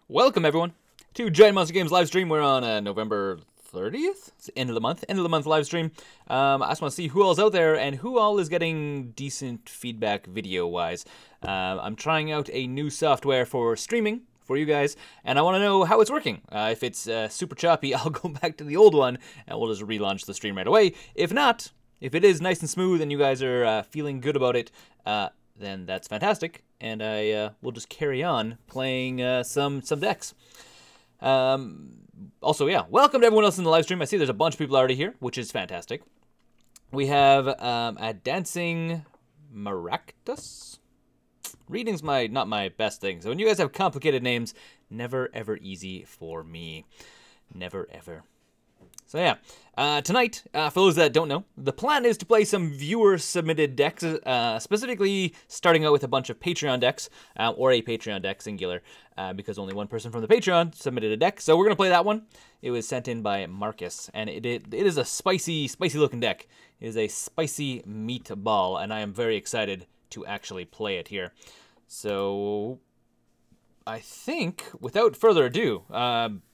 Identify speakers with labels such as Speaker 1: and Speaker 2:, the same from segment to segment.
Speaker 1: Welcome everyone to GiantMonsterGames live stream. We're on November 30th. It's the end of the month live stream. I just want to see who all's out there and who all is getting decent feedback video wise. I'm trying out a new software for streaming for you guys, and I want to know how it's working. If it's super choppy, I'll go back to the old one and we'll just relaunch the stream right away. If not, if it is nice and smooth and you guys are feeling good about it, then that's fantastic, and I will just carry on playing some decks. Also, yeah, welcome to everyone else in the live stream. I see there's a bunch of people already here, which is fantastic. We have a Dancing Maractus. Reading's not my best thing, so when you guys have complicated names, never ever easy for me. Never ever. So yeah, tonight, for those that don't know, the plan is to play some viewer-submitted decks, specifically starting out with a bunch of Patreon decks, or a Patreon deck, singular, because only one person from the Patreon submitted a deck. So we're going to play that one. It was sent in by Marcus, and it is a spicy-looking deck. It is a spicy meatball, and I am very excited to actually play it here. So I think, without further ado,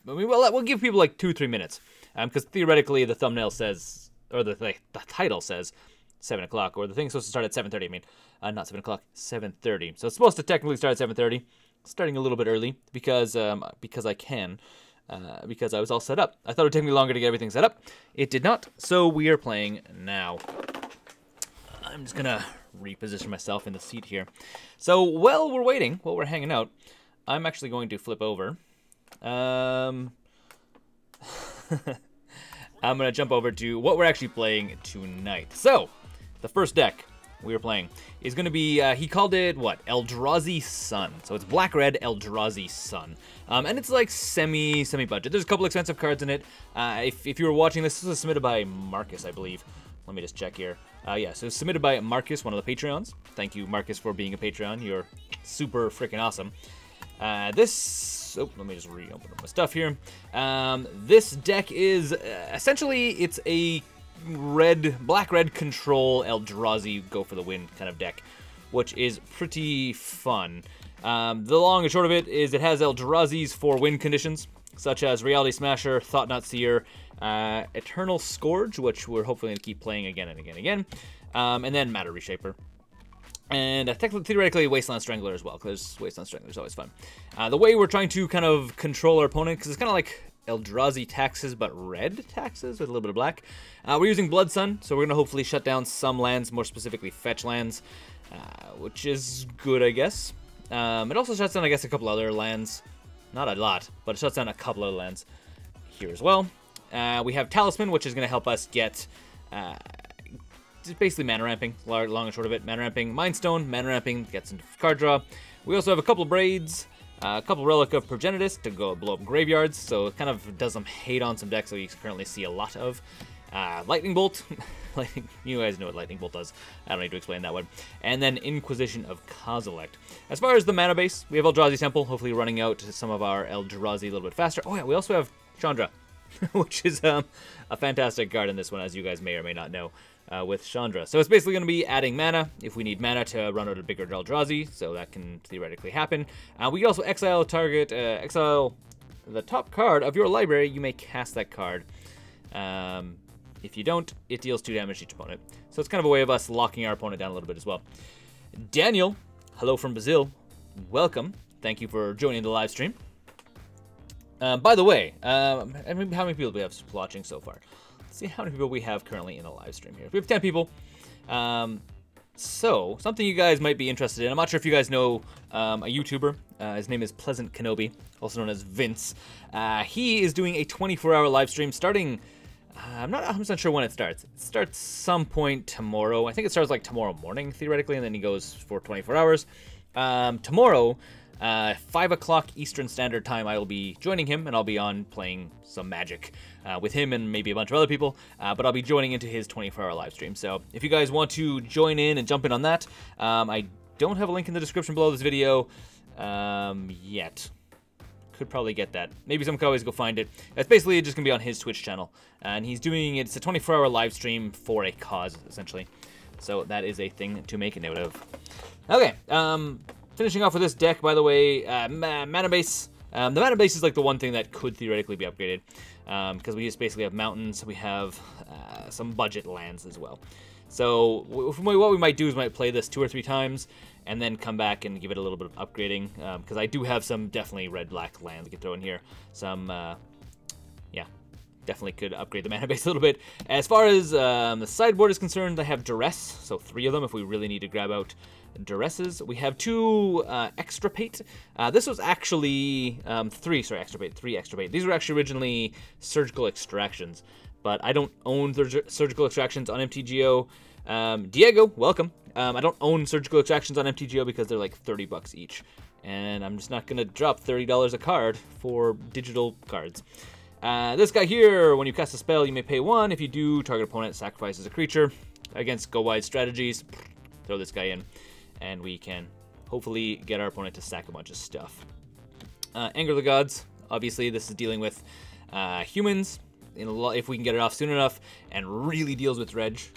Speaker 1: we'll give people like 2-3 minutes. Because theoretically the thumbnail says, or the title says 7 o'clock, or the thing's supposed to start at 7:30, I mean. Not 7 o'clock, 7:30. So it's supposed to technically start at 7:30, starting a little bit early, because I can, because I was all set up. I thought it would take me longer to get everything set up. It did not, so we are playing now. I'm just gonna reposition myself in the seat here. So while we're waiting, while we're hanging out, I'm actually going to flip over. I'm going to jump over to what we're actually playing tonight. So, the first deck we were playing is going to be, he called it, what, Eldrazi Sun. So it's black-red Eldrazi Sun. And it's like semi-budget. There's a couple expensive cards in it. If you were watching this was submitted by Marcus, I believe. Let me just check here. Yeah, so it's submitted by Marcus, one of the Patreons. Thank you, Marcus, for being a Patreon. You're super freaking awesome. Oh, let me just reopen up my stuff here. This deck is essentially, it's a black-red control Eldrazi go for the win kind of deck, which is pretty fun. The long and short of it is it has Eldrazi's for win conditions, such as Reality Smasher, Thought-Knot Seer, Eternal Scourge, which we're hopefully going to keep playing again and again and again, and then Matter Reshaper. And theoretically, Wasteland Strangler as well, because Wasteland Strangler is always fun. The way we're trying to kind of control our opponent, because it's kind of like Eldrazi Taxes, but red Taxes with a little bit of black. We're using Blood Sun, so we're going to hopefully shut down some lands, more specifically fetch lands, which is good, I guess. It also shuts down, I guess, a couple other lands. Not a lot, but it shuts down a couple other lands here as well. We have Talisman, which is going to help us get... It's basically mana ramping, long and short of it. Mana ramping, Mind Stone, mana ramping, gets into card draw. We also have a couple of Braids, a couple Relic of Progenitus to go blow up graveyards, so it kind of does some hate on some decks that we currently see a lot of. Lightning Bolt, you guys know what Lightning Bolt does. I don't need to explain that one. And then Inquisition of Kozilek. As far as the mana base, we have Eldrazi Temple, hopefully running out some of our Eldrazi a little bit faster. Oh yeah, we also have Chandra, which is a fantastic card in this one, as you guys may or may not know. With Chandra. So it's basically going to be adding mana if we need mana to run out a bigger Eldrazi, so that can theoretically happen. We also exile the top card of your library. You may cast that card. If you don't, it deals 2 damage to each opponent. So it's kind of a way of us locking our opponent down a little bit as well. Daniel, hello from Brazil. Welcome. Thank you for joining the live stream. By the way, how many people do we have watching so far? See how many people we have currently in the live stream here. We have 10 people. So, something you guys might be interested in. I'm not sure if you guys know a YouTuber. His name is Pleasant Kenobi, also known as Vince. He is doing a 24-hour live stream starting... I'm not 100% sure when it starts. It starts some point tomorrow. I think it starts like tomorrow morning, theoretically, and then he goes for 24 hours. Tomorrow... 5 o'clock Eastern Standard Time, I will be joining him, and I'll be on playing some Magic with him and maybe a bunch of other people, but I'll be joining into his 24-hour live stream. So if you guys want to join in and jump in on that, I don't have a link in the description below this video yet. Could probably get that. Maybe someone could always go find it. It's basically just going to be on his Twitch channel, and he's doing it's a 24-hour live stream for a cause, essentially. So that is a thing to make a note of. Okay, finishing off with this deck, by the way, mana base, The mana base is like the one thing that could theoretically be upgraded, because we just basically have mountains. We have some budget lands as well. So what we might do is might play this 2 or 3 times, and then come back and give it a little bit of upgrading, because I do have some definitely red-black lands I could throw in here. Some, yeah, definitely could upgrade the mana base a little bit. As far as the sideboard is concerned, I have Duress, so 3 of them if we really need to grab out Duresses. We have 2 Extirpate. This was actually 3 Extirpate. These were actually originally Surgical Extractions, but I don't own Surgical Extractions on MTGO. Diego, welcome. I don't own Surgical Extractions on MTGO because they're like 30 bucks each, and I'm just not gonna drop $30 a card for digital cards. This guy here, when you cast a spell, you may pay 1. If you do, target opponent sacrifices a creature. Against go wide strategies, throw this guy in, and we can hopefully get our opponent to sack a bunch of stuff. Anger of the Gods, obviously this is dealing with humans, if we can get it off soon enough, and really deals with Dredge.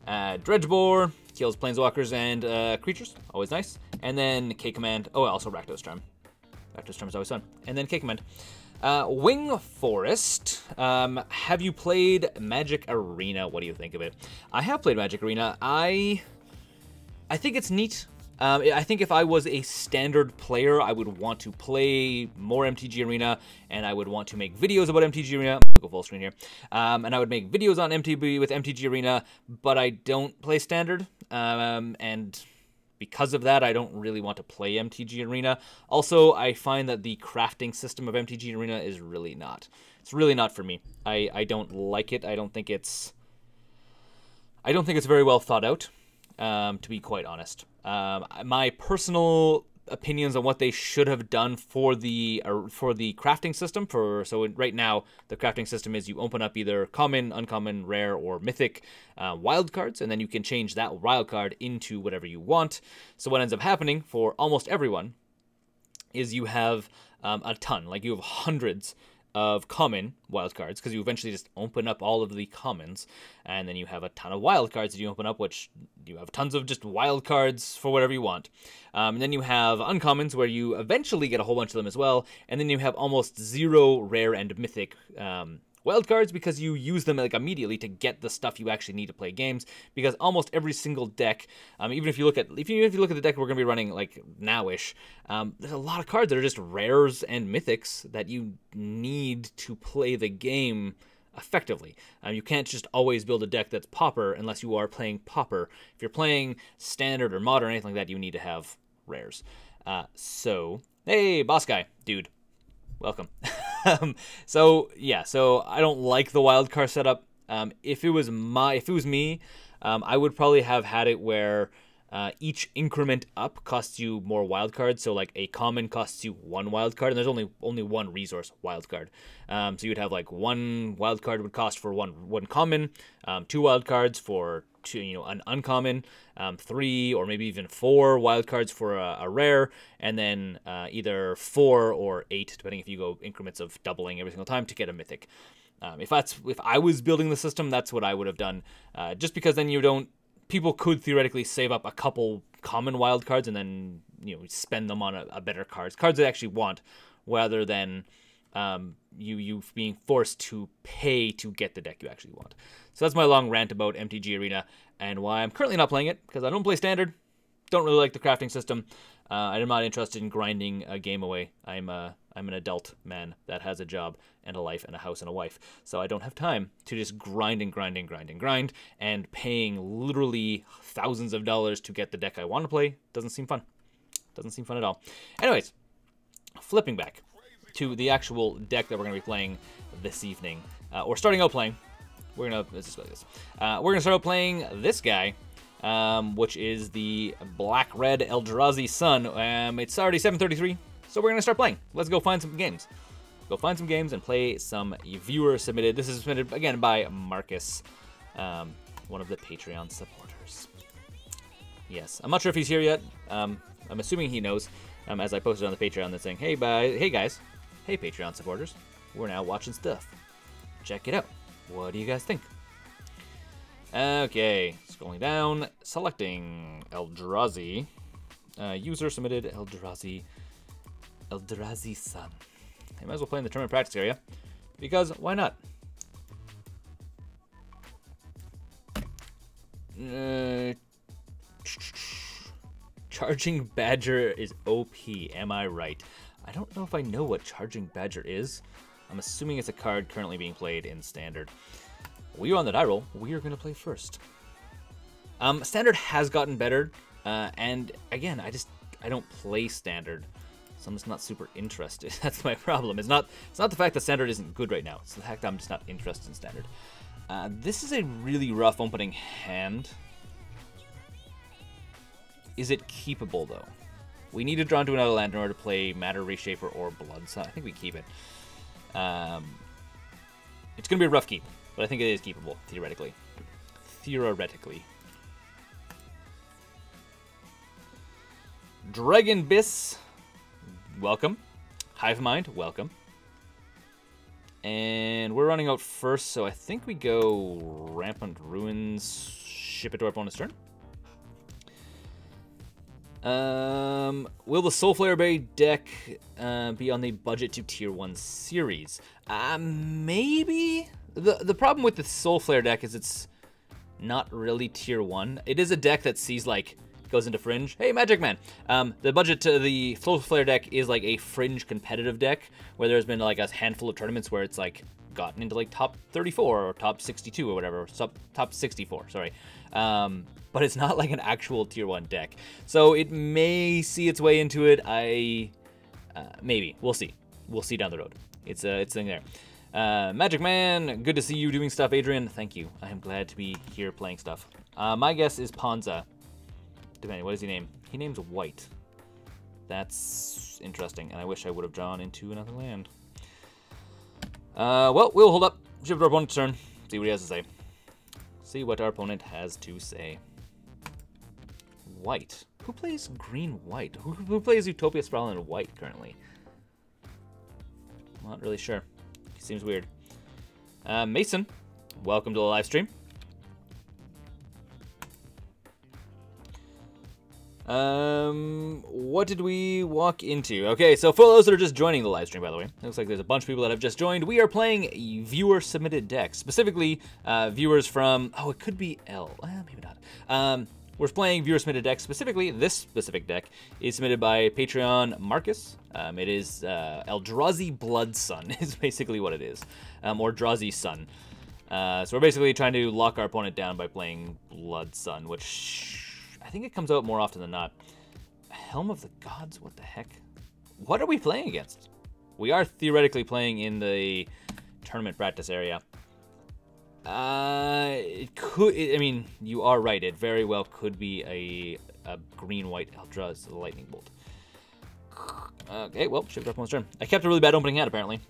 Speaker 1: Dredgebore kills planeswalkers and creatures, always nice. And then K-Command, oh, also Rakdos Charm. Rakdos Charm is always fun. And then K-Command. Wing Forest, have you played Magic Arena? What do you think of it? I have played Magic Arena. I think it's neat. I think if I was a standard player, I would want to play more MTG Arena, and I would want to make videos about MTG Arena. Go full screen here. And I would make videos on MTB with MTG Arena, but I don't play standard. And because of that, I don't really want to play MTG Arena. Also, I find that the crafting system of MTG Arena is really not. It's really not for me. I don't like it. I don't think it's very well thought out, to be quite honest. My personal opinions on what they should have done for the crafting system. Right now, the crafting system is you open up either common, uncommon, rare, or mythic wild cards, and then you can change that wild card into whatever you want. So what ends up happening for almost everyone is you have a ton, like you have hundreds of common wildcards, because you eventually just open up all of the commons, and then you have a ton of wildcards that you open up, which you have tons of just wildcards for whatever you want. And then you have uncommons, where you eventually get a whole bunch of them as well, and then you have almost 0 rare and mythic wildcards, because you use them like immediately to get the stuff you actually need to play games. Because almost every single deck, even if you look at the deck we're gonna be running like nowish, there's a lot of cards that are just rares and mythics that you need to play the game effectively. You can't just always build a deck that's Pauper unless you are playing Pauper. If you're playing Standard or Modern or anything like that, you need to have rares. So hey, boss guy, dude, welcome. So I don't like the wildcard setup. If it was me, I would probably have had it where each increment up costs you more wildcards. So like a common costs you 1 wildcard, and there's only 1 resource wildcard. So you'd have like 1 wildcard would cost for one common, 2 wildcards for an uncommon, 3 or maybe even 4 wildcards for a rare, and then either 4 or 8, depending if you go increments of doubling every single time to get a mythic. If I was building the system, that's what I would have done. Just because then people could theoretically save up a couple common wildcards and then spend them on a better cards they actually want, rather than you being forced to pay to get the deck you actually want. So that's my long rant about MTG Arena and why I'm currently not playing it, because I don't play Standard, don't really like the crafting system. I'm not interested in grinding a game away. I'm an adult man that has a job and a life and a house and a wife, so I don't have time to just grind and paying literally thousands of dollars to get the deck I want to play. Doesn't seem fun. Doesn't seem fun at all. Anyways, flipping back to the actual deck that we're going to be playing this evening, or starting out playing. Let's just go like this. We're gonna start out playing this guy, which is the black-red Eldrazi Sun. It's already 7:33, so we're gonna start playing. Let's go find some games. Go find some games and play some viewer submitted. This is submitted again by Marcus, one of the Patreon supporters. Yes, I'm not sure if he's here yet. I'm assuming he knows, as I posted on the Patreon that's saying, hey guys, hey Patreon supporters, we're now watching stuff. Check it out. What do you guys think? Okay, scrolling down, selecting Eldrazi. User submitted Eldrazi Sun. I might as well play in the tournament practice area, because why not? Charging Badger is OP, am I right? I don't know if I know what Charging Badger is. I'm assuming it's a card currently being played in Standard. We are on the die roll. We are going to play first. Standard has gotten better, and again, I don't play Standard, so I'm just not super interested. That's my problem. It's not the fact that Standard isn't good right now. It's the fact that I'm just not interested in Standard. This is a really rough opening hand. Is it keepable, though? We need to draw into another land in order to play Matter Reshaper or Blood, so I think we keep it. It's going to be a rough keep, but I think it is keepable, theoretically. Theoretically. Dragon Biss, welcome. Hive Mind, welcome. And we're running out first, so I think we go Rampant Ruins, ship it to our opponent's turn. Will the Soulflare Bay deck be on the budget to tier 1 series? Maybe. The problem with the Soulflare deck is it's not really tier 1. It is a deck that sees, like, goes into Fringe. Hey, Magic Man! The budget to the Soulflare deck is like a Fringe competitive deck, where there's been like a handful of tournaments where it's like gotten into like top 34 or top 62 or whatever, top 64, sorry. But it's not like an actual tier 1 deck. So it may see its way into it. Maybe. We'll see. We'll see down the road. It's a thing there. Magic Man, good to see you doing stuff, Adrian. Thank you. I am glad to be here playing stuff. My guess is Ponza. Depending, what does he name? He names White. That's interesting, and I wish I would have drawn into another land. Well, we'll hold up. Shift our opponent's turn. See what he has to say. See what our opponent has to say. White. Who plays green-white? Who plays Utopia Sprawl in white currently? I'm not really sure. Seems weird. Mason, welcome to the live stream. What did we walk into? Okay, so for those that are just joining the live stream, by the way, it looks like there's a bunch of people that have just joined. We are playing viewer-submitted decks, specifically viewers from, oh, it could be L, maybe not. We're playing viewer-submitted decks. Specifically, this specific deck is submitted by Patreon Marcus. It is Eldrazi Blood Sun is basically what it is, or Drazi Sun. So we're basically trying to lock our opponent down by playing Blood Sun, which I think it comes out more often than not. Helm of the Gods, what the heck? What are we playing against? We are theoretically playing in the tournament practice area. It could, I mean, you are right. It very well could be a green-white Eldrazi Lightning Bolt. Okay, well, shift up on turn. I kept a really bad opening hand, apparently.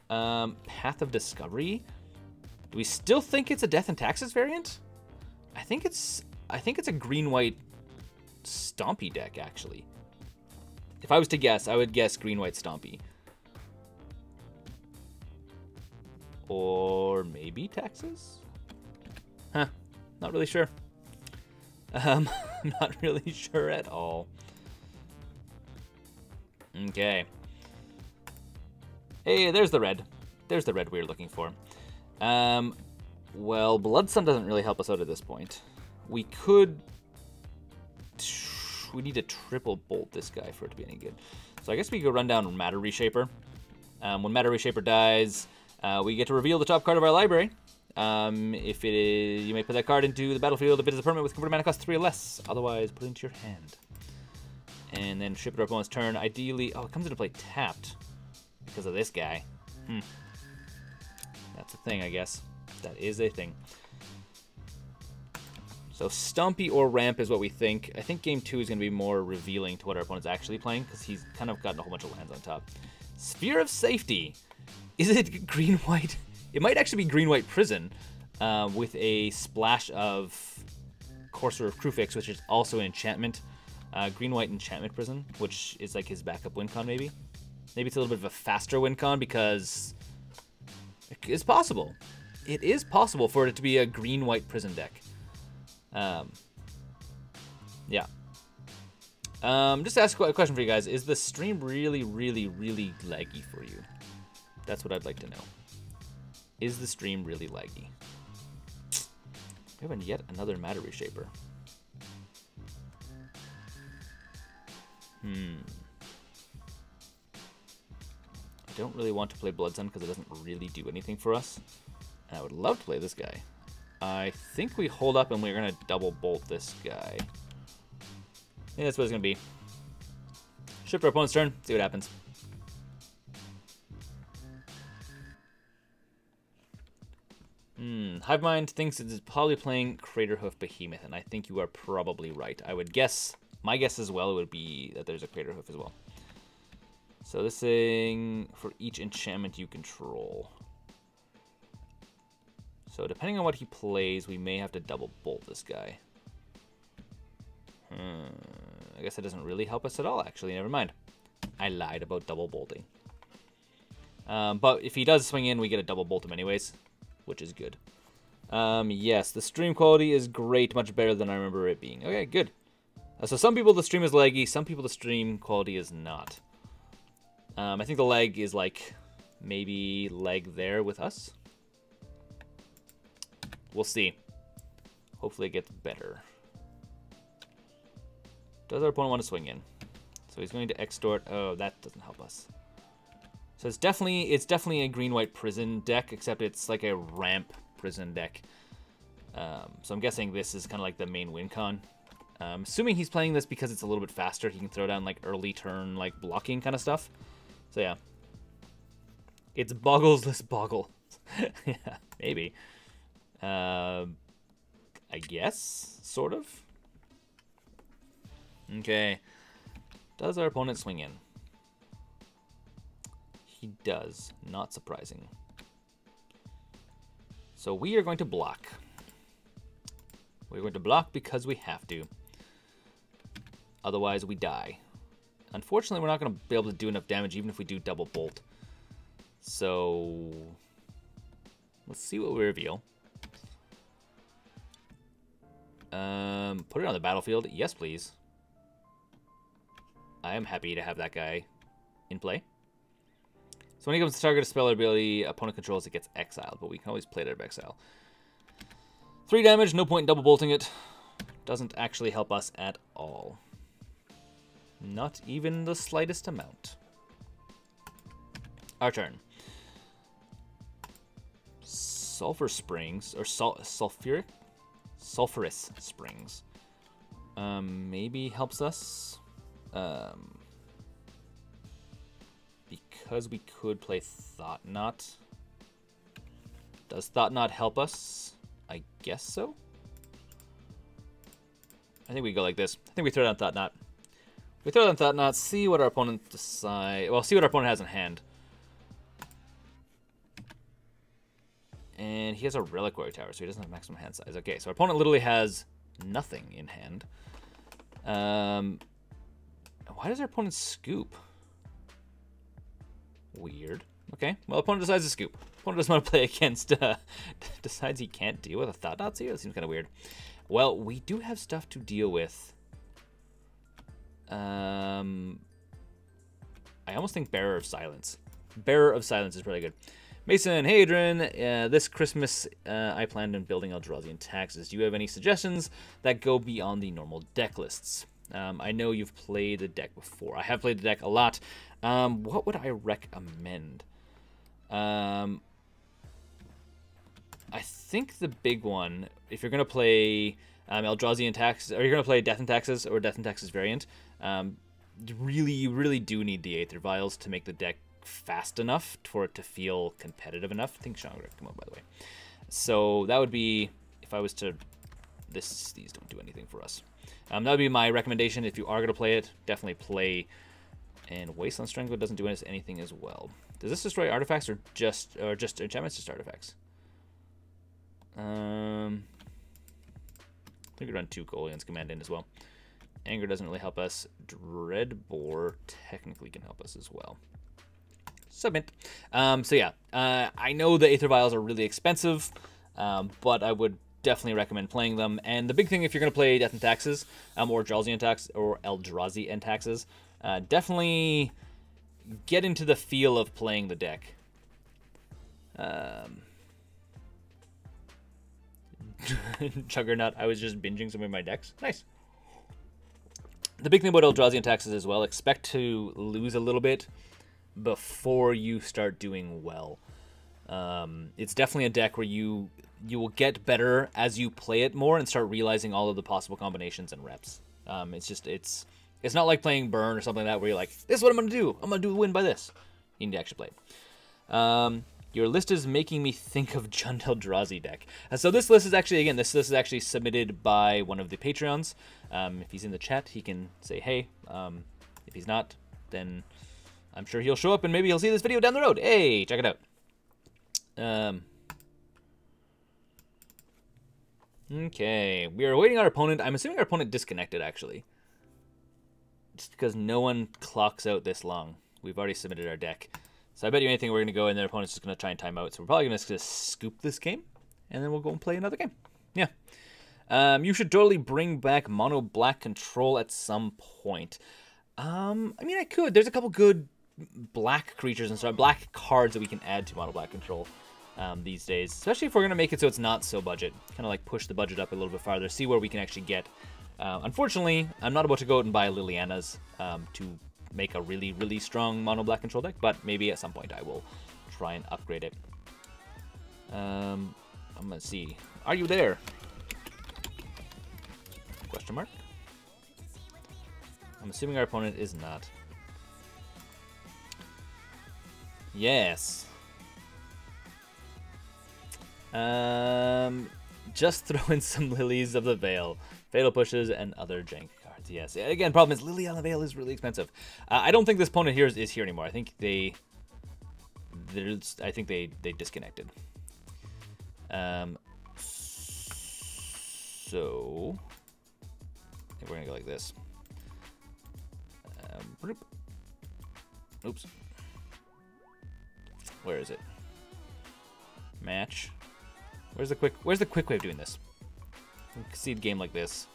Speaker 1: Path of Discovery. Do we still think it's a Death and Taxes variant? I think it's a green-white Stompy deck, actually. If I was to guess, I would guess green-white Stompy. Or maybe Taxes? Huh, not really sure. Not really sure at all. Okay. Hey, there's the red. There's the red we were looking for. Well, Blood Sun doesn't really help us out at this point. We need to triple bolt this guy for it to be any good. So I guess we could run down Matter Reshaper. When Matter Reshaper dies, we get to reveal the top card of our library. If it is, you may put that card into the battlefield if it is a permanent with converted mana cost 3 or less. Otherwise, put it into your hand. And then ship it to our opponent's turn. Ideally, oh, it comes into play tapped because of this guy. That's a thing, I guess. That is a thing. So Stompy or Ramp is what we think. I think game 2 is going to be more revealing to what our opponent's actually playing because he's kind of gotten a whole bunch of lands on top. Sphere of Safety. Is it green-white? It might actually be green-white Prison with a splash of Courser of Krufix, which is also an enchantment. Green-white enchantment Prison, which is like his backup win con, maybe. Maybe it's a little bit of a faster win con because it's possible. It is possible for it to be a green-white Prison deck. Yeah. Just to ask a question for you guys. Is the stream really, really, really laggy for you? That's what I'd like to know. Is the stream really laggy? We have yet another matter reshaper. I don't really want to play Blood Sun because it doesn't really do anything for us. And I would love to play this guy. I think we hold up and we're going to double bolt this guy. Yeah, that's what it's going to be. Shift our opponent's turn, see what happens. Hivemind thinks it is probably playing Craterhoof Behemoth, and I think you are probably right. I would guess, my guess as well, would be that there's a Craterhoof as well. So this thing, for each enchantment you control. So depending on what he plays, we may have to double bolt this guy. I guess that doesn't really help us at all, actually. Never mind. I lied about double bolting. But if he does swing in, we get a double bolt him anyways, which is good. Yes, the stream quality is great, much better than I remember it being. Okay, good. So some people the stream is laggy, some people the stream quality is not. I think the lag is like maybe lag there with us. We'll see. Hopefully it gets better. Does our opponent want to swing in? So he's going to extort. Oh, that doesn't help us. So it's definitely a green-white prison deck, except it's like a ramp prison deck. So I'm guessing this is kind of like the main win con. Assuming he's playing this because it's a little bit faster, he can throw down like early turn like blocking kind of stuff. So yeah, it's Boggleless Boggle. Yeah, maybe. I guess, sort of. Okay. Does our opponent swing in? He does. Not surprising. So we are going to block. We're going to block because we have to. Otherwise, we die. Unfortunately, we're not going to be able to do enough damage even if we do double bolt. So let's see what we reveal. Put it on the battlefield. Yes, please. I am happy to have that guy in play. So when he comes to target a spell or ability opponent controls, it gets exiled, but we can always play it out of exile. 3 damage, no point in double bolting it. Doesn't actually help us at all. Not even the slightest amount. Our turn. Sulfur Springs, or sulfurous Springs. Maybe helps us. Because we could play Thought Knot. Does Thought Knot help us? I guess so. I think we go like this. I think we throw down Thought Knot. We throw down Thought Knot, see what our opponent decides. Well, see what our opponent has in hand. And he has a Reliquary Tower, so he doesn't have maximum hand size. Okay, so our opponent literally has nothing in hand. Why does our opponent scoop? Weird. Okay, well, opponent decides to scoop. Opponent doesn't want to play against, decides he can't deal with a Thought Knot here? That seems kind of weird. Well, we do have stuff to deal with. I almost think Bearer of Silence. Bearer of Silence is really good. Mason, hey Adrian, this Christmas I planned on building Eldrazi and taxes. Do you have any suggestions that go beyond the normal deck lists? I know you've played the deck before. I have played the deck a lot. What would I recommend? I think the big one, if you're going to play Eldrazi and Taxes, or you're going to play Death and Taxes or Death and Taxes variant, you really do need the Aether Vials to make the deck fast enough for it to feel competitive enough. I think Sean would come up, by the way. So that would be, if I was to, these don't do anything for us. That would be my recommendation. If you are going to play it, definitely play. And Wasteland Strangler doesn't do anything as well. Does this destroy artifacts or just enchantments, just artifacts? I think we run 2 Golians command in as well. Anger doesn't really help us. Dreadbore technically can help us as well. Submit. So yeah, I know the Aether Vials are really expensive, but I would definitely recommend playing them. And the big thing, if you're going to play Death and Taxes, or Eldrazi and Taxes, definitely get into the feel of playing the deck. Juggernaut, I was just binging some of my decks. Nice. The big thing about Eldrazi and Taxes as well, expect to lose a little bit before you start doing well. It's definitely a deck where you will get better as you play it more and start realizing all of the possible combinations and reps. It's not like playing Burn or something like that where you're like, this is what I'm going to do. I'm going to win by this. You need to actually play it. Your list is making me think of Jund Eldrazi deck. So this list is actually, again, this list is actually submitted by one of the Patreons. If he's in the chat, he can say, hey. If he's not, then I'm sure he'll show up and maybe he'll see this video down the road. Hey, check it out. Okay, we are awaiting our opponent. I'm assuming our opponent disconnected, actually. Just because no one clocks out this long. We've already submitted our deck. So I bet you anything we're going to go and their opponent's just going to try and time out. So we're probably going to just scoop this game, and then we'll go and play another game. Yeah. You should totally bring back mono black control at some point. I mean, I could. There's a couple good black creatures and stuff, black cards that we can add to mono black control these days. Especially if we're going to make it so it's not so budget. Kind of like push the budget up a little bit farther, see where we can actually get. Unfortunately, I'm not about to go out and buy Liliana's to make a really, really strong mono black control deck, but maybe at some point I will try and upgrade it. I'm gonna see. Are you there? Question mark. I'm assuming our opponent is not. Yes. Just throw in some Lilies of the Veil, Fatal Pushes, and other jank cards. Yes. Again, problem is Lily on the Veil is really expensive. I don't think this opponent here is here anymore. I think they disconnected. So I think we're gonna go like this. Oops. Where is it? Match. Where's the quick way of doing this? Concede game like this.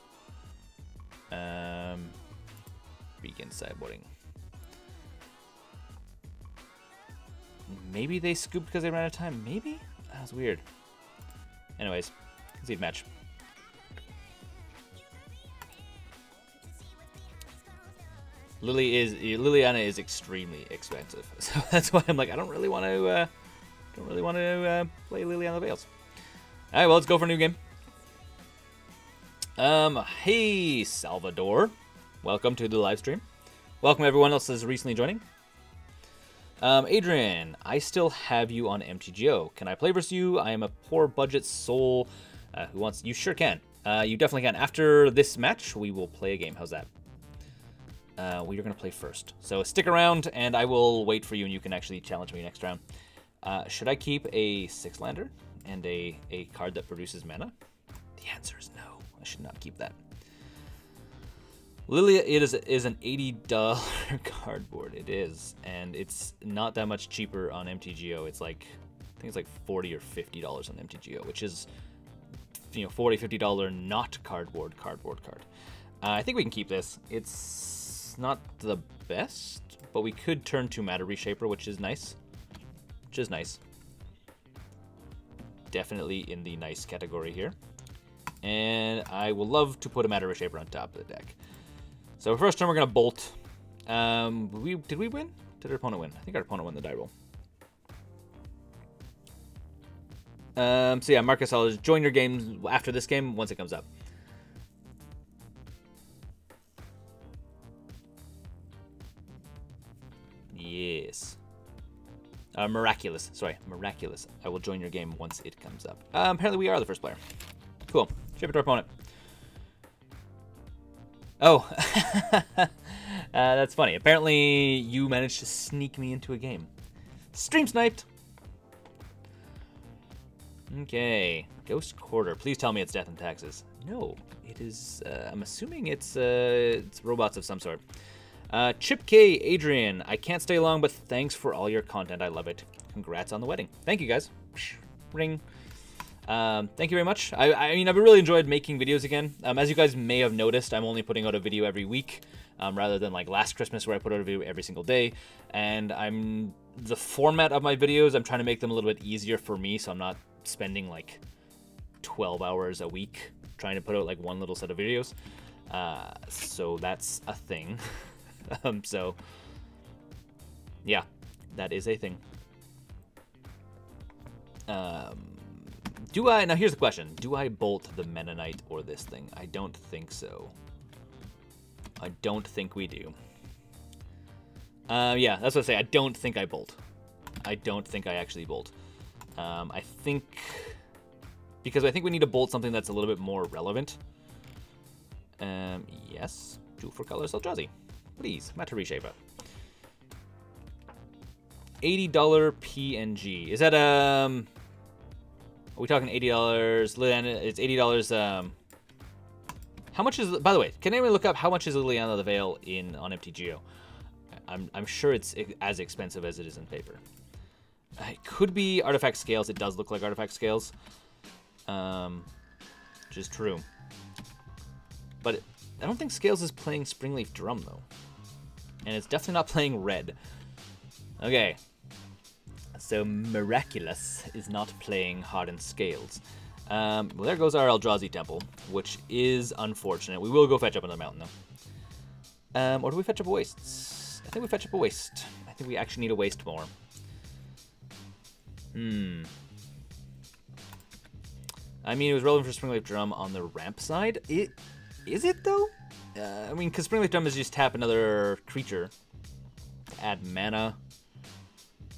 Speaker 1: Begin sideboarding. Maybe they scooped because they ran out of time. Maybe? That was weird. Anyways, concede match. Liliana is extremely expensive, so that's why I'm like, I don't really want to play Lily on the Veils. All right, well, let's go for a new game. Hey Salvador, welcome to the live stream. Welcome everyone else that's recently joining. Adrian, I still have you on MTGO. Can I play versus you? I am a poor budget soul who wants. You sure can. You definitely can. After this match, we will play a game. How's that? Well, you're gonna play first, so stick around, and I will wait for you, and you can actually challenge me next round. Should I keep a 6-lander and a card that produces mana? The answer is no. I should not keep that. Lilia is an $80 cardboard. It is, and it's not that much cheaper on MTGO. It's like, I think it's like $40 or $50 on MTGO, which is, you know, $40, $50 not cardboard card. I think we can keep this. It's not the best, but we could turn to Matter Reshaper, which is nice. Definitely in the nice category here. And I will love to put a Matter Reshaper on top of the deck. So first turn we're gonna bolt. Did we win? Did our opponent win? I think our opponent won the die roll. So yeah, Marcus, I'll just join your game after this game once it comes up. Yes. Miraculous. Sorry, Miraculous. I will join your game once it comes up. Apparently we are the first player. Cool. Ship it to our opponent. Oh. That's funny. Apparently you managed to sneak me into a game. Stream sniped. Okay. Ghost Quarter. Please tell me it's Death and Taxes. No, it is. I'm assuming it's robots of some sort. Chip K, Adrian, I can't stay long, but thanks for all your content. I love it. Congrats on the wedding. Thank you, guys. Ring. Thank you very much. I mean, I've really enjoyed making videos again. As you guys may have noticed, I'm only putting out a video every week, rather than like last Christmas where I put out a video every single day. And the format of my videos, I'm trying to make them a little bit easier for me, so I'm not spending like 12 hours a week trying to put out like one little set of videos. So that's a thing. So yeah, that is a thing. Now here's the question. Do I bolt the Mennonite or this thing? I don't think so. I don't think we do. Yeah, that's what I say. I don't think I bolt. I don't think I actually bolt. I think... Because I think we need to bolt something that's a little bit more relevant. Yes. 2 for colors Eldrazi. Please, Matarisheva. $80 PNG. Is that, are we talking $80? It's $80, how much is, by the way, can anyone look up how much is Liliana the Veil on MTGO? I'm sure it's as expensive as it is in paper. It could be artifact scales. It does look like artifact scales. Which is true. But I don't think Scales is playing Springleaf Drum, though. And it's definitely not playing red. Okay. So Miraculous is not playing Hardened Scales. Well, there goes our Eldrazi Temple, which is unfortunate. We will go fetch up on the mountain, though. Or do we fetch up a waste? I think we fetch up a waste. I think we actually need a waste more. I mean, it was relevant for Springleaf Drum on the ramp side. Is it, though? I mean, because Springleaf Drum is just tap another creature to add mana.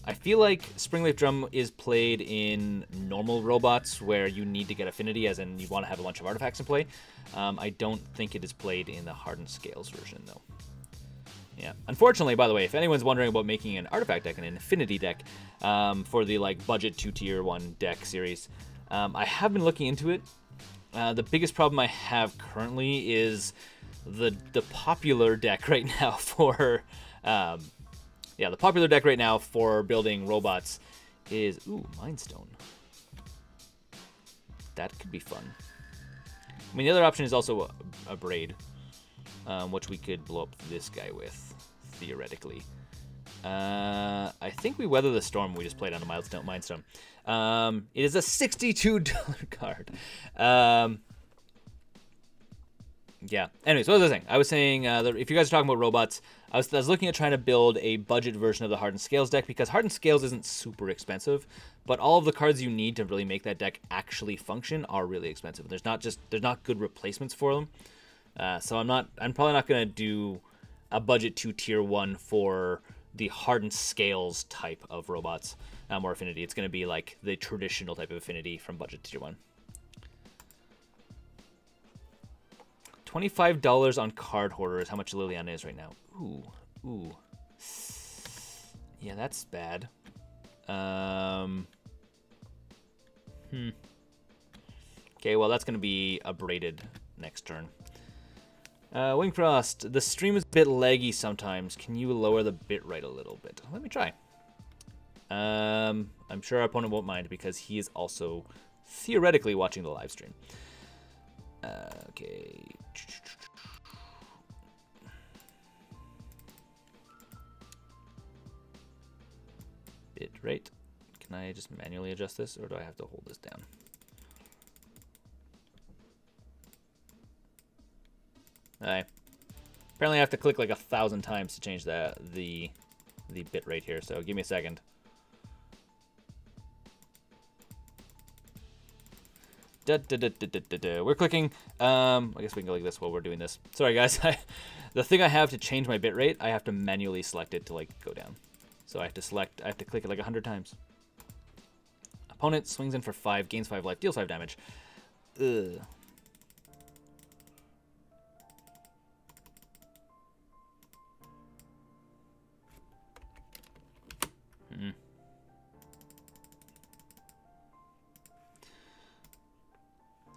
Speaker 1: I feel like Springleaf Drum is played in normal robots where you need to get affinity, as in you want to have a bunch of artifacts in play. I don't think it is played in the Hardened Scales version, though. Yeah. Unfortunately, by the way, if anyone's wondering about making an artifact deck and an affinity deck for the like budget 2-tier 1 deck series, I have been looking into it. The biggest problem I have currently is the popular deck right now for the popular deck right now for building robots is Mind Stone. That could be fun. I mean, the other option is also a Braid, which we could blow up this guy with, theoretically. I think we Weather the Storm. We just played on a Mind Stone. It is a $62 card. Yeah. Anyways, what was I saying? I was saying that if you guys are talking about robots, I was looking at trying to build a budget version of the Hardened Scales deck, because Hardened Scales isn't super expensive, but all of the cards you need to really make that deck actually function are really expensive. There's not good replacements for them. So I'm probably not gonna do a budget 2-tier 1 for the Hardened Scales type of robots or affinity. It's gonna be like the traditional type of affinity from budget tier 1. $25 on Card Hoarder is how much Liliana is right now. Ooh. Yeah, that's bad. Okay, well, that's going to be abraded next turn. Wingfrost, the stream is a bit laggy sometimes. Can you lower the bitrate a little bit? Let me try. I'm sure our opponent won't mind, because he is also theoretically watching the live stream. Okay. Bitrate. Can I just manually adjust this, or do I have to hold this down? Alright. Apparently I have to click like 1,000 times to change the bitrate here, so give me a second. We're clicking. I guess we can go like this while we're doing this. Sorry guys, the thing I have to change my bitrate, I have to manually select it to like go down. So I have to click it like 100 times. Opponent swings in for 5, gains 5 life, deals 5 damage. Ugh.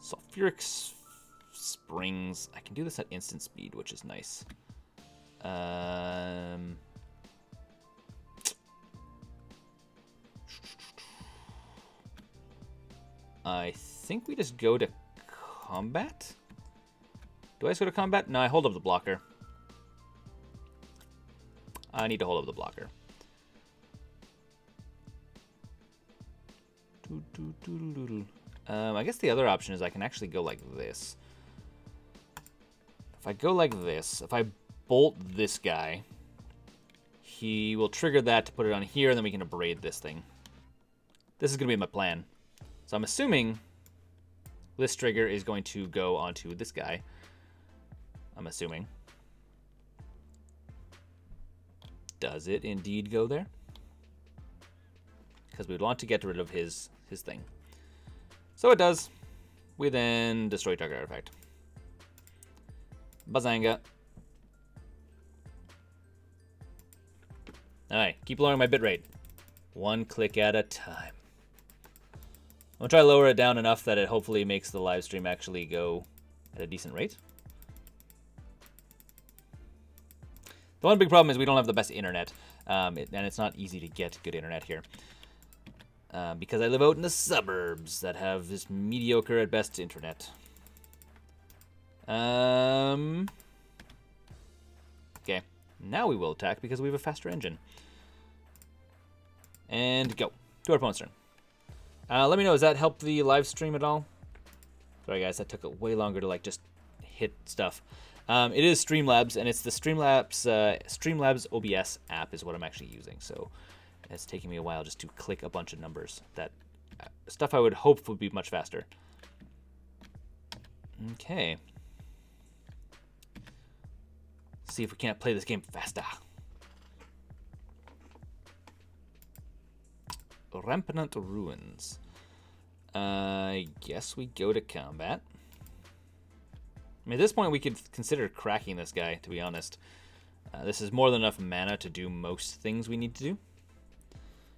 Speaker 1: Sulfuric Springs. I can do this at instant speed, which is nice. I think we just go to combat? Do I just go to combat? No, I hold up the blocker. I need to hold up the blocker. I guess the other option is I can actually go like this. If I go like this, if I bolt this guy, he will trigger that to put it on here, and then we can abrade this thing. This is going to be my plan. So I'm assuming this trigger is going to go onto this guy. I'm assuming. Does it indeed go there? Because we would want to get rid of his thing. So it does. We then destroy target artifact. Bazanga. Alright, keep lowering my bitrate. One click at a time. I'm going to try to lower it down enough that it hopefully makes the live stream actually go at a decent rate. The one big problem is we don't have the best internet, and it's not easy to get good internet here. Because I live out in the suburbs that have this mediocre at best internet. Okay, now we will attack because we have a faster engine. And go to our opponent's turn. Let me know, does that help the live stream at all? Sorry guys, that took way longer to like just hit stuff. It is Streamlabs, and it's the Streamlabs OBS app is what I'm actually using. So it's taking me a while just to click a bunch of numbers. That stuff I would hope would be much faster. Okay. See if we can't play this game faster. Rampant Ruins. I guess we go to combat. I mean, at this point, we could consider cracking this guy, to be honest. This is more than enough mana to do most things we need to do.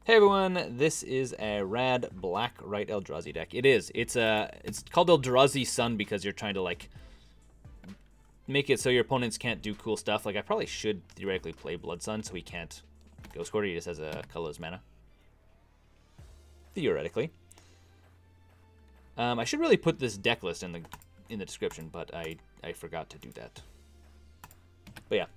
Speaker 1: Hey everyone, this is a rad black right Eldrazi deck. It is. It's called Eldrazi Sun because you're trying to like make it so your opponents can't do cool stuff. Like I probably should theoretically play Blood Sun so he can't Ghost Quarter. He just has a colorless mana. Theoretically. I should really put this deck list in the description, but I forgot to do that. But yeah.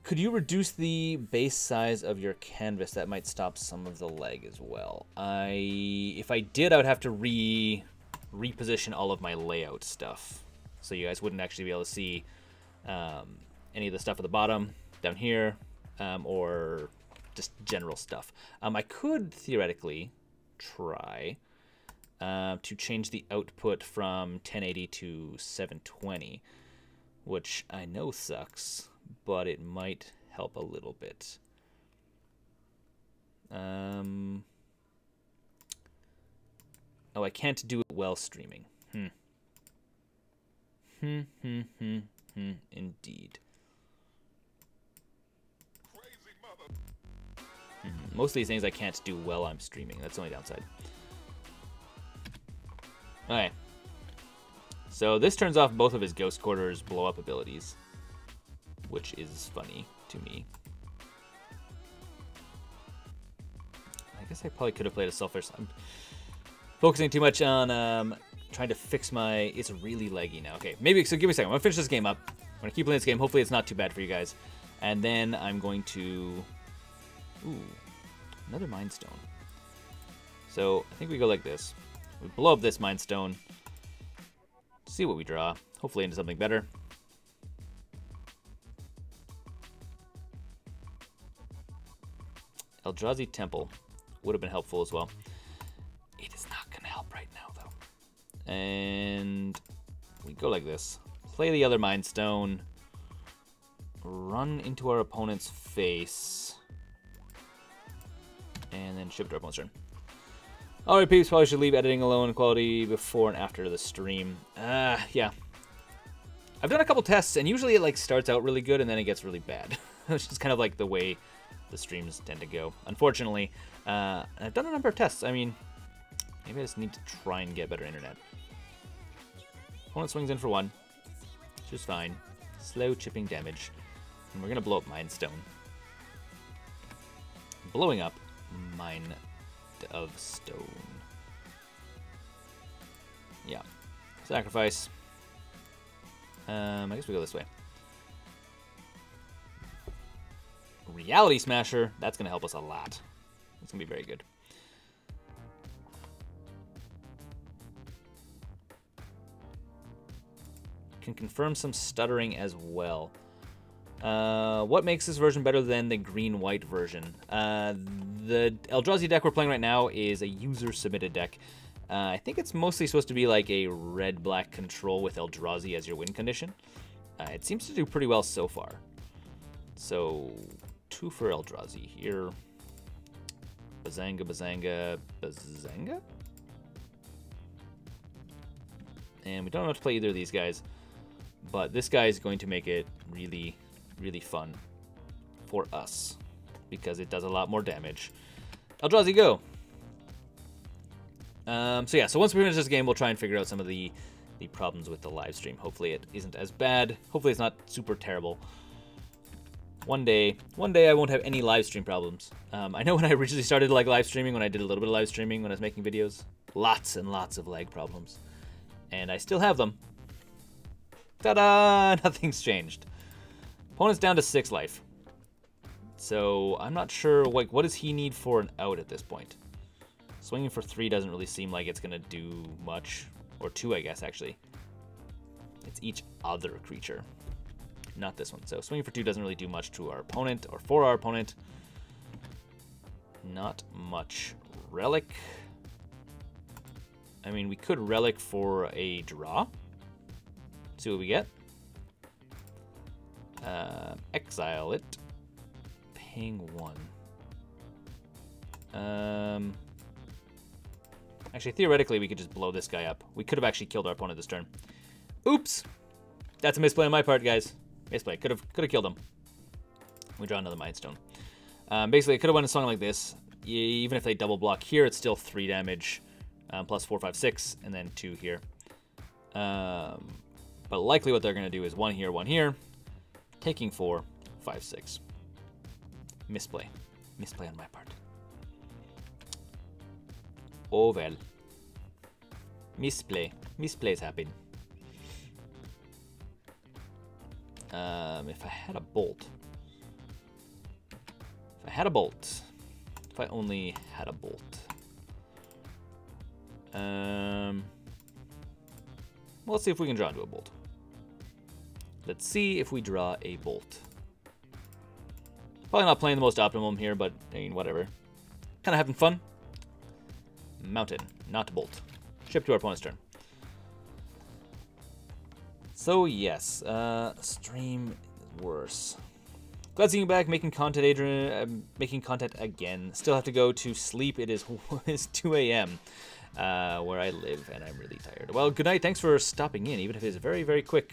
Speaker 1: Could you reduce the base size of your canvas? That might stop some of the lag as well. If I did, I would have to reposition all of my layout stuff, so you guys wouldn't actually be able to see any of the stuff at the bottom, down here, or just general stuff. I could theoretically try to change the output from 1080 to 720, which I know sucks, but it might help a little bit. Oh, I can't do it while streaming. Indeed. Most of these things I can't do while I'm streaming. That's the only downside. Alright. So this turns off both of his Ghost Quarter's blow-up abilities, which is funny to me. I guess I probably could have played a Selfish. I'm focusing too much on trying to fix my... It's really laggy now. Okay, maybe... So give me a second. I'm going to finish this game up. I'm going to keep playing this game. Hopefully it's not too bad for you guys. And then I'm going to... Ooh, another Mind Stone. So I think we go like this. We blow up this Mind Stone. See what we draw. Hopefully into something better. Eldrazi Temple would have been helpful as well. It is not going to help right now, though. And we go like this. Play the other Mind Stone. Run into our opponent's face. And then ship to our opponent's turn. Alright, peeps, probably should leave editing alone quality before and after the stream. Yeah. I've done a couple tests, and usually it like starts out really good, and then it gets really bad. Which is kind of like the way the streams tend to go. Unfortunately, I've done a number of tests. I mean, maybe I just need to try and get better internet. Opponent swings in for 1. Which is fine. Slow chipping damage. And we're going to blow up Mind Stone. Blowing up Mind of stone. Yeah. Sacrifice. I guess we go this way. Reality Smasher. That's going to help us a lot. It's going to be very good. Can confirm some stuttering as well. What makes this version better than the green-white version? The Eldrazi deck we're playing right now is a user-submitted deck. I think it's mostly supposed to be like a red-black control with Eldrazi as your win condition. It seems to do pretty well so far. So, 2 for Eldrazi here. Bazanga, Bazanga, Bazanga? And we don't have to play either of these guys. But this guy is going to make it really, really fun for us. Because it does a lot more damage. Eldrazi, go! So yeah, so once we finish this game, we'll try and figure out some of the problems with the live stream. Hopefully it isn't as bad. Hopefully it's not super terrible. One day I won't have any live stream problems. I know when I originally started like live streaming, when I did a little bit of live streaming when I was making videos, lots and lots of lag problems. And I still have them. Ta-da! Nothing's changed. Opponent's down to 6 life. So I'm not sure, like, what does he need for an out at this point? Swinging for 3 doesn't really seem like it's going to do much. Or 2, I guess, actually. It's each other creature. Not this one. So swinging for 2 doesn't really do much to our opponent, or for our opponent. Not much. Relic. I mean, we could Relic for a draw. See what we get. Exile it. Paying 1. Actually, theoretically, we could just blow this guy up. We could have actually killed our opponent this turn. Oops! That's a misplay on my part, guys. Misplay. Could have killed him. We draw another Mind Stone. Basically, it could have went a song like this. Even if they double block here, it's still 3 damage. Plus 4, 5, 6, and then 2 here. But likely what they're going to do is 1 here, 1 here. Taking 4, 5, 6. Misplay. Misplay on my part. Oh well. Misplay. Misplays happen. If I had a bolt. If I only had a bolt. Well, let's see if we can draw into a bolt. Let's see if we draw a bolt. Probably not playing the most optimum here, but I mean, whatever. Kind of having fun. Mountain, not bolt. Ship to our opponent's turn. So yes, stream is worse. Glad seeing you back, making content, Adrian. Making content again. Still have to go to sleep. It is 2 a.m. Where I live, and I'm really tired. Well, good night. Thanks for stopping in, even if it's very, very quick,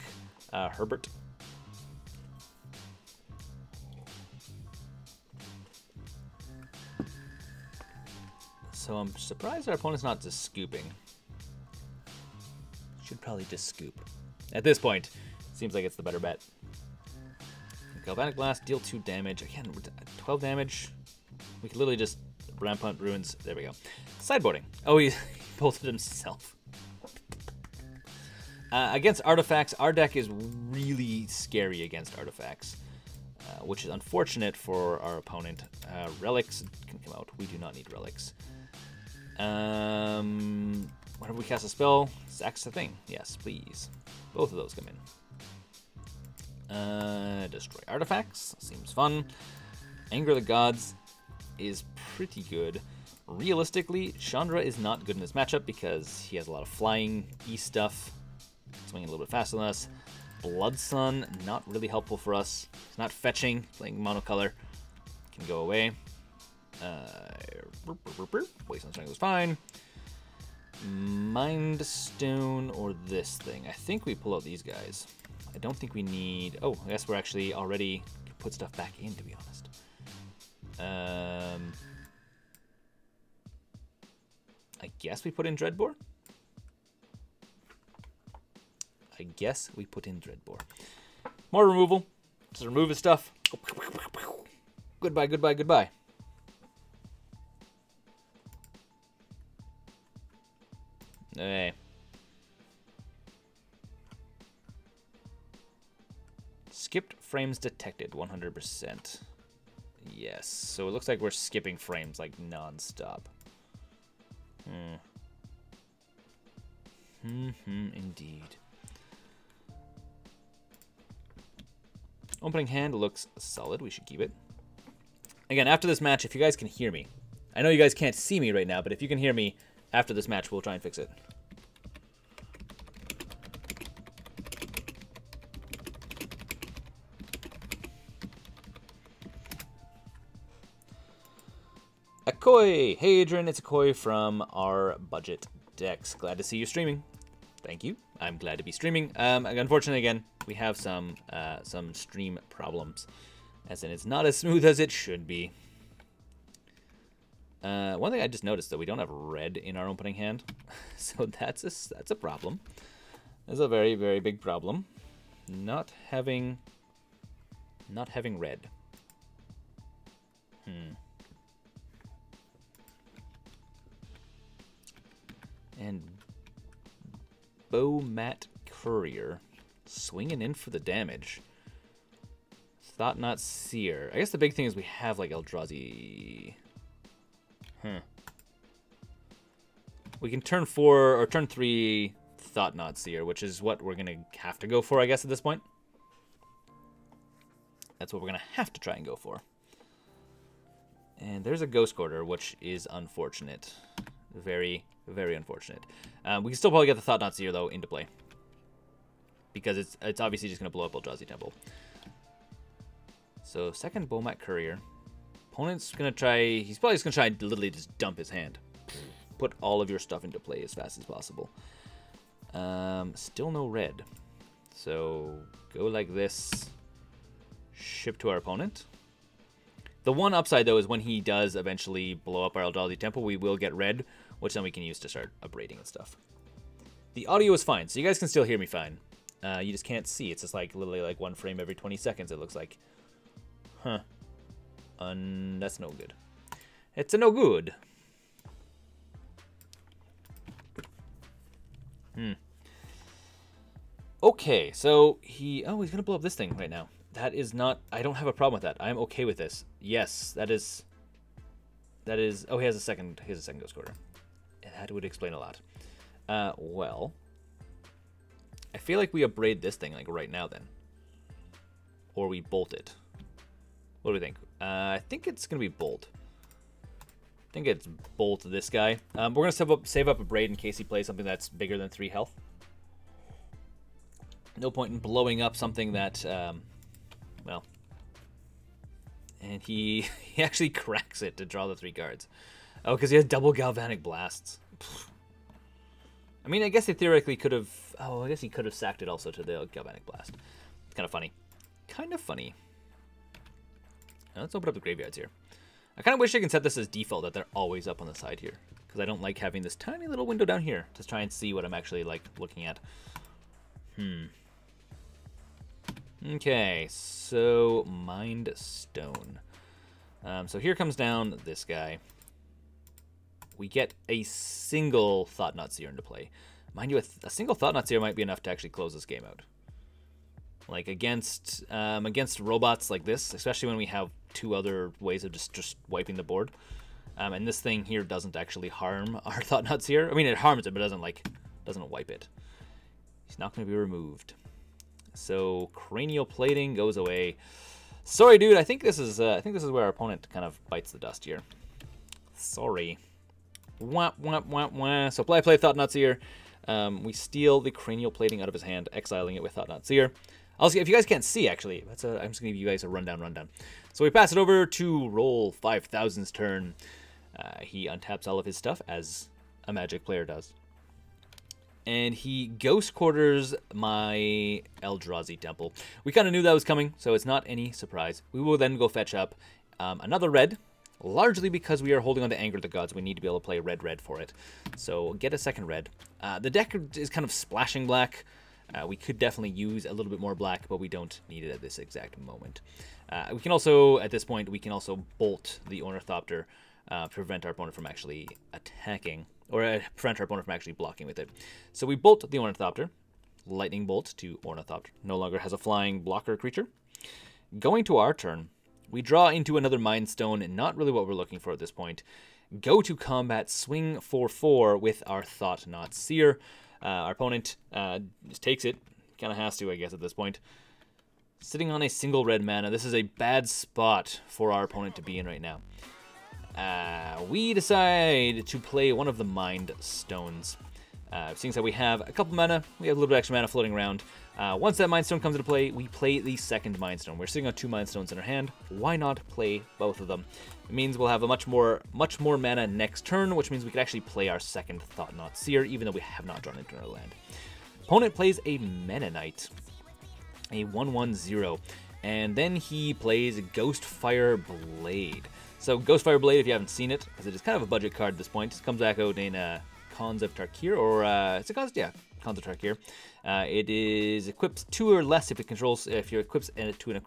Speaker 1: Herbert. So I'm surprised our opponent's not just scooping. Should probably just scoop. At this point, seems like it's the better bet. Galvanic Blast, deal 2 damage. Again, 12 damage. We could literally just Rampant Ruins. There we go. Sideboarding. Oh, he bolted himself. Against artifacts, our deck is really scary against artifacts, which is unfortunate for our opponent. Relics can come out. We do not need relics. Whenever we cast a spell, sack's the thing. Yes, please. Both of those come in. Destroy artifacts. Seems fun. Anger the Gods is pretty good. Realistically, Chandra is not good in this matchup because he has a lot of flying E stuff. Swinging a little bit faster than us. Blood Sun, not really helpful for us. It's not fetching. Playing monocolor. Can go away. Waste on Strength was fine. Mind Stone or this thing. I think we pull out these guys. I don't think we need... Oh, I guess we're actually already put stuff back in, to be honest. I guess we put in Dreadbore? I guess we put in Dreadbore. More removal. Just remove his stuff. Goodbye, goodbye, goodbye. Hey. Skipped frames detected, 100%. Yes, so it looks like we're skipping frames like non-stop. Indeed. Opening hand looks solid. We should keep it. Again, after this match, if you guys can hear me. I know you guys can't see me right now, but if you can hear me after this match, we'll try and fix it. Akoi! Hey Adrian, it's Akoi from our budget decks. Glad to see you streaming. Thank you. I'm glad to be streaming. Unfortunately, again, we have some stream problems. As in, it's not as smooth as it should be. One thing I just noticed, though, we don't have red in our opening hand. So that's a problem. That's a very, very big problem. Not having red. And Bowmat Courier swinging in for the damage. Thought Not Seer. I guess the big thing is we have like Eldrazi. We can turn 4 or turn 3 Thought Not Seer, which is what we're gonna have to go for, I guess, at this point. That's what we're gonna have to try and go for. And there's a Ghost Quarter, which is unfortunate. Very, very unfortunate. We can still probably get the Thought Not Seer, though, into play. Because it's obviously just going to blow up Eldrazi Temple. So, second Bowmat Courier. Opponent's going to try... He's probably just going to try and literally just dump his hand. Put all of your stuff into play as fast as possible. Still no red. So, go like this. Ship to our opponent. The one upside, though, is when he does eventually blow up our Eldrazi Temple, we will get red, which then we can use to start upgrading and stuff. The audio is fine, so you guys can still hear me fine. You just can't see. It's just like literally like 1 frame every 20 seconds, it looks like. Huh. That's no good. It's a no good. Okay, so he's gonna blow up this thing right now. That is not... I don't have a problem with that. I'm okay with this. Yes, that is... Oh, he has a second Ghost Quarter. That would explain a lot. Well... I feel like we upgrade this thing, like, right now, then. Or we bolt it. What do we think? I think it's going to be bolt. I think it's bolt this guy. We're going to save up a braid in case he plays something that's bigger than 3 health. No point in blowing up something that... well, and he actually cracks it to draw the 3 cards. Oh, because he has double Galvanic Blasts. I mean, I guess he theoretically could have... Oh, I guess he could have sacked it also to the Galvanic Blast. It's kind of funny. Kind of funny. Now, let's open up the graveyards here. I kind of wish I can set this as default, that they're always up on the side here. Because I don't like having this tiny little window down here to try and see what I'm actually, like, looking at. Okay, so Mind Stone. So here comes down this guy. We get a single Thought Not Seer into play. Mind you, a single Thought Not Seer might be enough to actually close this game out. Like against robots like this, especially when we have 2 other ways of just wiping the board. And this thing here doesn't actually harm our Thought Not Seer. I mean, it harms it, but doesn't wipe it. He's not going to be removed. So cranial plating goes away. Sorry, dude. I think this is where our opponent kind of bites the dust here. Sorry. Wah, wah, wah, wah. So play Thought Not Seer. We steal the cranial plating out of his hand, exiling it with Thought Not Seer. Also, if you guys can't see, actually, I'm just going to give you guys a rundown. So we pass it over to roll 5000's turn. He untaps all of his stuff, as a Magic player does. And he Ghost Quarters my Eldrazi Temple. We kind of knew that was coming, so it's not any surprise. We will then go fetch up another red, largely because we are holding on to Anger of the Gods. We need to be able to play red for it. So get a second red. The deck is kind of splashing black. We could definitely use a little bit more black, but we don't need it at this exact moment. We can also, at this point, we can also bolt the Ornithopter prevent our opponent from actually attacking, or prevent our opponent from actually blocking with it. So we bolt the Ornithopter, Lightning Bolt to Ornithopter. No longer has a flying blocker creature. Going to our turn, we draw into another Mind Stone, not really what we're looking for at this point. Go to combat, swing 4/4 with our Thought-Knot Seer. Our opponent just takes it, kind of has to, I guess, at this point. Sitting on a single red mana, this is a bad spot for our opponent to be in right now. We decide to play one of the Mind Stones. Seeing as we have a couple mana, we have a little bit extra mana floating around. Once that Mind Stone comes into play, we play the second Mind Stone. We're sitting on 2 Mind Stones in our hand. Why not play both of them? It means we'll have a much more mana next turn, which means we could actually play our second Thought-Knot Seer, even though we have not drawn into our land. Opponent plays a Mennonite, a 1/1/0, and then he plays Ghostfire Blade. So Ghostfire Blade, if you haven't seen it, because it is kind of a budget card at this point, it comes back out in Khans of Tarkir, or it's a Khans of Tarkir. It is equips 2 or less if it controls. If you equips it to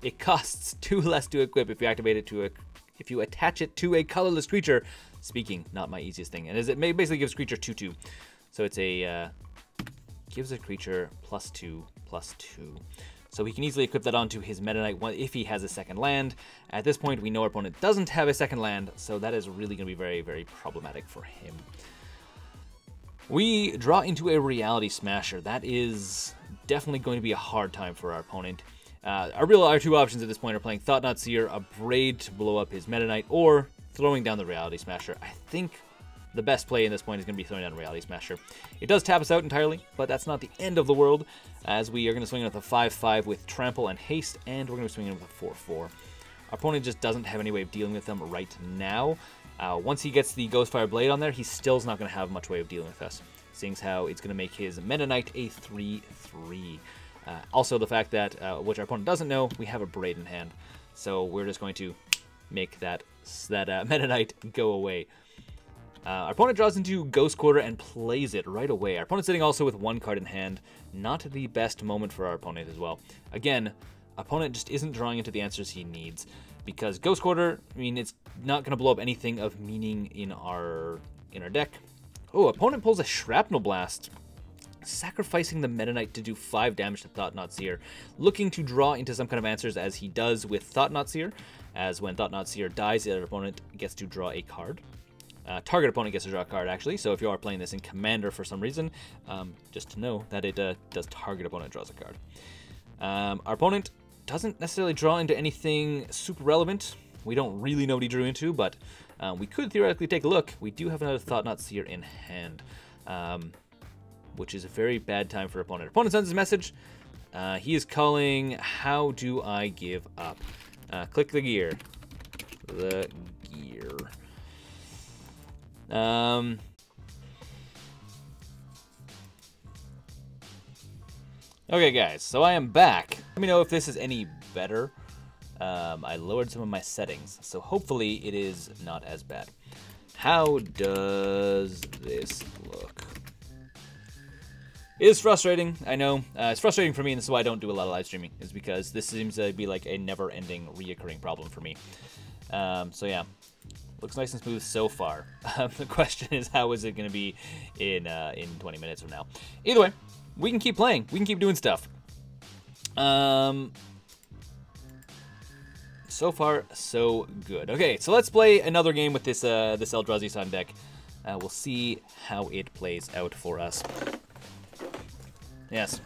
Speaker 1: it costs 2 less to equip if you activate it to if you attach it to a colorless creature. Speaking, not my easiest thing, and it basically gives creature 2/2. So it's a gives a creature +2/+2. So he can easily equip that onto his Mennonite if he has a second land. At this point, we know our opponent doesn't have a second land, so that is really going to be very, very problematic for him. We draw into a Reality Smasher. That is definitely going to be a hard time for our opponent. Our 2 options at this point are playing Thought-Knot Seer, a Braid to blow up his Mennonite, or throwing down the Reality Smasher. I think the best play in this point is going to be throwing down Reality Smasher. It does tap us out entirely, but that's not the end of the world, as we are going to swing in with a 5/5 with Trample and Haste, and we're going to swing in with a 4/4. Our opponent just doesn't have any way of dealing with them right now. Once he gets the Ghostfire Blade on there, he still's not going to have much way of dealing with us, seeing as how it's going to make his Mennonite a 3/3. Also, the fact that, which our opponent doesn't know, we have a Braid in hand, so we're just going to make that Mennonite go away. Our opponent draws into Ghost Quarter and plays it right away. Our opponent's sitting also with 1 card in hand. Not the best moment for our opponent as well. Again, opponent just isn't drawing into the answers he needs, because Ghost Quarter, I mean, it's not going to blow up anything of meaning in our deck. Oh, opponent pulls a Shrapnel Blast, sacrificing the Mennonite to do 5 damage to Thought-Knot Seer, looking to draw into some kind of answers, as he does with Thought-Knot Seer, as when Thought-Knot Seer dies, the other opponent gets to draw a card. Target opponent gets to draw a card, actually, so if you are playing this in Commander for some reason, just to know that it does target opponent draws a card. Our opponent doesn't necessarily draw into anything super relevant. We don't really know what he drew into, but we could theoretically take a look. We do have another Thought-Knot Seer in hand, which is a very bad time for opponent. Opponent sends his message. He is calling, how do I give up? Click the gear. The gear. Okay, guys, so I am back. Let me know if this is any better. I lowered some of my settings, so hopefully it is not as bad. How does this look? It is frustrating, I know. It's frustrating for me, and this is why I don't do a lot of live streaming, is because this seems to be like a never-ending, reoccurring problem for me. So yeah. Looks nice and smooth so far. The question is, how is it going to be in 20 minutes from now? Either way, we can keep playing. We can keep doing stuff. So far, so good. Okay, so let's play another game with this this Eldrazi Sun deck. We'll see how it plays out for us. Yes.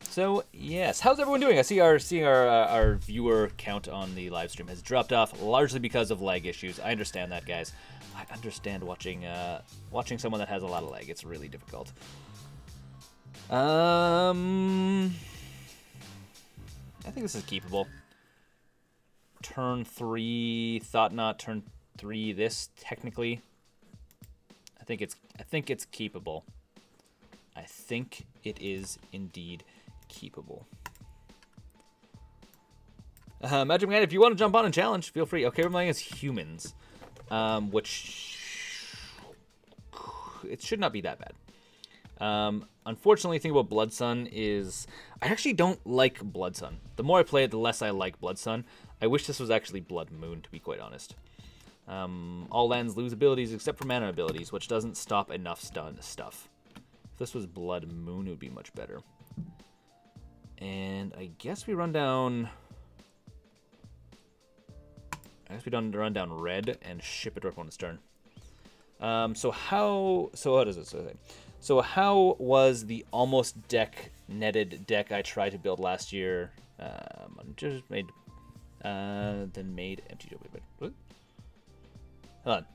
Speaker 1: So yes, how's everyone doing? I see our viewer count on the live stream has dropped off, largely because of lag issues. I understand that, guys. I understand watching someone that has a lot of lag. It's really difficult. I think this is keepable. Turn 3, Thought-Knot. Turn 3. This technically, I think it's keepable. I think it is indeed keepable. Magic Man, if you want to jump on and challenge, feel free. Okay, we're playing as humans, which it should not be that bad. Unfortunately, the thing about Blood Sun is I actually don't like Blood Sun. The more I play it, the less I like Blood Sun. I wish this was actually Blood Moon, to be quite honest. All lands lose abilities except for mana abilities, which doesn't stop enough stun stuff. If this was Blood Moon, it would be much better. And I guess we run down... run down red and ship it to our opponent's turn. So what does it say? So how was the almost netted deck I tried to build last year? Just made, then made empty. What? Hold on.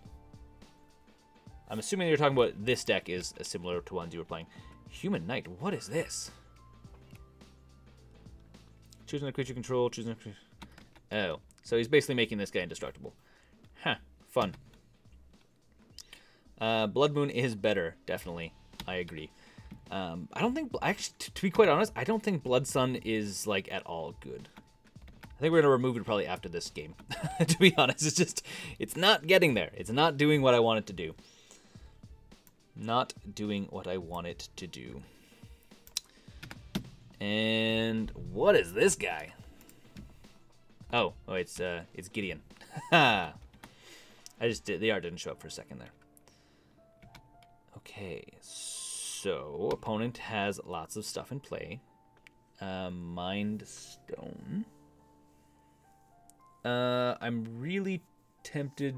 Speaker 1: I'm assuming you're talking about this deck is similar to ones you were playing. Human Knight. What is this? Choosing a creature control. Choosing a creature. Oh, so he's basically making this guy indestructible. Huh. Fun. Blood Moon is better, definitely. I agree. I don't think, actually, to be quite honest, I don't think Blood Sun is, like, at all good. I think we're going to remove it probably after this game. To be honest, it's just, it's not getting there. It's not doing what I want it to do. Not doing what I want it to do. And what is this guy? Oh, it's Gideon. The art didn't show up for a second there. Okay, so opponent has lots of stuff in play. Mind Stone. I'm really tempted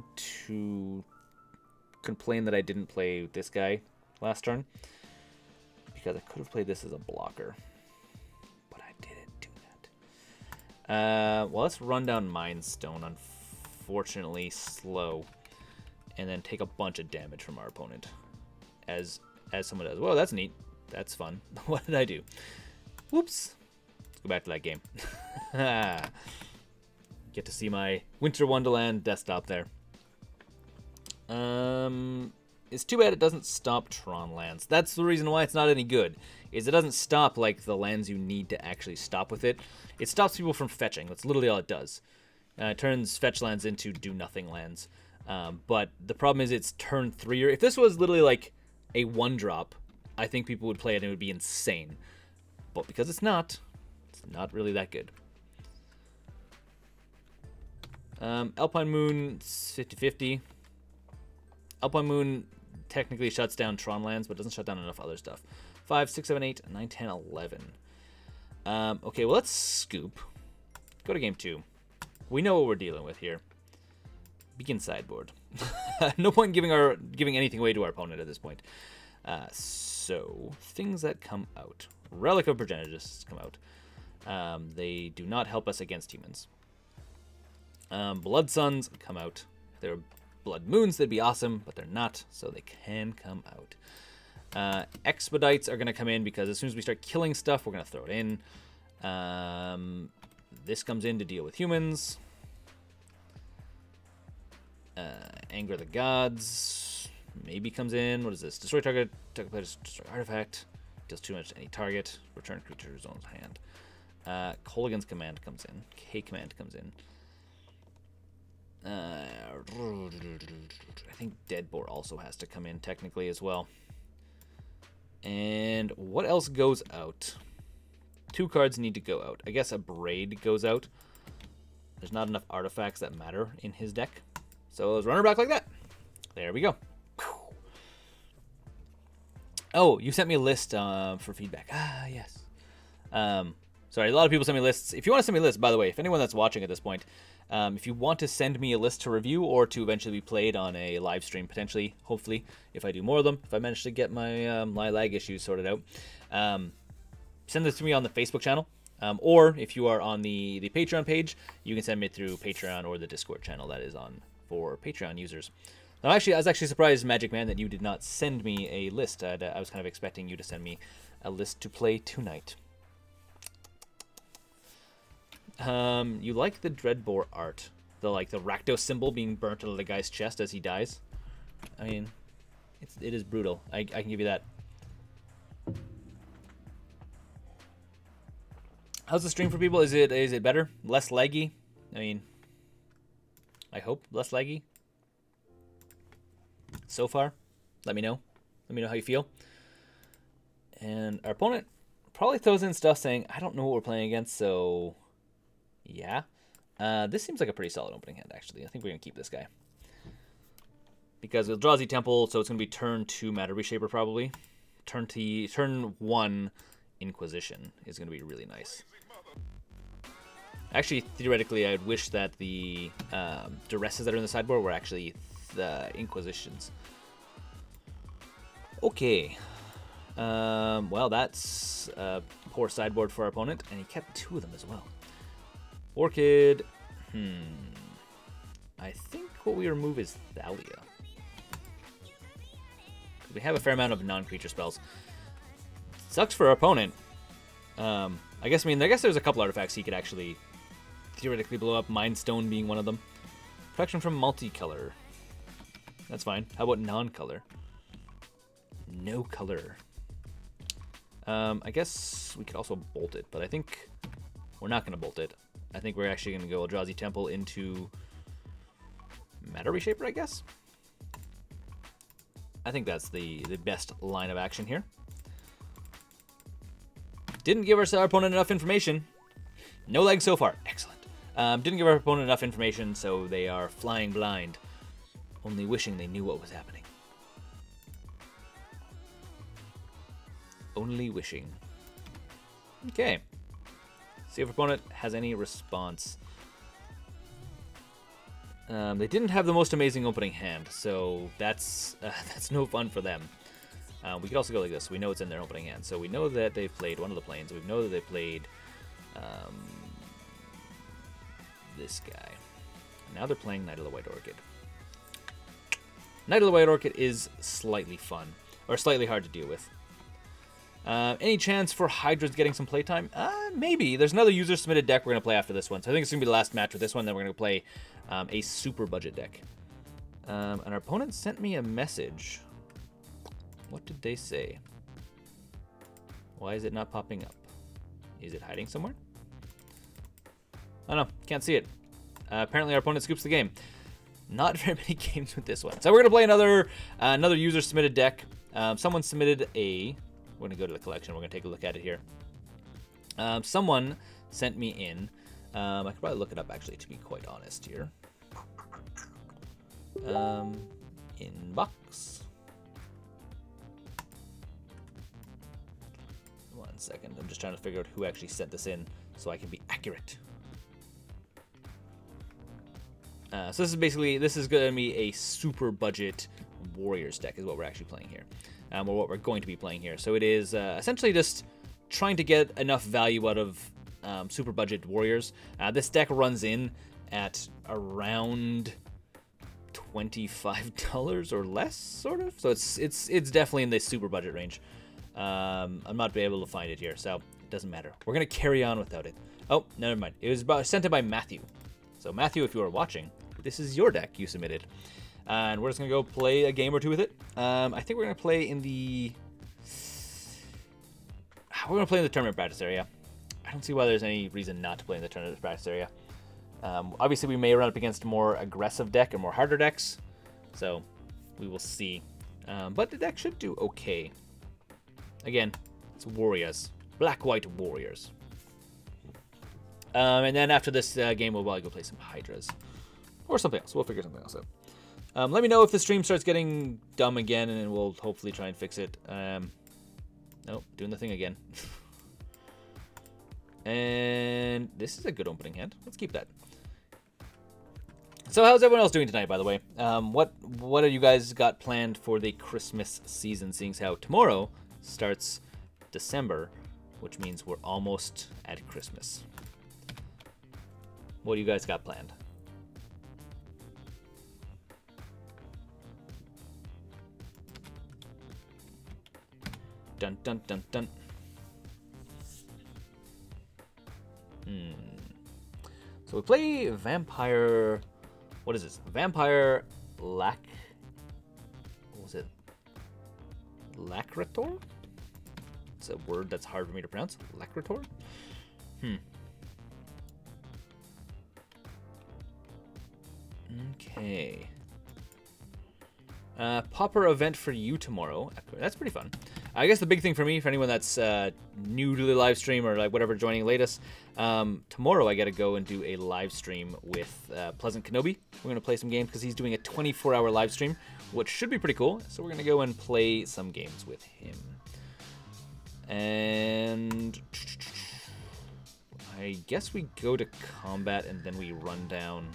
Speaker 1: to complain that I didn't play this guy last turn, because I could have played this as a blocker, but I didn't do that. Well, let's run down Mind Stone. Unfortunately, slow, and then take a bunch of damage from our opponent. As someone does. Well, that's neat. That's fun. What did I do? Whoops. Let's go back to that game. Get to see my Winter Wonderland desktop there. It's too bad it doesn't stop Tron lands. That's the reason why it's not any good. Is it doesn't stop like the lands you need to actually stop with it. It stops people from fetching. That's literally all it does. It turns fetch lands into do nothing lands. But the problem is it's turn 3. Or if this was literally like a 1-drop, I think people would play it and it would be insane. But because it's not really that good. Alpine Moon, 50-50. Alpine Moon technically shuts down Tron lands, but doesn't shut down enough other stuff. 5, 6, 7, 8, 9, 10, 11. Okay, well, let's scoop. Go to game 2. We know what we're dealing with here. Begin sideboard. No point in giving anything away to our opponent at this point. So, things that come out. Relic of Progenitus come out. They do not help us against humans. Blood Suns come out. They're Blood Moons, they'd be awesome, but they're not, so they can come out. Expedites are going to come in because as soon as we start killing stuff, we're going to throw it in. This comes in to deal with humans. Anger the Gods maybe comes in. What is this? Destroy target player's destroy artifact. Deals too much to any target. Return creature to his own hand. Colligan's Command comes in. K Command comes in. I think Deadboar also has to come in technically as well. And what else goes out? 2 cards need to go out. I guess a Braid goes out. There's not enough artifacts that matter in his deck. So let's run her back like that. There we go. Oh, you sent me a list for feedback. Ah, yes. Sorry, a lot of people send me lists. If you want to send me a list, by the way, if anyone that's watching at this point, if you want to send me a list to review or to eventually be played on a live stream, potentially, hopefully, if I do more of them, if I manage to get my my lag issues sorted out, send this to me on the Facebook channel. Or if you are on the Patreon page, you can send me through Patreon or the Discord channel that is on for Patreon users. Now, actually, I was actually surprised, Magic Man, that you did not send me a list. I was kind of expecting you to send me a list to play tonight. You like the Dreadboar art, the Rakdos symbol being burnt out of the guy's chest as he dies. I mean, it is brutal. I can give you that. How's the stream for people? Is it better? Less laggy? I mean, I hope less laggy. So far, let me know. Let me know how you feel. And our opponent probably throws in stuff saying, I don't know what we're playing against, so yeah. This seems like a pretty solid opening hand, actually. I think we're going to keep this guy. Because Eldrazi Temple, so it's going to be turn 2 Matter Reshaper, probably. Turn 1 Inquisition is going to be really nice. Actually, theoretically, I'd wish that the Duresses that are in the sideboard were actually the Inquisitions. Okay. Well, that's a poor sideboard for our opponent, and he kept 2 of them as well. Orchid. I think what we remove is Thalia. We have a fair amount of non-creature spells. Sucks for our opponent. I guess there's a couple artifacts he could actually theoretically blow up. Mind Stone being one of them. Protection from multicolor. That's fine. How about non-color? No color. I guess we could also bolt it, but I think we're not going to bolt it. I think we're actually going to go Eldrazi Temple into Matter Reshaper, I guess. I think that's the best line of action here. Didn't give our opponent enough information. No legs so far. Excellent. Didn't give our opponent enough information, so they are flying blind, only wishing they knew what was happening. Only wishing. Okay. See if our opponent has any response. They didn't have the most amazing opening hand, so that's no fun for them. We could also go like this. We know it's in their opening hand, so we know that they've played one of the planes. We know that they played this guy. Now they're playing Knight of the White Orchid. Knight of the White Orchid is slightly fun, or slightly hard to deal with. Any chance for Hydras getting some playtime? Maybe. There's another user-submitted deck we're going to play after this one. So I think it's going to be the last match with this one. Then we're going to play a super budget deck. And our opponent sent me a message. What did they say? Why is it not popping up? Is it hiding somewhere? Oh no, can't see it. Apparently our opponent scoops the game. Not very many games with this one. So we're going to play another user-submitted deck. Someone submitted a... We're going to go to the collection. We're going to take a look at it here. Someone sent me in. I could probably look it up, actually, to be quite honest here. Inbox. 1 second. I'm just trying to figure out who actually sent this in so I can be accurate. So this is going to be a super budget Warriors deck is what we're actually playing here. Or what we're going to be playing here. So it is essentially just trying to get enough value out of super budget Warriors. This deck runs in at around $25 or less, sort of. So it's definitely in the super budget range. I'm not able to find it here, so it doesn't matter. We're gonna carry on without it. Oh, never mind. It was sent in by Matthew. So Matthew, if you are watching, this is your deck you submitted. And we're just going to go play a game or two with it. I think we're going to play in the... We're going to play in the tournament practice area. I don't see why there's any reason not to play in the tournament practice area. Obviously, we may run up against a more aggressive deck or more harder decks. So, we will see. But the deck should do okay. Again, it's Warriors. Black-White Warriors. And then after this game, we'll probably go play some Hydras. Or something else. We'll figure something else out. Let me know if the stream starts getting dumb again, and we'll hopefully try and fix it. Nope, doing the thing again. And this is a good opening hand. Let's keep that. So how's everyone else doing tonight, by the way? What have you guys got planned for the Christmas season, seeing as how tomorrow starts December, which means we're almost at Christmas. What do you guys got planned? Dun, dun, dun, dun. So we play Vampire... What is this? Vampire What was it? Lacrator? It's a word that's hard for me to pronounce. Lacrator? Okay. Popper event for you tomorrow. That's pretty fun. I guess the big thing for me, for anyone that's new to the live stream or like whatever joining latest, tomorrow I got to go and do a live stream with Pleasant Kenobi. We're going to play some games because he's doing a 24-hour live stream, which should be pretty cool. So we're going to go and play some games with him. And I guess we go to combat and then we run down.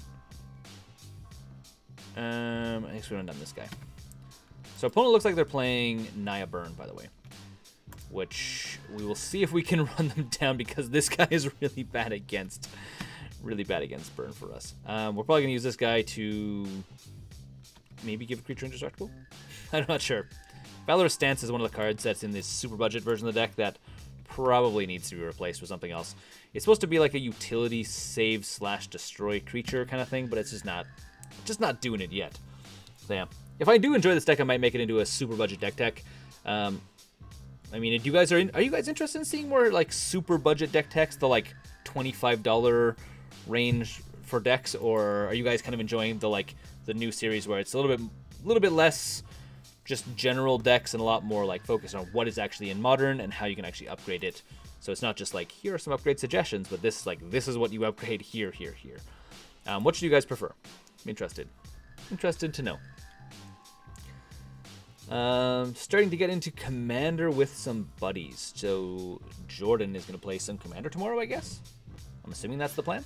Speaker 1: I guess we run down this guy. So opponent looks like they're playing Naya Burn, by the way, which we will see if we can run them down because this guy is really bad against Burn for us. We're probably gonna use this guy to maybe give a creature indestructible. I'm not sure. Valorous Stance is one of the cards that's in this super budget version of the deck that probably needs to be replaced with something else. It's supposed to be like a utility save / destroy creature kind of thing, but it's just not doing it yet. So yeah. If I do enjoy this deck, I might make it into a super budget deck. I mean, are you guys interested in seeing more like super budget deck techs, the like $25 range for decks, or are you guys kind of enjoying the new series where it's a little bit less just general decks and a lot more like focus on what is actually in Modern and how you can actually upgrade it? So it's not just like here are some upgrade suggestions, but this is what you upgrade here. What should you guys prefer? I'm interested to know. Starting to get into Commander with some buddies. So Jordan is going to play some Commander tomorrow, I guess. I'm assuming that's the plan.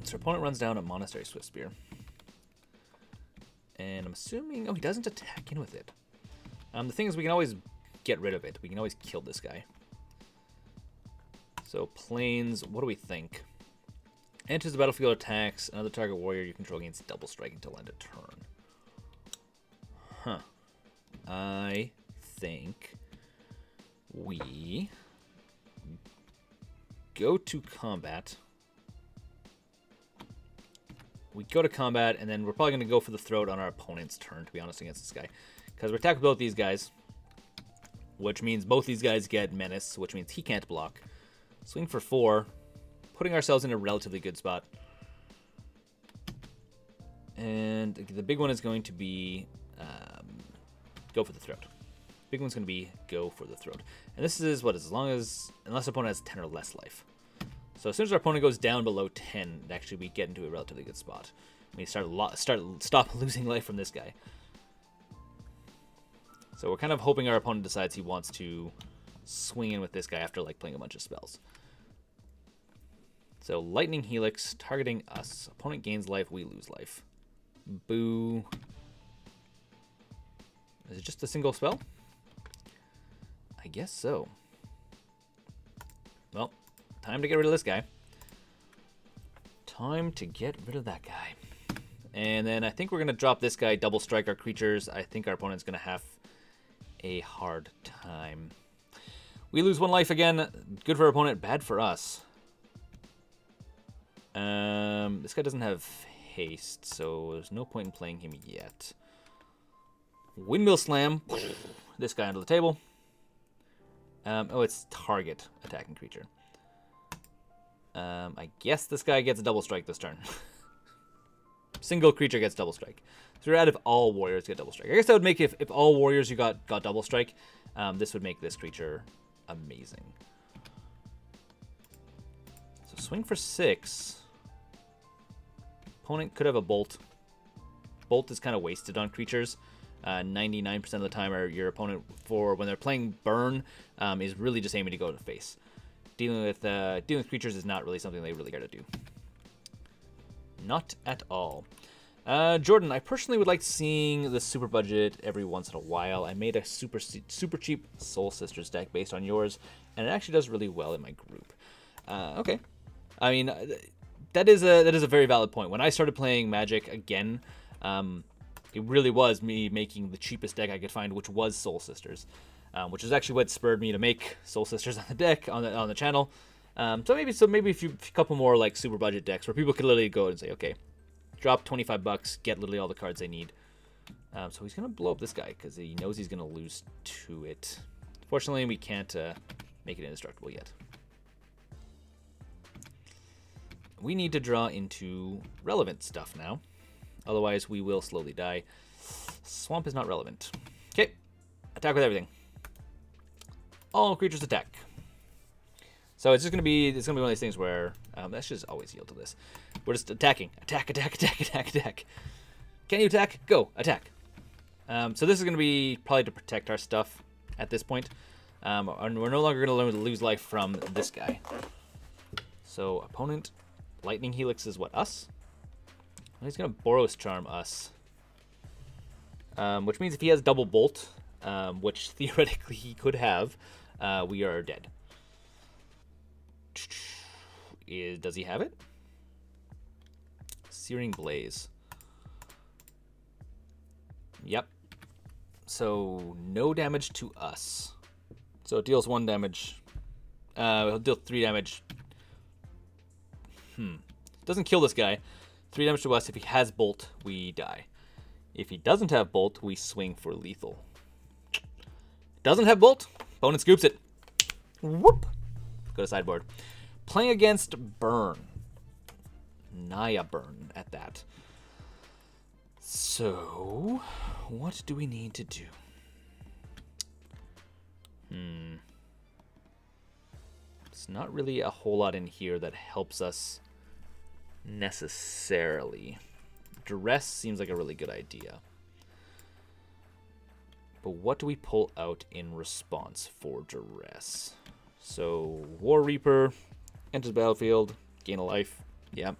Speaker 1: So opponent runs down a Monastery Swiftspear. And I'm assuming... Oh, he doesn't attack in with it. The thing is, we can always get rid of it. We can always kill this guy. So Plains, what do we think? Enters the battlefield, attacks another target warrior you control against double strike until end of turn. I think we go to combat. And then we're probably going to go for the throat on our opponent's turn, to be honest, against this guy. Because we're attacking both these guys, which means both these guys get menace, which means he can't block. Swing for 4. Putting ourselves in a relatively good spot. And the big one is going to be go for the throat. Big one's going to be go for the throat. And this is what, unless opponent has 10 or less life. So as soon as our opponent goes down below 10, actually we get into a relatively good spot. We stop losing life from this guy. So we're kind of hoping our opponent decides he wants to swing in with this guy after like playing a bunch of spells. So Lightning Helix targeting us. Opponent gains life, we lose life. Boo. Is it just a single spell? I guess so. Well, time to get rid of this guy. Time to get rid of that guy. And then I think we're going to drop this guy, double strike our creatures. I think our opponent's going to have a hard time. We lose 1 life again. Good for our opponent, bad for us. This guy doesn't have haste, so there's no point in playing him yet. Windmill Slam. This guy under the table. Oh, it's target attacking creature. I guess this guy gets a double strike this turn. Single creature gets double strike. So we're out of all warriors get double strike. I guess that would make if all warriors you got double strike, this would make this creature amazing. So swing for 6. Opponent could have a bolt. Bolt is kind of wasted on creatures. 99% of the time, your opponent, when they're playing burn, is really just aiming to go to the face. Dealing with creatures is not really something they really got to do. Not at all. Jordan, I personally would like seeing the super budget every once in a while. I made a super cheap Soul Sisters deck based on yours, and it actually does really well in my group. Okay, I mean that is a very valid point. When I started playing Magic again, it really was me making the cheapest deck I could find, which was Soul Sisters, which is actually what spurred me to make Soul Sisters on the deck on the channel. So maybe a couple more like super budget decks where people could literally go and say, okay, drop $25, get literally all the cards they need. So he's gonna blow up this guy because he knows he's gonna lose to it. Fortunately, we can't make it indestructible yet. We need to draw into relevant stuff now. Otherwise, we will slowly die. Swamp is not relevant. Okay, attack with everything. All creatures attack. So it's just gonna be one of these things where that should just always yield to this. We're just attacking, attack, attack, attack, attack, attack. Can you attack? Go attack. So this is gonna be probably to protect our stuff at this point. And we're no longer gonna lose life from this guy. So opponent, Lightning Helix is what, us? Well, he's gonna Boros Charm us. Which means if he has double bolt, which theoretically he could have, we are dead. Does he have it? Searing Blaze. Yep. So no damage to us. So it deals 1 damage. He'll deal 3 damage. Doesn't kill this guy. 3 damage to us. If he has bolt, we die. If he doesn't have bolt, we swing for lethal. Doesn't have bolt, opponent scoops it. Whoop. Go to sideboard. Playing against Burn. Naya Burn at that. So, what do we need to do? It's not really a whole lot in here that helps us necessarily. Duress seems like a really good idea. But what do we pull out in response for Duress? So, War Reaper, enters the battlefield, gain a life. Yeah.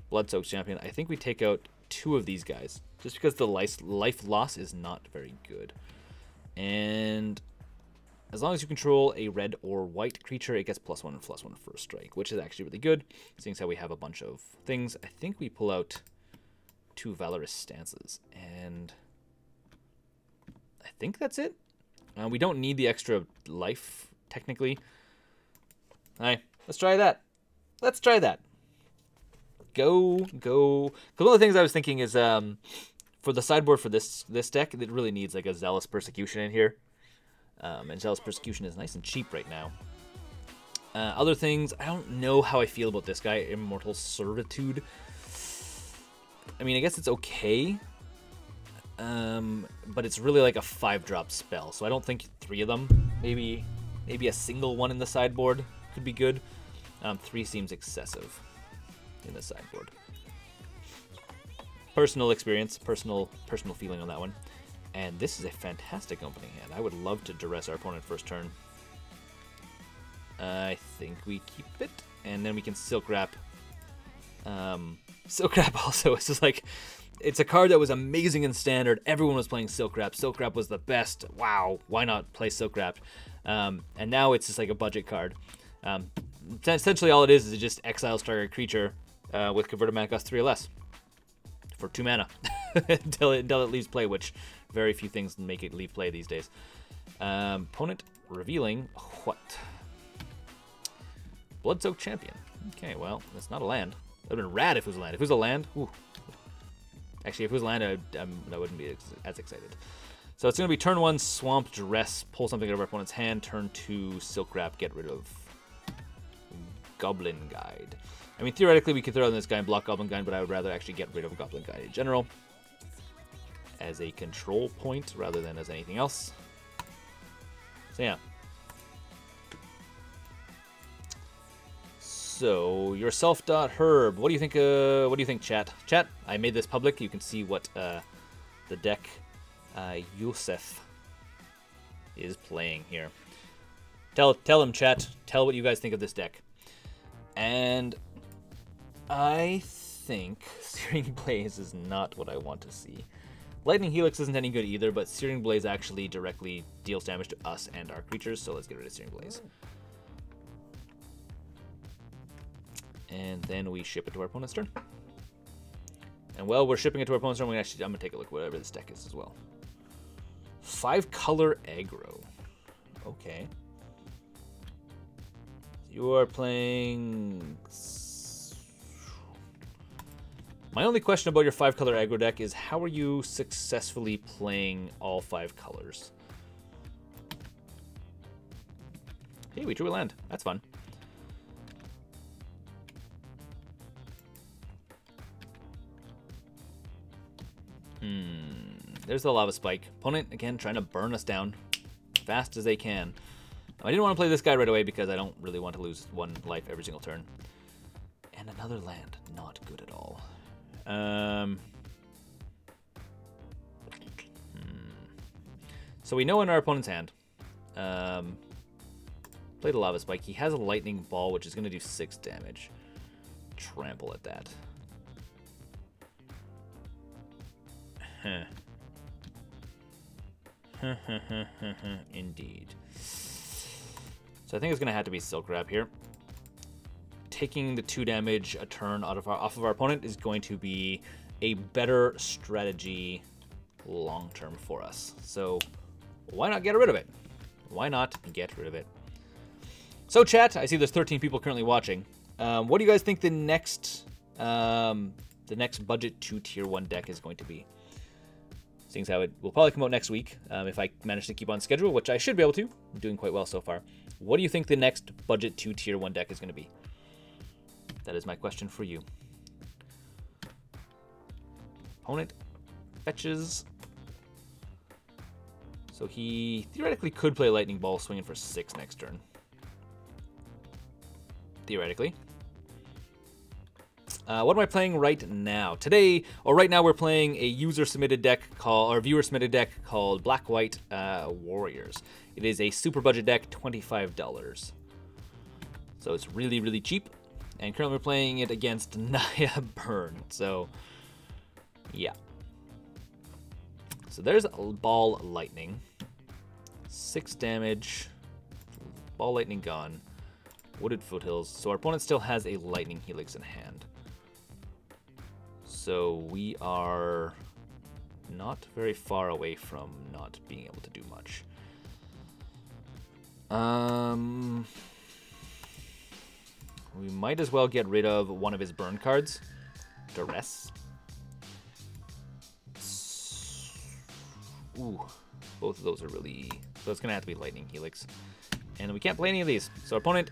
Speaker 1: Blood-Soaked Champion. I think we take out 2 of these guys, just because the life loss is not very good. And as long as you control a red or white creature, it gets +1 and +1 first strike, which is actually really good, seeing as how we have a bunch of things. I think we pull out 2 Valorous Stances, and I think that's it. We don't need the extra life, technically. Alright, let's try that. Let's try that. Go. Because one of the things I was thinking is, for the sideboard for this deck, it really needs like a Zealous Persecution in here. And Zealous Persecution is nice and cheap right now. Other things, I don't know how I feel about this guy, Immortal Servitude. I mean, I guess it's okay. But it's really like a 5-drop spell, so I don't think 3 of them. Maybe a single one in the sideboard could be good. 3 seems excessive in the sideboard. Personal experience, personal feeling on that one. And this is a fantastic opening hand. I would love to duress our opponent first turn. I think we keep it, and then we can Silk Wrap. Silk Wrap also, it's just like, it's a card that was amazing in Standard. Everyone was playing Silk Wrap. Silk Wrap was the best. Wow, why not play Silk Wrap? And now it's just like a budget card. Essentially all it is it just exiles target creature with converted mana cost 3 or less for 2 mana until it leaves play, which very few things make it leave play these days. Opponent revealing what? Blood-Soaked Champion. Okay, well, that's not a land. That would have been rad if it was a land. If it was a land, ooh. Actually, if it was a land, I wouldn't be as excited. So it's going to be turn 1, Swamp, Duress, pull something out of our opponent's hand. Turn 2, Silk Wrap, get rid of Goblin Guide. I mean, theoretically, we could throw in this guy and block Goblin Guide, but I would rather actually get rid of Goblin Guide in general as a control point rather than as anything else. So yeah. So yourself.herb. What do you think? What do you think, chat? Chat. I made this public. You can see what the deck Yusef is playing here. Tell him, chat. Tell what you guys think of this deck. And I think Searing Blaze is not what I want to see. Lightning Helix isn't any good either, but Searing Blaze actually directly deals damage to us and our creatures, so let's get rid of Searing Blaze. And then we ship it to our opponent's turn. And while we're shipping it to our opponent's turn, I'm gonna take a look at whatever this deck is as well. 5-color aggro. Okay. You are playing... My only question about your 5-color aggro deck is how are you successfully playing all 5 colors? Hey, we drew a land. That's fun. there's the lava spike. Opponent, again, trying to burn us down fast as they can. I didn't want to play this guy right away because I don't really want to lose 1 life every single turn. And another land, not good at all. So we know in our opponent's hand. Played a lava spike. He has a lightning ball, which is going to do 6 damage. Trample at that. Indeed. So I think it's going to have to be Silk Wrap here. Taking the 2 damage a turn off of our opponent is going to be a better strategy long term for us. So why not get rid of it? Why not get rid of it? So chat, I see there's 13 people currently watching. What do you guys think the next budget 2 tier 1 deck is going to be? Seeing as how it will probably come out next week, if I manage to keep on schedule, which I should be able to. I'm doing quite well so far. What do you think the next budget 2 tier 1 deck is going to be? That is my question for you. Opponent fetches. So he theoretically could play Lightning Ball swinging for 6 next turn. Theoretically. What am I playing right now? Right now we're playing a user-submitted deck or viewer-submitted deck called Black-White Warriors. It is a super budget deck, $25. So it's really, really cheap. And currently we're playing it against Naya Burn. So, yeah. So there's Ball Lightning. 6 damage. Ball Lightning gone. Wooded Foothills. So our opponent still has a Lightning Helix in hand. So we are not very far away from not being able to do much. We might as well get rid of one of his burn cards. Duress. Ooh, both of those are really... So it's going to have to be Lightning Helix. And we can't play any of these. So our opponent,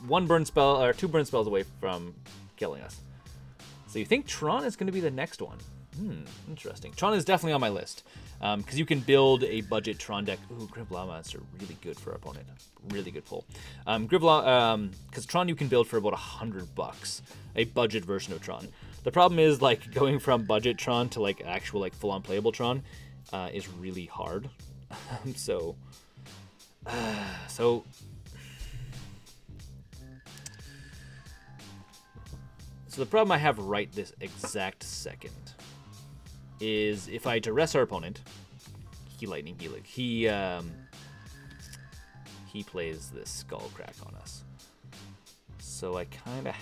Speaker 1: 1 burn spell, or 2 burn spells away from killing us. So you think Tron is going to be the next one? Interesting. Tron is definitely on my list. Because you can build a budget Tron deck. Ooh, Griblaw Monster, really good for our opponent. Really good pull. Because Tron you can build for about $100. A budget version of Tron. The problem is, like, going from budget Tron to, like, actual, like, full-on playable Tron is really hard. So the problem I have right this exact second is if I duress our opponent, he Lightning Helix. He plays this Skull Crack on us. So I kind of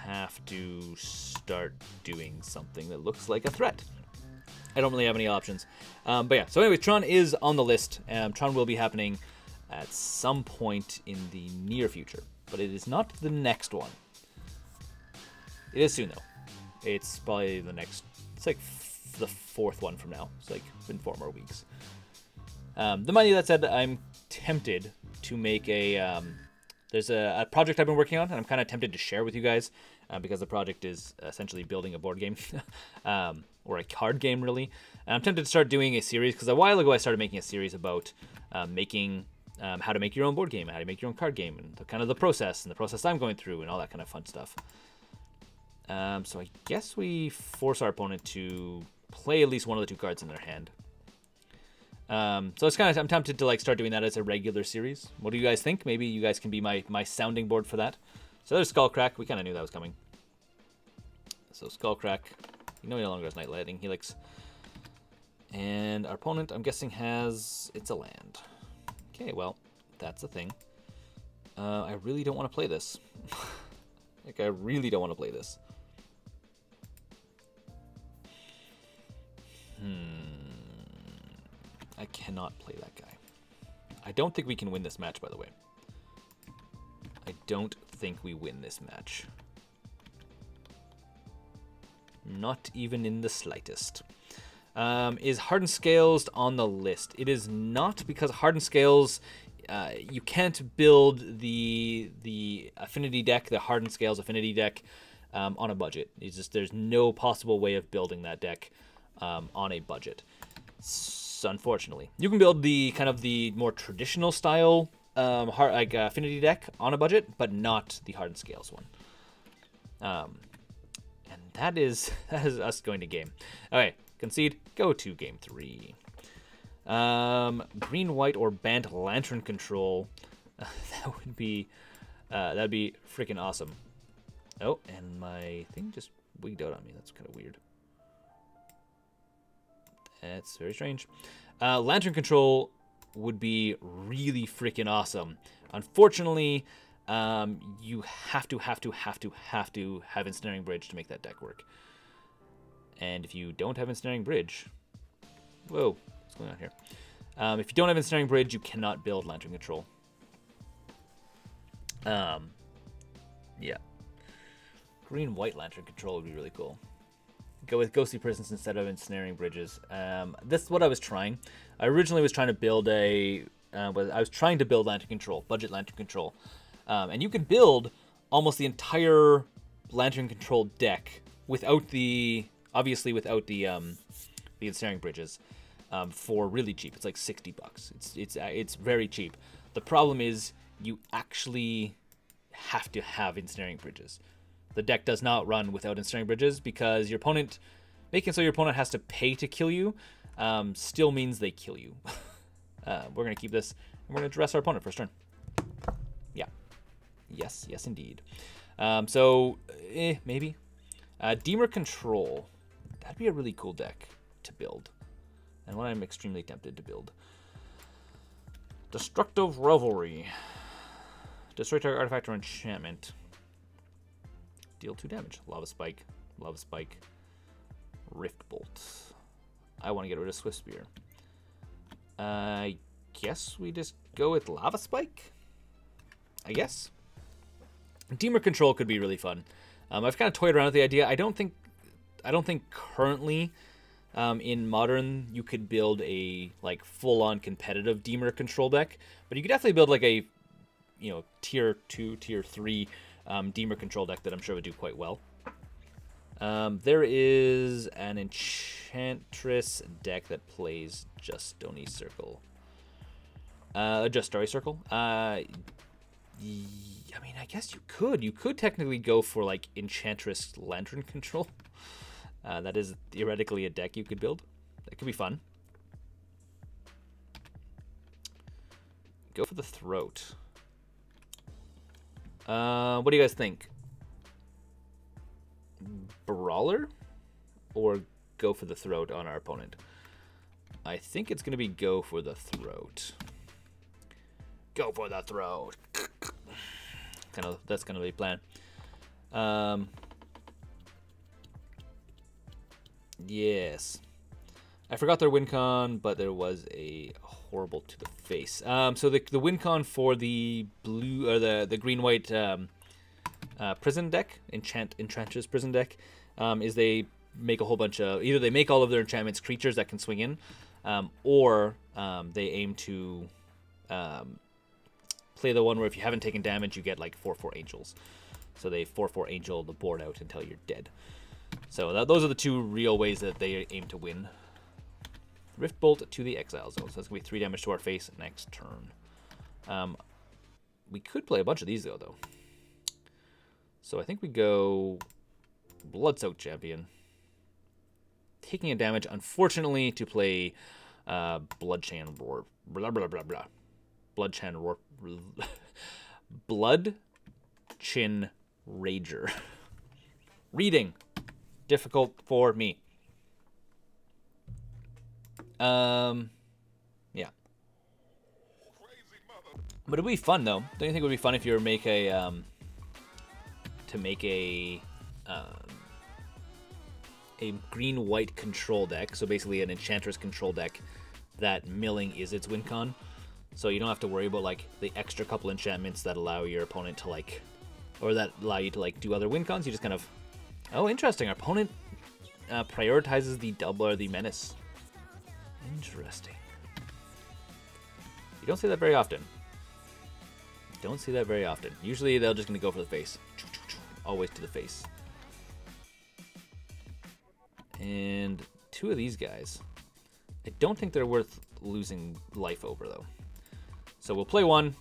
Speaker 1: have to start doing something that looks like a threat. I don't really have any options. But yeah, so anyway, Tron is on the list. Tron will be happening at some point in the near future, but it is not the next one. It is soon, though. It's probably the next... It's like the 4th one from now. It's like in 4 more weeks. The money that said, I'm tempted to make a... there's a project I've been working on, and I'm kind of tempted to share with you guys, because the project is essentially building a board game, or a card game, really. And I'm tempted to start doing a series, because a while ago I started making a series about making... how to make your own board game, how to make your own card game, and kind of the process, and the process I'm going through, and all that kind of fun stuff. So I guess we force our opponent to play at least one of the 2 cards in their hand. So it's kind of, I'm tempted to like start doing that as a regular series. What do you guys think? Maybe you guys can be my sounding board for that. So there's Skullcrack. We kind of knew that was coming. So Skullcrack, you know he no longer has Night Lightning Helix. And our opponent, I'm guessing, it's a land. Okay, well, that's a thing. I really don't want to play this. Like, I really don't want to play this. I cannot play that guy. I don't think we can win this match, by the way. I don't think we win this match. Not even in the slightest. Is Hardened Scales on the list? It is not, because Hardened Scales, you can't build the affinity deck, the Hardened Scales affinity deck, on a budget. It's just, there's no possible way of building that deck on a budget. Unfortunately, you can build the kind of the more traditional style affinity deck on a budget, but not the Hardened Scales one. And that is us going to game. Okay, concede. Go to game 3. Green, white, or banned Lantern control. That'd be freaking awesome. Oh, and my thing just wigged out on me. That's kind of weird. That's very strange. Lantern control would be really freaking awesome. Unfortunately, you have to have Ensnaring Bridge to make that deck work. And if you don't have Ensnaring Bridge... Whoa, what's going on here? If you don't have Ensnaring Bridge, you cannot build Lantern control. Yeah. Green-white Lantern control would be really cool. Go with Ghostly Prisons instead of Ensnaring Bridges. This is what I was trying. I originally was trying to build Lantern control, budget Lantern control. And you can build almost the entire Lantern control deck without the Ensnaring Bridges for really cheap. It's like $60. It's very cheap. The problem is you actually have to have Ensnaring Bridges. The deck does not run without Ensnaring Bridges because your opponent, making so your opponent has to pay to kill you, still means they kill you. We're going to keep this, and we're going to dress our opponent first turn. Yeah. Yes, indeed. Maybe. Deemer Control. That'd be a really cool deck to build. And one I'm extremely tempted to build. Destructive Revelry. Destroy target artifact or enchantment. Deal 2 damage. Lava Spike. Rift Bolt. I want to get rid of Swift Spear. I guess we just go with Lava Spike? I guess. Deemer Control could be really fun. I've kind of toyed around with the idea. I don't think currently in Modern you could build a like full-on competitive Deemer Control deck, but you could definitely build like a tier 2, tier 3 Deemer Control deck that I'm sure would do quite well. There is an Enchantress deck that plays Just Stony Circle. Just Starry Circle. I mean, I guess you could. You could technically go for like Enchantress Lantern Control. That is theoretically a deck you could build. That could be fun. Go for the Throat. What do you guys think? Brawler? Or go for the Throat on our opponent? I think it's going to be go for the Throat. Go for the Throat. That's kind of the plan. Yes. I forgot their win con, but there was a horrible to the face. So the win con for the blue or the green-white prison deck, Enchantress prison deck, is they make a whole bunch of, either they make all of their enchantments creatures that can swing in, or they aim to play the one where if you haven't taken damage, you get like 4/4 angels. So they 4/4 angel the board out until you're dead. So those are the two real ways that they aim to win. Rift Bolt to the Exile Zone. So that's going to be 3 damage to our face next turn. We could play a bunch of these, though. So I think we go Blood-Soaked Champion. Taking a damage, unfortunately, to play Bloodchain Roar. Blah, blah, blah, blah. Bloodchain Roar. Bloodchin Rager. Reading. Difficult for me. Yeah. But it'd be fun though. Don't you think it would be fun if you were make a green-white control deck? So basically an Enchantress control deck that milling is its win con. So you don't have to worry about like the extra couple enchantments that allow your opponent to like, or that allow you to like do other win cons. You just kind of, oh, interesting. Our opponent prioritizes the double or the menace. Interesting. You don't see that very often. Don't see that very often. Usually they're just going to go for the face. Always to the face. And 2 of these guys. I don't think they're worth losing life over, though. So we'll play one,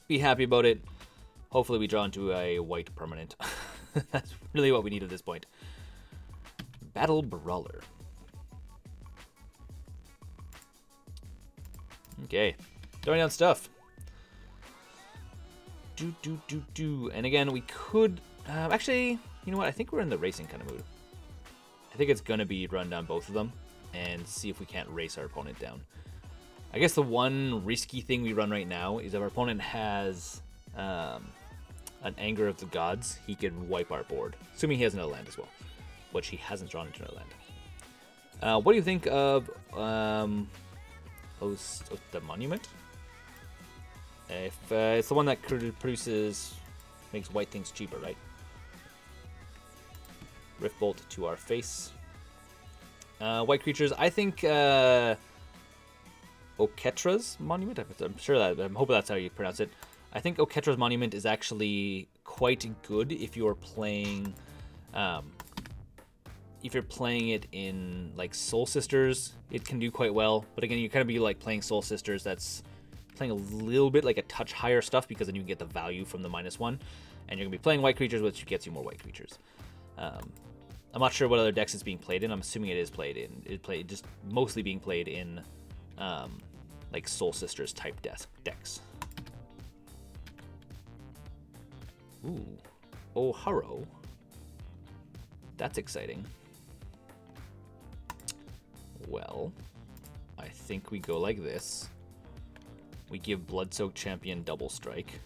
Speaker 1: be happy about it. Hopefully we draw into a white permanent. That's really what we need at this point. Battle Brawler. Okay, throwing down stuff. And again, we could... actually, you know what? I think we're in the racing kind of mood. I think it's going to be run down both of them and see if we can't race our opponent down. I guess the one risky thing we run right now is if our opponent has an Anger of the Gods, he can wipe our board. Assuming he has another land as well, which he hasn't drawn into another land. What do you think of the Monument? If it's the one that produces, makes white things cheaper, right? Rift Bolt to our face. White creatures, I think Oketra's Monument, I'm sure that, I'm hoping that's how you pronounce it. I think Oketra's Monument is actually quite good if you're playing it in like Soul Sisters. It can do quite well, but again, you kind of be like playing Soul Sisters that's playing a little bit like a touch higher stuff, because then you get the value from the -1, and you're gonna be playing white creatures, which gets you more white creatures. I'm not sure what other decks it's being played in. I'm assuming it is played in. Just mostly being played in like Soul Sisters type decks. Ooh, Oharo. That's exciting. Well, I think we go like this. We give Bloodsoaked Champion double strike,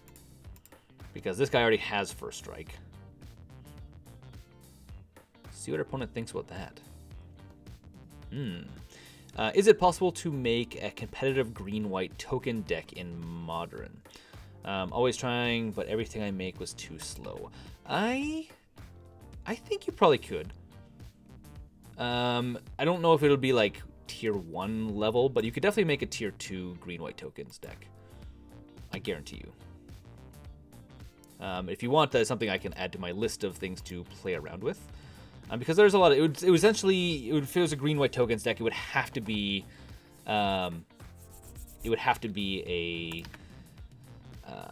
Speaker 1: because this guy already has first strike. See what our opponent thinks about that. Is it possible to make a competitive green-white token deck in Modern? Always trying, but everything I make was too slow. I think you probably could. I don't know if it'll be like tier 1 level, but you could definitely make a tier 2 green-white tokens deck. I guarantee you. If you want, that's something I can add to my list of things to play around with. Because there's a lot of, it would essentially, if it was a green-white tokens deck, it would have to be, a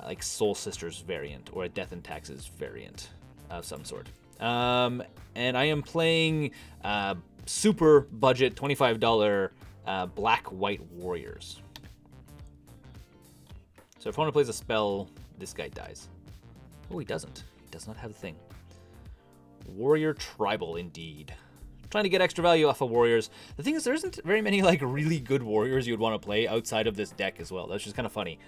Speaker 1: like Soul Sisters variant, or a Death and Taxes variant of some sort. And I am playing super budget $25 black-white warriors. So if opponent plays a spell, this guy dies. Oh, he doesn't. He does not have the thing. Warrior Tribal, indeed. Trying to get extra value off of warriors. The thing is, there isn't very many like really good warriors you would want to play outside of this deck as well. That's just kind of funny.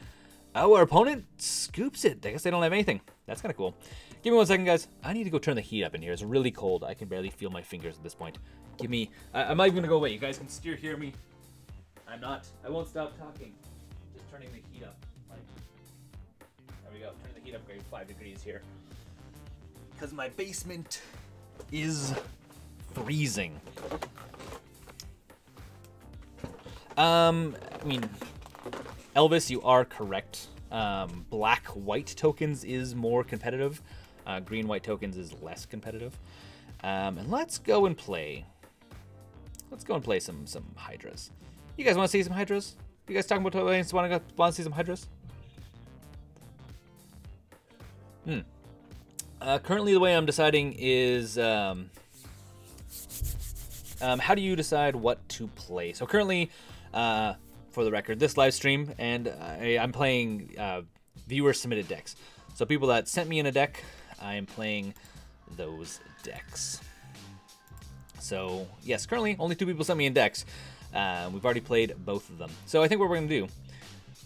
Speaker 1: Oh, our opponent scoops it. I guess they don't have anything. That's kind of cool. Give me 1 second, guys. I need to go turn the heat up in here. It's really cold. I can barely feel my fingers at this point. Give me... I'm not even going to go away. You guys can still hear me. I'm not. I won't stop talking. Just turning the heat up. Like, there we go. Turning the heat up grade 5 degrees here. Because my basement is freezing. I mean, Elvis, you are correct. Black-white tokens is more competitive. Green-white tokens is less competitive. And let's go and play. Let's go and play some Hydras. You guys want to see some Hydras? You guys talking about want to see some Hydras? Currently, the way I'm deciding is how do you decide what to play? So currently, for the record, this live stream, and I'm playing viewer-submitted decks. So people that sent me in a deck, I'm playing those decks. So yes, currently only 2 people sent me in decks. We've already played both of them. So I think what we're going to do,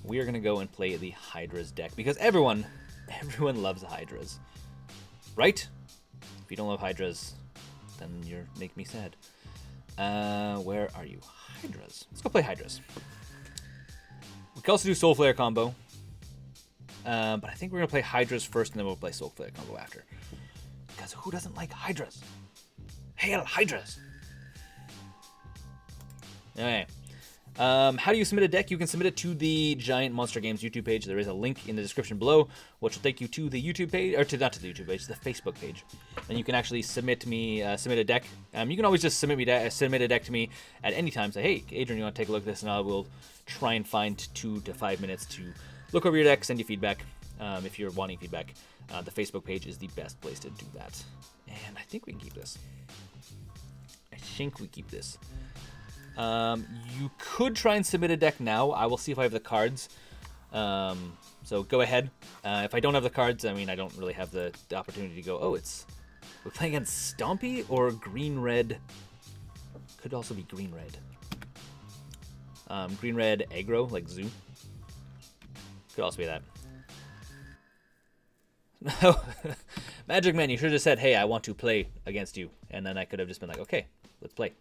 Speaker 1: we are going to go and play the Hydras deck, because everyone loves Hydras. Right? If you don't love Hydras, then you make me sad. Where are you? Hydras. Let's go play Hydras. We can also do Soul Flare combo. But I think we're going to play Hydras first, and then we'll play Soul Flare combo after. Because who doesn't like Hydras? Hail Hydras! Okay. How do you submit a deck? You can submit it to the Giant Monster Games YouTube page. There is a link in the description below, which will take you to the YouTube page, or not to the YouTube page, the Facebook page. And you can actually submit a deck. You can always just submit a deck to me at any time. Say, hey, Adrian, you want to take a look at this? And I will try and find 2 to 5 minutes to look over your deck, send you feedback. If you're wanting feedback, the Facebook page is the best place to do that. And I think we can keep this. You could try and submit a deck now. I will see if I have the cards. So go ahead. If I don't have the cards, I mean, I don't really have the opportunity to go, oh, we're playing against Stompy or green-red. Could also be green-red. Green-red aggro, like Zoo. Could also be that. No. Magic Man, you should have just said, hey, I want to play against you. And then I could have just been like, okay, let's play.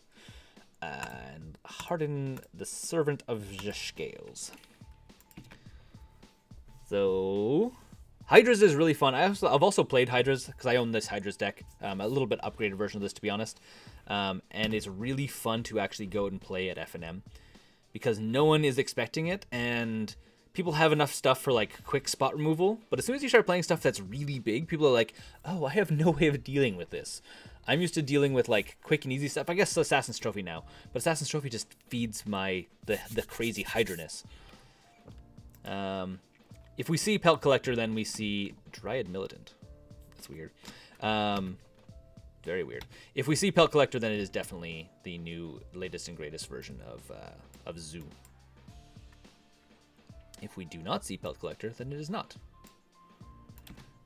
Speaker 1: And Harden, the Servant of the Scales. So, Hydras is really fun. I've also played Hydras because I own this Hydras deck. A little bit upgraded version of this, to be honest. And it's really fun to actually go and play at FNM because no one is expecting it, and people have enough stuff for like quick spot removal. But as soon as you start playing stuff that's really big, people are like, oh, I have no way of dealing with this. I'm used to dealing with like quick and easy stuff. I guess Assassin's Trophy now, but Assassin's Trophy just feeds the crazy Hydraness. If we see Pelt Collector, then we see Dryad Militant. That's weird. Very weird. If we see Pelt Collector, then it is definitely the new latest and greatest version of Zoo. If we do not see Pelt Collector, then it is not.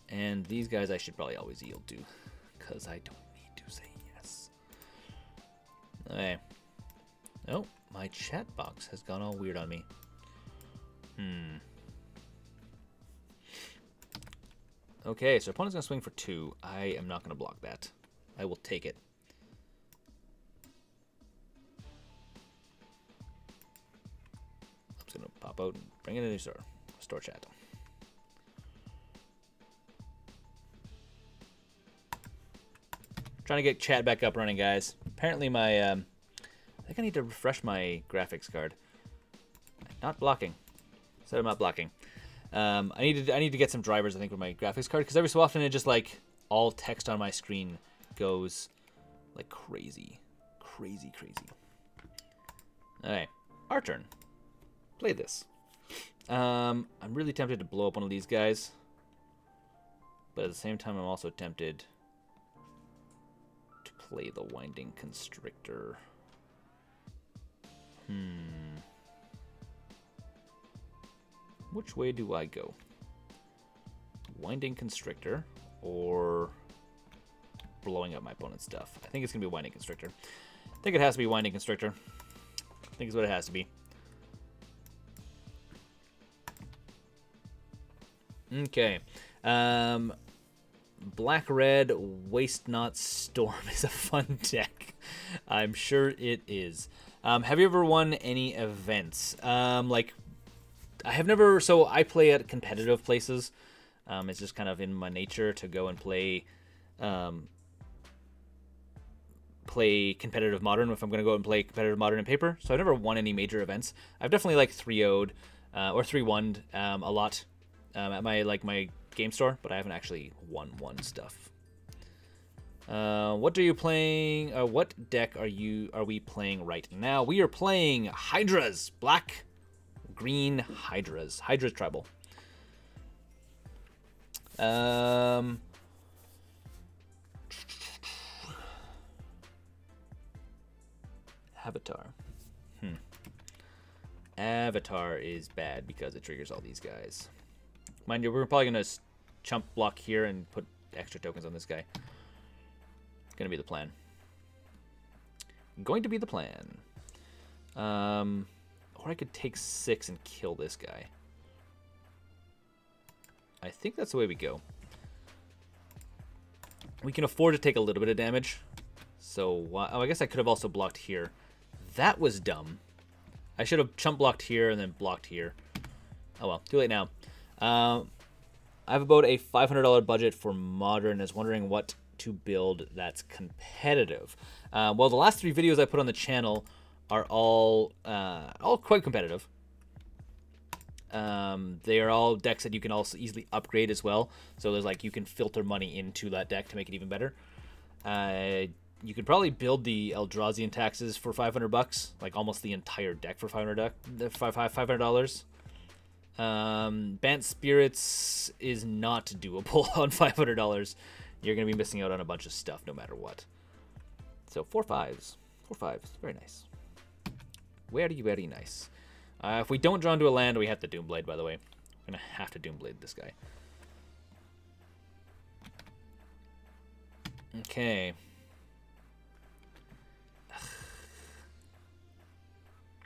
Speaker 1: And these guys I should probably always yield to, because I don't need to say yes. Okay. Oh, my chat box has gone all weird on me. Okay, so opponent's going to swing for 2. I am not going to block that. I will take it. I'm just going to pop out and bring in a new store. Restore chat. Trying to get chat back up running, guys. Apparently my, I think I need to refresh my graphics card. Not blocking. Said I'm not blocking. I need to get some drivers, I think, with my graphics card, because every so often it just, like, all text on my screen goes, like, crazy. Crazy. Alright, our turn. Play this. I'm really tempted to blow up one of these guys, but at the same time I'm also tempted to play the Winding Constrictor. Which way do I go? Winding Constrictor or blowing up my opponent's stuff? I think it's going to be Winding Constrictor. I think it has to be Winding Constrictor. I think it's what it has to be. Okay. Black-Red Waste Not Storm is a fun deck. I'm sure it is. Have you ever won any events? Like, I have never, so I play at competitive places. It's just kind of in my nature to go and play competitive Modern if I'm going to go and play competitive Modern in paper. So I've never won any major events. I've definitely like 3-0'd or 3-1'd a lot at my game store, but I haven't actually won stuff. What are you playing? What deck are we playing right now? We are playing Hydras, black. Green Hydras. Hydras tribal. Avatar. Avatar is bad because it triggers all these guys. Mind you, we're probably going to chump block here and put extra tokens on this guy. Going to be the plan. Going to be the plan. Or I could take 6 and kill this guy. I think that's the way we go. We can afford to take a little bit of damage. So, oh, I guess I could have also blocked here. That was dumb. I should have chump blocked here and then blocked here. Oh well, too late now. I have about a $500 budget for Modern. I was wondering what to build that's competitive. Well, the last 3 videos I put on the channel are all quite competitive. They are all decks that you can also easily upgrade as well. So there's like you can filter money into that deck to make it even better. You could probably build the Eldrazi taxes for $500, like almost the entire deck for $500. Bant Spirits is not doable on $500. You're gonna be missing out on a bunch of stuff no matter what. So 4 5s, very nice. Very, very nice. If we don't draw into a land, we have to Doomblade, by the way. We're going to have to Doomblade this guy. Okay.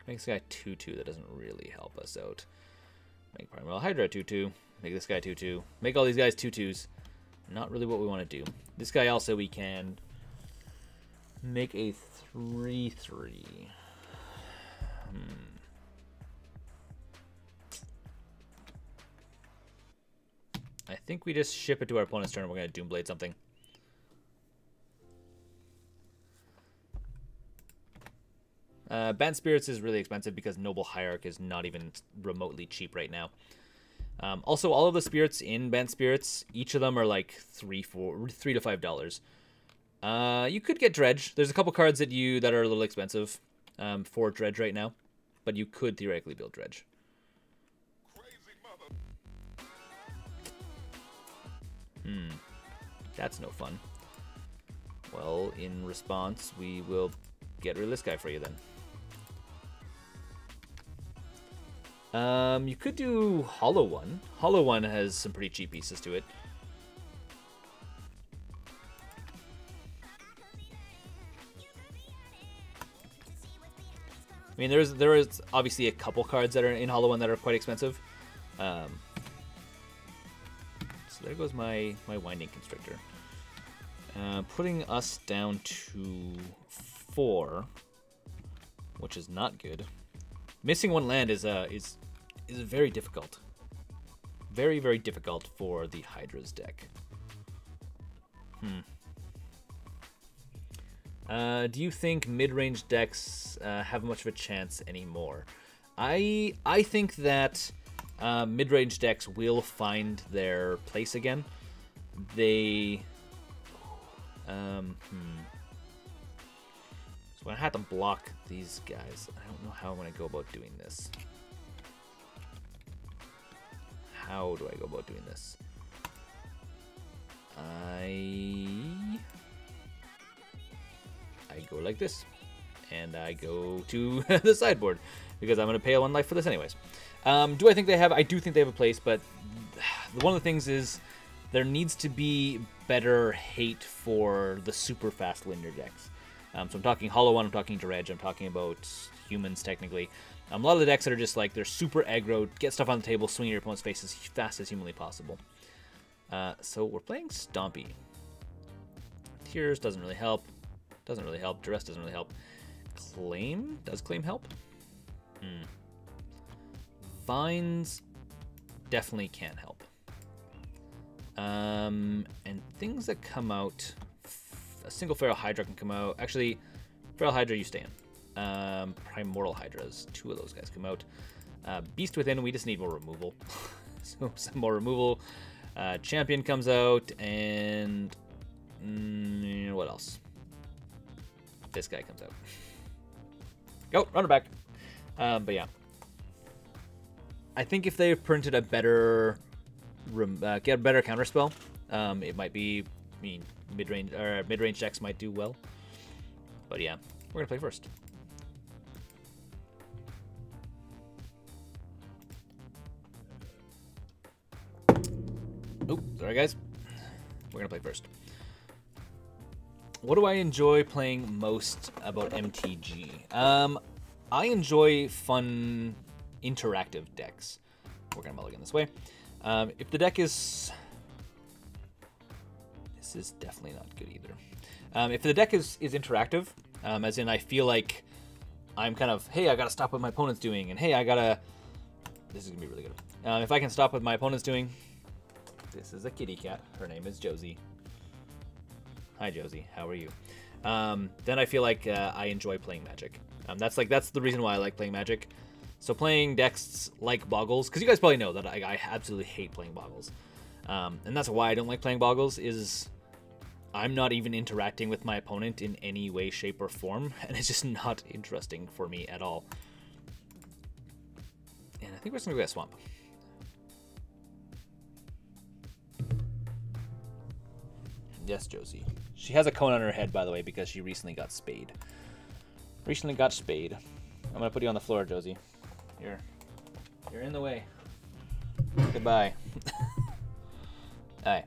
Speaker 1: Make this guy 2/2. That doesn't really help us out. Make Primal Hydra 2/2. Make this guy 2/2. Make all these guys 2/2s. Not really what we want to do. This guy also we can make a 3/3. I think we just ship it to our opponent's turn and we're going to Doomblade something. Bant Spirits is really expensive because Noble Hierarch is not even remotely cheap right now. Also, all of the spirits in Bant Spirits, each of them are like $3 to $5. You could get Dredge. There's a couple cards that are a little expensive for Dredge right now, but you could theoretically build Dredge. That's no fun. Well, in response, we will get rid of this guy for you then. You could do Hollow One. Hollow One has some pretty cheap pieces to it. I mean, there is obviously a couple cards that are in Hollow One that are quite expensive. So there goes my Winding Constrictor. Putting us down to 4, which is not good. Missing one land is very difficult. Very, very difficult for the Hydras deck. Do you think mid-range decks have much of a chance anymore? I think that mid-range decks will find their place again. They... So I have to block these guys. I don't know how I'm going to go about doing this. How do I go about doing this? I go like this. And I go to the sideboard. Because I'm going to pay 1 life for this anyways. Do I think they have... I do think they have a place, but one of the things is there needs to be better hate for the super fast linear decks. So I'm talking Hollow One, I'm talking Dredge, I'm talking about humans technically. A lot of the decks that are just like, they're super aggro, get stuff on the table, swing your opponent's face as fast as humanly possible. So we're playing Stompy. Tears doesn't really help. Doesn't really help. Duress doesn't really help. Claim? Does Claim help? Vines definitely can help. And things that come out, a single Feral Hydra can come out. Actually, Feral Hydra you stay in. Primordial Hydras, 2 of those guys come out. Beast Within, we just need more removal. So some more removal. Champion comes out, and what else? This guy comes out. Go, run her back. But yeah. I think if they printed a better, get a better counterspell, it might be, I mean, mid-range decks might do well. But yeah, we're gonna play first. Oh, sorry guys. We're gonna play first. What do I enjoy playing most about MTG? I enjoy fun, interactive decks. We're gonna mulligan this way. If the deck is... This is definitely not good either. If the deck is interactive, as in I feel like I'm kind of, hey, I gotta stop what my opponent's doing, and hey, I gotta... This is gonna be really good. If I can stop what my opponent's doing... This is a kitty cat. Her name is Josie. Hi, Josie. How are you? Then I feel like I enjoy playing Magic. That's the reason why I like playing Magic. So playing decks like Boggles, because you guys probably know that I absolutely hate playing Boggles. And that's why I don't like playing Boggles, is I'm not even interacting with my opponent in any way, shape, or form, and it's just not interesting for me at all. And I think we're just going to go get Swamp. Yes, Josie. She has a cone on her head, by the way, because she recently got spayed. I'm going to put you on the floor, Josie. You're in the way. Goodbye. Alright.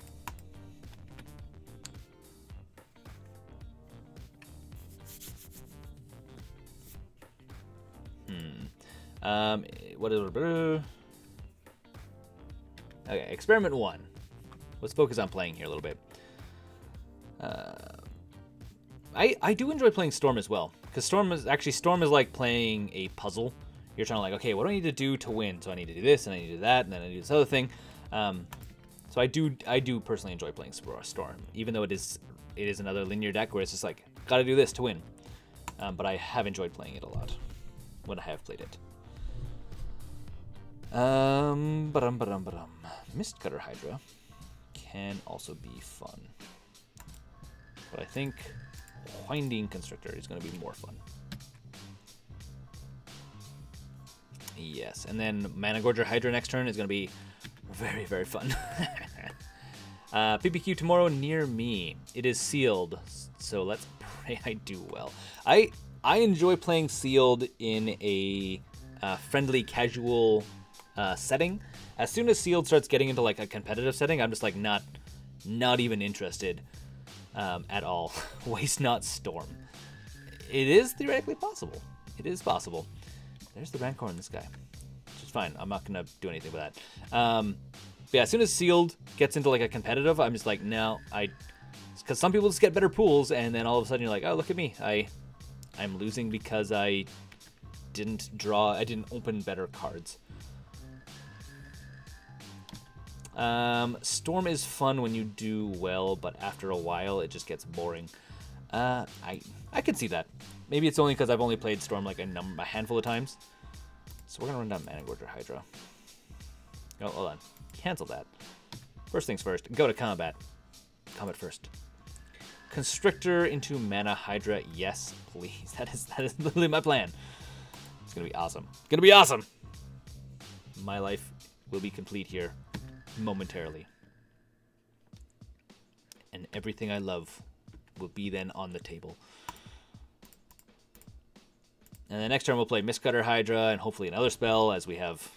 Speaker 1: What is it? Okay, experiment 1. Let's focus on playing here a little bit. I do enjoy playing Storm as well, because Storm is like playing a puzzle. You're trying to like, okay, what do I need to do to win? So I need to do this, and I need to do that, and then I do this other thing. So I do personally enjoy playing Storm, even though it is another linear deck where it's just like, gotta do this to win. But I have enjoyed playing it a lot when I have played it. Mistcutter Hydra can also be fun, but I think Winding Constrictor is going to be more fun. Yes, and then Mana Gorger Hydra next turn is going to be very, very fun. PPQ tomorrow near me. It is sealed, so let's pray I do well. I enjoy playing sealed in a friendly, casual setting. As soon as sealed starts getting into like a competitive setting, I'm just like not even interested at all. Waste not Storm. It is theoretically possible. It is possible. There's the Rancor in this guy, which is fine. I'm not gonna do anything with that. But yeah, as soon as sealed gets into like a competitive, I'm just like, no, because some people just get better pools, and then all of a sudden you're like, oh, look at me, I'm losing because I didn't open better cards. Storm is fun when you do well, but after a while it just gets boring. I could see that. Maybe it's only because I've only played Storm like a handful of times. So we're gonna run down Mana Gorger Hydra. Oh, hold on. Cancel that. First things first. Go to combat. Combat first. Constrictor into Mana Hydra. Yes, please. That is literally my plan. It's gonna be awesome. Gonna be awesome. My life will be complete here momentarily, and everything I love will be then on the table. And the next turn we'll play Mistcutter Hydra and hopefully another spell, as we have.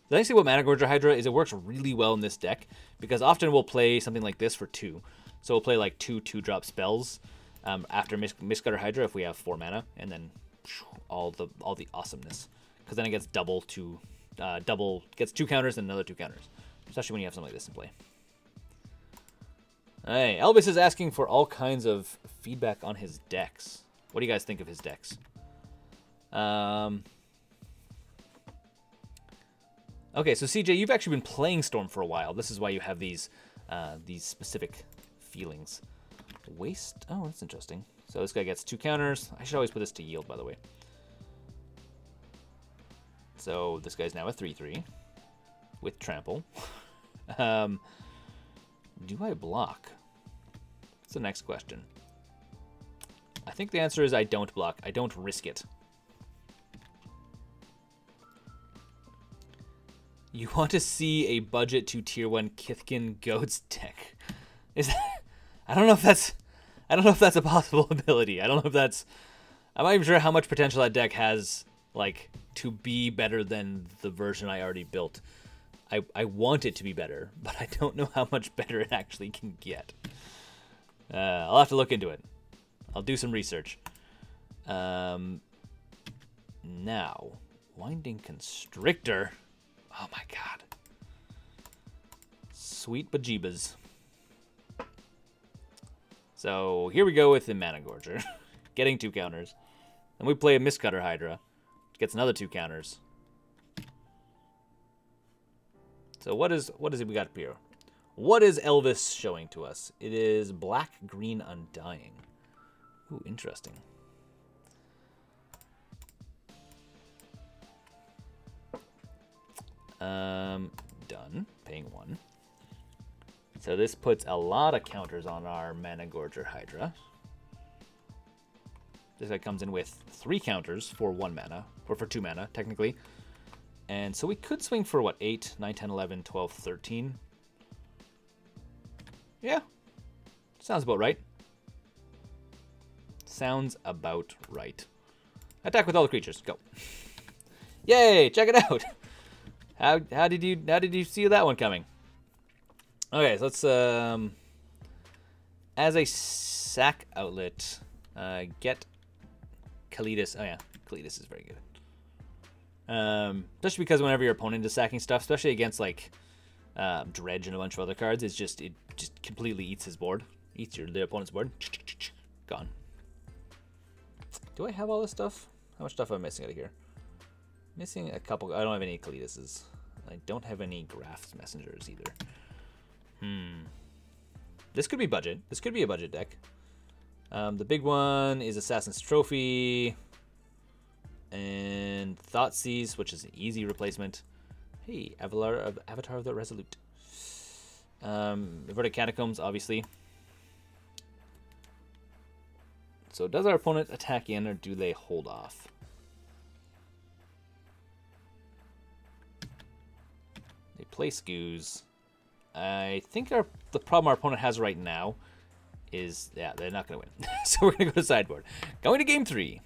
Speaker 1: The nice thing about Mana Gorger Hydra is it works really well in this deck, because often we'll play something like this for 2. So we'll play like 2 2-drop spells after Mistcutter Hydra if we have 4 mana, and then all the awesomeness, because then it gets gets 2 counters and another 2 counters, especially when you have something like this in play. Hey, Elvis is asking for all kinds of feedback on his decks. What do you guys think of his decks? Okay, so CJ, you've actually been playing Storm for a while. This is why you have these specific feelings. Waste. Oh, that's interesting. So this guy gets 2 counters. I should always put this to yield, by the way. So this guy's now a 3/3 with trample. Do I block? That's the next question. I think the answer is I don't block. I don't risk it. You want to see a budget to tier 1 Kithkin Goats deck? Is that, I don't know if that's a possible ability. I don't know if that's, I'm not even sure how much potential that deck has, like, to be better than the version I already built. I want it to be better, but I don't know how much better it actually can get. I'll have to look into it. I'll do some research. Now, Winding Constrictor. Oh my god. Sweet bejeebas. So here we go with the Mana Gorger. Getting 2 counters. Then we play a Mistcutter Hydra. Gets another 2 counters. So what is it we got up here? What is Elvis showing to us? It is Black Green Undying. Ooh, interesting. Done. Paying 1. So this puts a lot of counters on our Mana Gorger Hydra. This guy comes in with 3 counters for 1 mana, or for 2 mana, technically. And so we could swing for, what, 8, 9, 10, 11, 12, 13? Yeah. Sounds about right. Sounds about right. Attack with all the creatures. Go. Yay! Check it out. How did you see that one coming? Okay, so let's as a sack outlet, get Kalidas. Oh yeah, Kalidas is very good. Especially because whenever your opponent is sacking stuff, especially against like Dredge and a bunch of other cards, it just completely eats his board, eats the opponent's board. Gone. Do I have all this stuff? How much stuff am I missing out of here? Missing a couple. I don't have any Kalidases. I don't have any Graf's Messengers either. This could be budget. This could be a budget deck. The big one is Assassin's Trophy and Thoughtseize, which is an easy replacement. Hey, Avatar of the Resolute. Inverted Catacombs, obviously. So does our opponent attack in, or do they hold off? They play Scoos. I think the problem our opponent has right now is, yeah, they're not going to win. So we're going to go to sideboard. Going to game 3.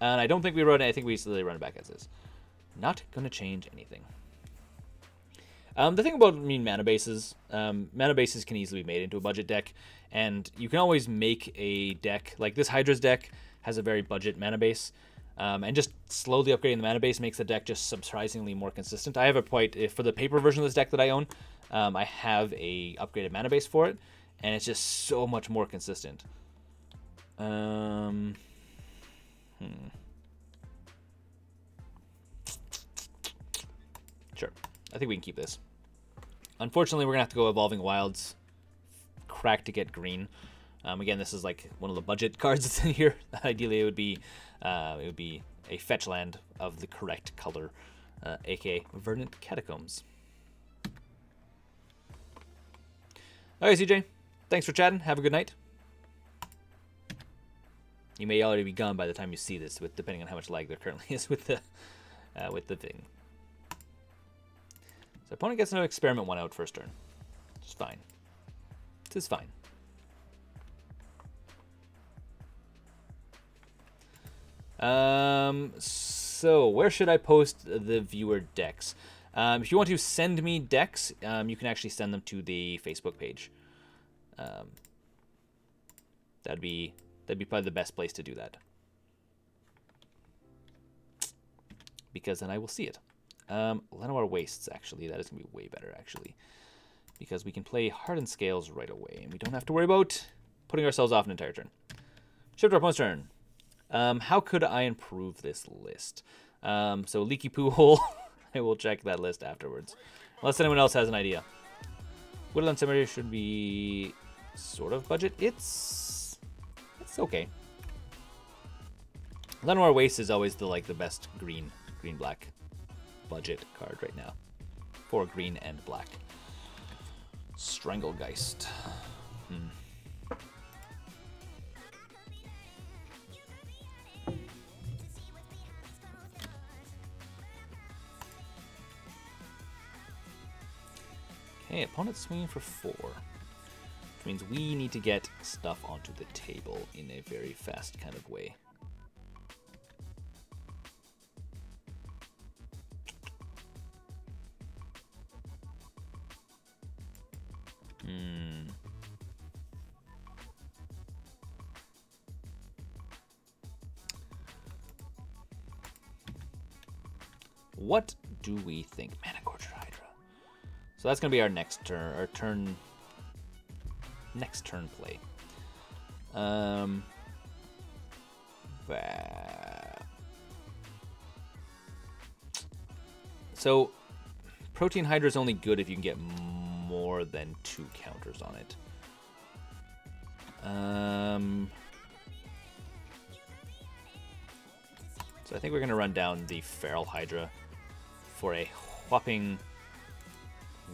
Speaker 1: And I don't think we run it. I think we still run it back as is. Not going to change anything. The thing about mana bases can easily be made into a budget deck. And you can always make a deck, like this Hydra's deck has a very budget mana base. And just slowly upgrading the mana base makes the deck just surprisingly more consistent. I have for the paper version of this deck that I own, I have a upgraded mana base for it, and it's just so much more consistent. Sure, I think we can keep this. Unfortunately, we're gonna have to go Evolving Wilds, crack to get green. Again, this is like one of the budget cards that's in here. Ideally, it would be a fetch land of the correct color, aka Verdant Catacombs. Okay, CJ, thanks for chatting. Have a good night. You may already be gone by the time you see this, depending on how much lag there currently is with the thing. So opponent gets another experiment 1 out first turn. It's fine. This is fine. So where should I post the viewer decks? If you want to send me decks, you can actually send them to the Facebook page. That'd be probably the best place to do that, because then I will see it. Llanowar Wastes, actually, that is gonna be way better, actually, because we can play Hardened Scales right away, and we don't have to worry about putting ourselves off an entire turn. Shift our opponent's turn. How could I improve this list? So Leaky Poo Hole, I will check that list afterwards. Unless anyone else has an idea. Woodland Cemetery should be sort of budget. It's okay. Llanowar Waste is always the best green-black budget card right now. For green and black. Stranglegeist. Okay, opponent's swinging for 4. Which means we need to get stuff onto the table in a very fast kind of way. What do we think? Mana Gorger Hydra. So that's going to be our next turn, next turn play. So Protein Hydra is only good if you can get more than 2 counters on it. So I think we're going to run down the Feral Hydra for a whopping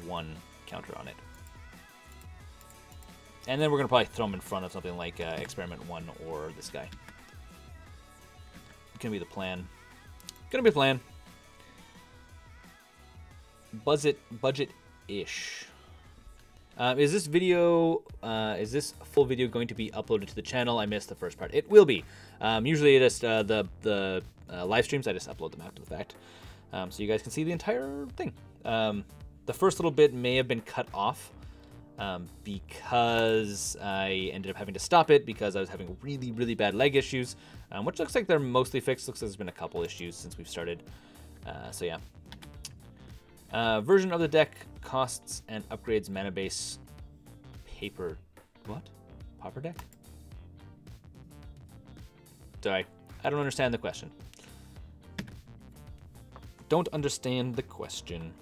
Speaker 1: 1 counter on it. And then we're going to probably throw him in front of something like Experiment 1 or this guy. Gonna be the plan. Gonna be the plan. Budget-ish. Is this video, is this full video going to be uploaded to the channel? I missed the first part. It will be. Usually just the live streams, I just upload them after the fact. So you guys can see the entire thing. The first little bit may have been cut off because I ended up having to stop it because I was having really, really bad leg issues, which looks like they're mostly fixed. Looks like there's been a couple issues since we've started. So yeah. Version of the deck costs and upgrades mana base paper. What? Pauper deck? Sorry, I don't understand the question. Don't understand the question.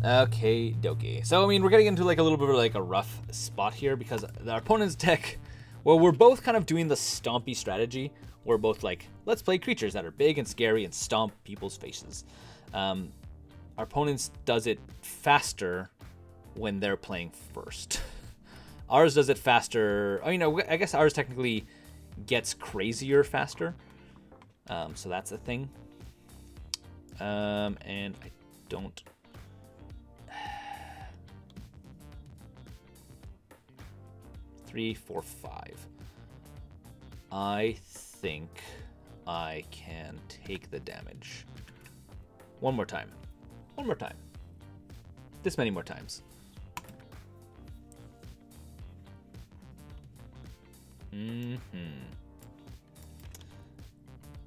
Speaker 1: Okay, dokie. So, I mean, we're getting into like a little bit of like a rough spot here because our opponent's deck, well, we're both kind of doing the stompy strategy. We're both like, let's play creatures that are big and scary and stomp people's faces. Our opponent's does it faster when they're playing first. Ours does it faster. Oh, you know, I guess ours technically gets crazier faster. So that's a thing. And I don't... 3, 4, 5. I think I can take the damage. One more time. One more time. This many more times.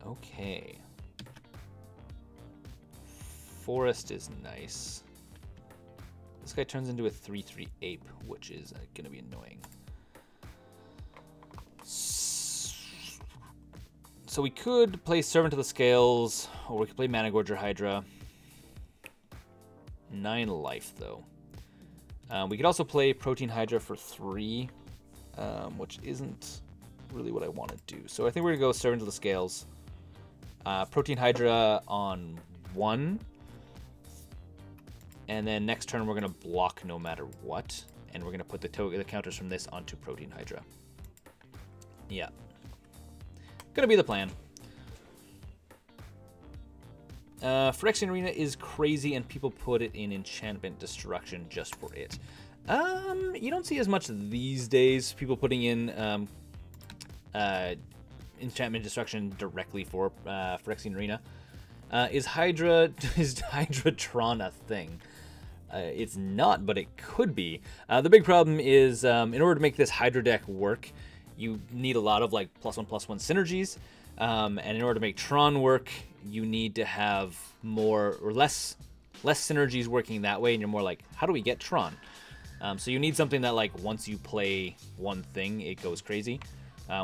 Speaker 1: Okay. Forest is nice. This guy turns into a 3/3 ape, which is going to be annoying. So we could play Servant of the Scales, or we could play Managorger or Hydra. 9 life, though. We could also play Protein Hydra for 3, which isn't really what I want to do. So I think we're going to go Servant of the Scales. Protein Hydra on 1. And then next turn we're going to block no matter what. And we're going to put the counters from this onto Protein Hydra. Yeah. Gonna be the plan. Phyrexian Arena is crazy and people put it in Enchantment Destruction just for it. You don't see as much these days people putting in Enchantment Destruction directly for Phyrexian Arena. Is Hydratron a thing? It's not, but it could be. The big problem is in order to make this Hydra deck work, you need a lot of like +1/+1 synergies, and in order to make Tron work, you need to have more or less synergies working that way, and you're more like, how do we get Tron? So you need something that like once you play one thing, it goes crazy.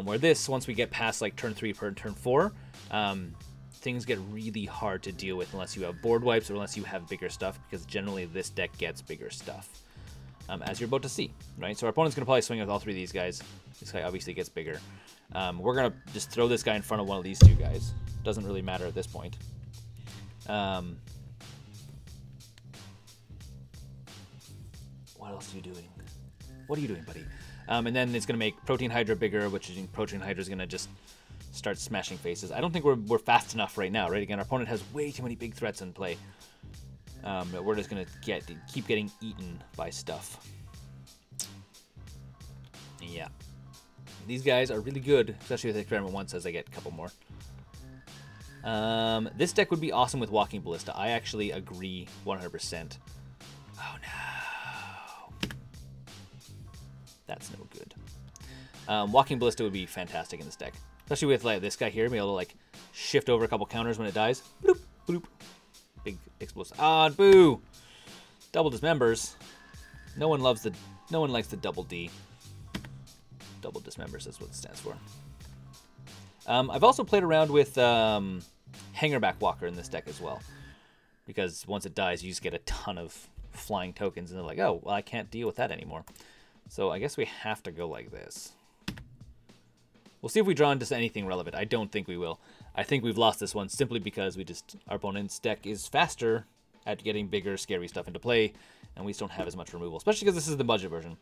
Speaker 1: Where this, once we get past like turn 3 per turn 4, things get really hard to deal with unless you have board wipes or unless you have bigger stuff, because generally this deck gets bigger stuff. As you're about to see, right? So our opponent's going to probably swing with all 3 of these guys. This guy obviously gets bigger. We're going to just throw this guy in front of one of these 2 guys. Doesn't really matter at this point. What else are you doing? What are you doing, buddy? And then it's going to make Protein Hydra bigger, which is Protein Hydra is going to just start smashing faces. I don't think we're fast enough right now, right? Again, our opponent has way too many big threats in play. We're just going to keep getting eaten by stuff. Yeah. These guys are really good, especially with Experiment 1 says I get a couple more. This deck would be awesome with Walking Ballista. I actually agree 100%. Oh no. That's no good. Walking Ballista would be fantastic in this deck. Especially with like this guy here, be able to like shift over a couple counters when it dies. Bloop, bloop. Big explosive. Ah, boo! Double dismembers. No one likes the double D. Double dismembers is what it stands for. I've also played around with Hangerback Walker in this deck as well, because once it dies, you just get a ton of flying tokens, and they're like, oh, well, I can't deal with that anymore. So I guess we have to go like this. We'll see if we draw into anything relevant. I don't think we will. I think we've lost this one simply because our opponent's deck is faster at getting bigger, scary stuff into play, and we just don't have as much removal, especially because this is the budget version.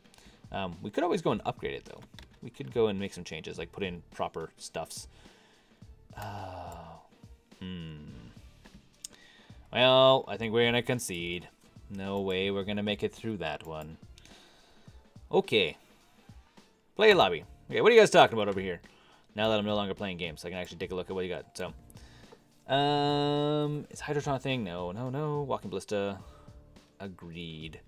Speaker 1: We could always go and upgrade it, though. We could go and make some changes, like put in proper stuffs. Well, I think we're going to concede. No way we're going to make it through that one. Okay. Play a lobby. Okay, what are you guys talking about over here? Now that I'm no longer playing games, I can actually take a look at what you got. So, is Hydra a thing? No, no, no. Walking Ballista. Agreed.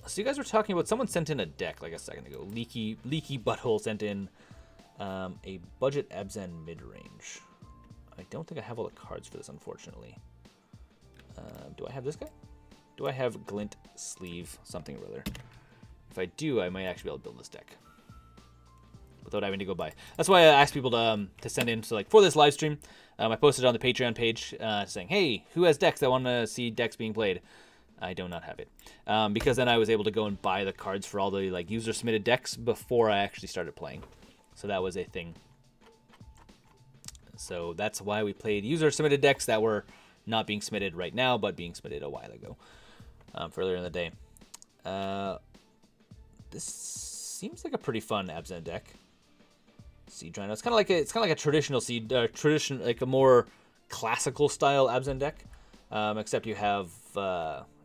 Speaker 1: So you guys were talking about, someone sent in a deck like a second ago. Leaky Butthole sent in a budget Abzan mid-range. I don't think I have all the cards for this, unfortunately. Do I have this guy? Do I have Glint Sleeve something or other? If I do, I might actually be able to build this deck without having to go buy. That's why I asked people to send in. So like for this live stream, I posted on the Patreon page saying, hey, who has decks? I want to see decks being played. I do not have it, because then I was able to go and buy the cards for all the like user submitted decks before I actually started playing. So that was a thing. So that's why we played user submitted decks that were not being submitted right now, but being submitted a while ago, earlier in the day. This seems like a pretty fun Abzan deck. Seed Rhino. It's kind of like a traditional seed, like a more classical style Abzan deck. Except you have.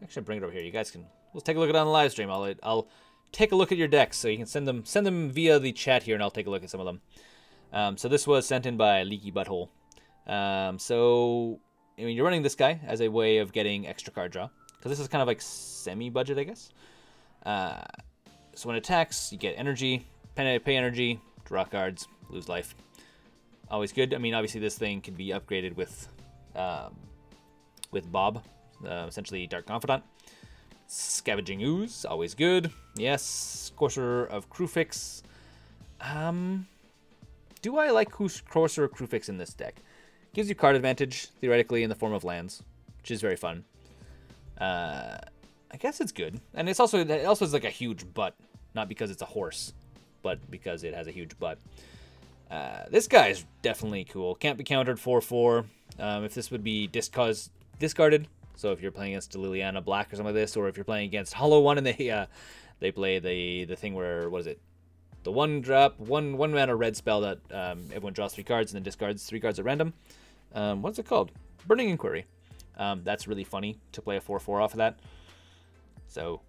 Speaker 1: Actually, bring it over here. You guys can. Let's take a look at it on the live stream. I'll take a look at your decks, so you can send them via the chat here, and I'll take a look at some of them. So this was sent in by Leaky Butthole. So I mean, you're running this guy as a way of getting extra card draw, because this is kind of like semi-budget, I guess. So when it attacks, you get energy, pay energy, draw cards, lose life. Always good. I mean, obviously this thing can be upgraded with Bob, essentially Dark Confidant. Scavenging Ooze, always good. Yes. Courser of Crewfix. Do I like Courser of Crewfix in this deck? Gives you card advantage, theoretically, in the form of lands, which is very fun. I guess it's good. And it also is like a huge butt. Not because it's a horse, but because it has a huge butt. This guy is definitely cool. Can't be countered 4/4. If this would be discarded. So if you're playing against a Liliana Black or something like this, or if you're playing against Hollow One and they play the thing where, what is it? The one mana red spell that everyone draws 3 cards and then discards 3 cards at random. What's it called? Burning Inquiry. That's really funny to play a 4/4 off of that. So,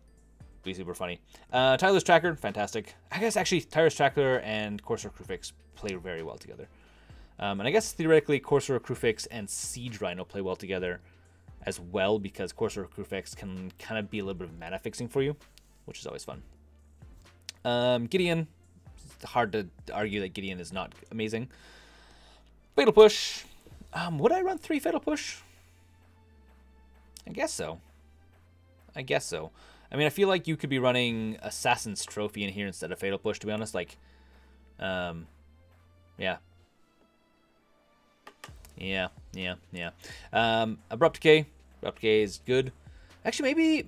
Speaker 1: be super funny. Tyler's Tracker, fantastic. I guess actually Tyler's Tracker and Courser Crewfix play very well together. And I guess theoretically Courser Crewfix and Siege Rhino play well together as well, because Courser Crewfix can kind of be a little bit of mana fixing for you, which is always fun. Gideon, it's hard to argue that Gideon is not amazing. Fatal Push. Would I run 3 Fatal Push? I guess so. I mean, I feel like you could be running Assassin's Trophy in here instead of Fatal Push, to be honest. Like, yeah. Abrupt Decay. Abrupt Decay is good. Actually, maybe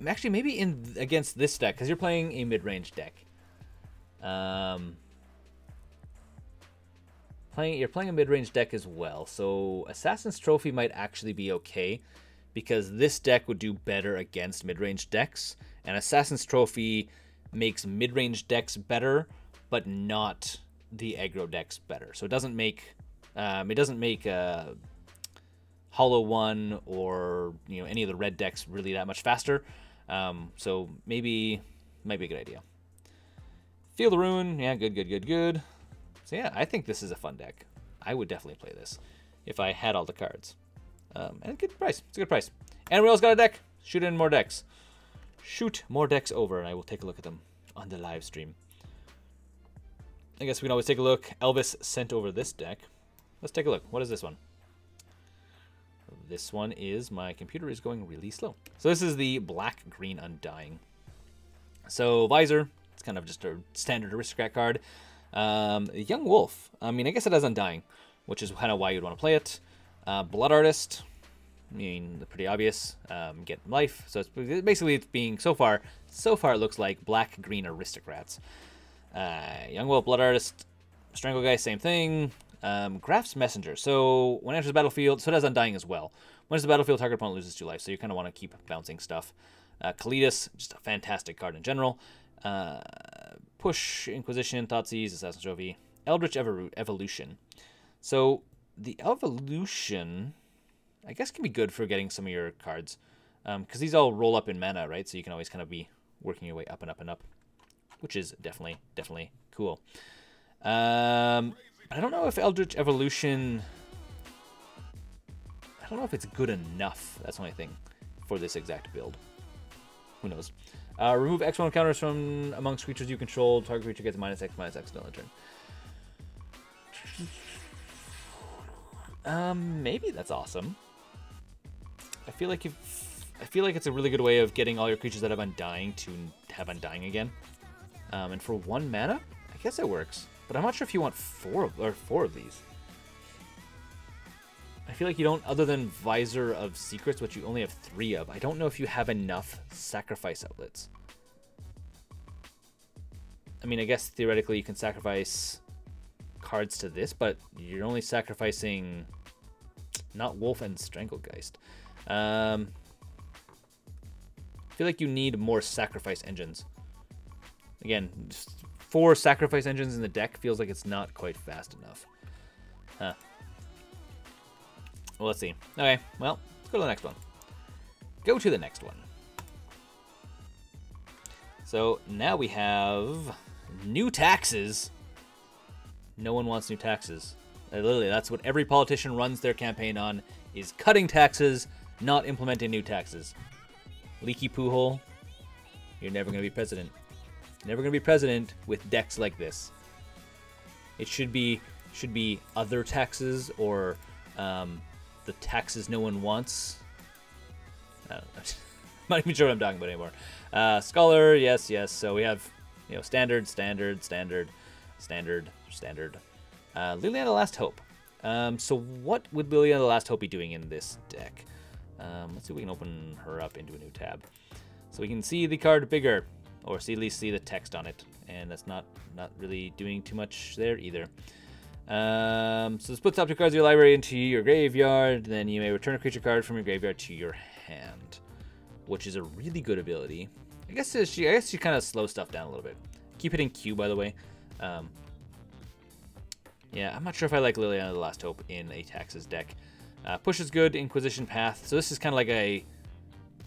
Speaker 1: in against this deck, because you're playing a mid-range deck. You're playing a mid-range deck as well, so Assassin's Trophy might actually be okay, because this deck would do better against mid-range decks, and Assassin's Trophy makes mid-range decks better, but not the aggro decks better. So it doesn't make Hollow One or any of the red decks really that much faster. So maybe might be a good idea. Feel the Ruin, yeah, good. So yeah, I think this is a fun deck. I would definitely play this if I had all the cards. And a good price. It's a good price. And we also got a deck. Shoot in more decks. Shoot more decks over, and I will take a look at them on the live stream. I guess we can always take a look. Elvis sent over this deck. Let's take a look. What is this one? This one is, my computer is going really slow. So this is the Black-Green Undying. So Visor, it's kind of just a standard aristocrat card. Young Wolf, I mean, I guess it has Undying, which is kind of why you'd want to play it. Blood Artist, I mean, pretty obvious. Get life. So it's basically, it's being so far it looks like Black-Green Aristocrats. Young Wolf, Blood Artist, Strangle Guy, same thing. Graf's Messenger. So when it enters the battlefield, so it has Undying as well. When it's the battlefield, target opponent loses 2 life, so you kind of want to keep bouncing stuff. Kalidas, just a fantastic card in general. Push, Inquisition, Thoughtseize, Assassin's Trophy. Eldritch Evolution. So the Evolution, I guess, can be good for getting some of your cards. Because these all roll up in mana, right? So you can always kind of be working your way up and up and up. Which is definitely cool. I don't know if Eldritch Evolution... I don't know if it's good enough. That's the only thing for this exact build. Who knows? Remove X1 counters from amongst creatures you control. Target creature gets -X until end turn. Maybe that's awesome. I feel like it's a really good way of getting all your creatures that have Undying to have Undying again. And for 1 mana, I guess it works. But I'm not sure if you want 4 of these. I feel like you don't, other than Visor of Secrets, which you only have 3 of. I don't know if you have enough sacrifice outlets. I mean, I guess theoretically you can sacrifice cards to this, but you're only sacrificing not Wolf and Stranglegeist. I feel like you need more sacrifice engines. Again, just 4 sacrifice engines in the deck feels like it's not quite fast enough. Huh. Well, let's see. Okay, well, let's go to the next one. Go to the next one. So now we have new taxes. No one wants new taxes. Literally, that's what every politician runs their campaign on, is cutting taxes, not implementing new taxes. Leaky poo hole, you're never going to be president. Never going to be president with decks like this. It should be other taxes or the taxes no one wants. I don't know. I'm not even sure what I'm talking about anymore. Scholar, yes. So we have, standard. Liliana the Last Hope. So what would Liliana the Last Hope be doing in this deck? Let's see if we can open her up into a new tab. So we can see the card bigger, or at least see the text on it. And that's not really doing too much there either. So this puts up 2 cards of your library into your graveyard. Then you may return a creature card from your graveyard to your hand, which is a really good ability. I guess she kind of slows stuff down a little bit. Keep hitting Q, by the way. Yeah, I'm not sure if I like Liliana the Last Hope in a taxes deck. Push is good. Inquisition Path. So this is kind of like a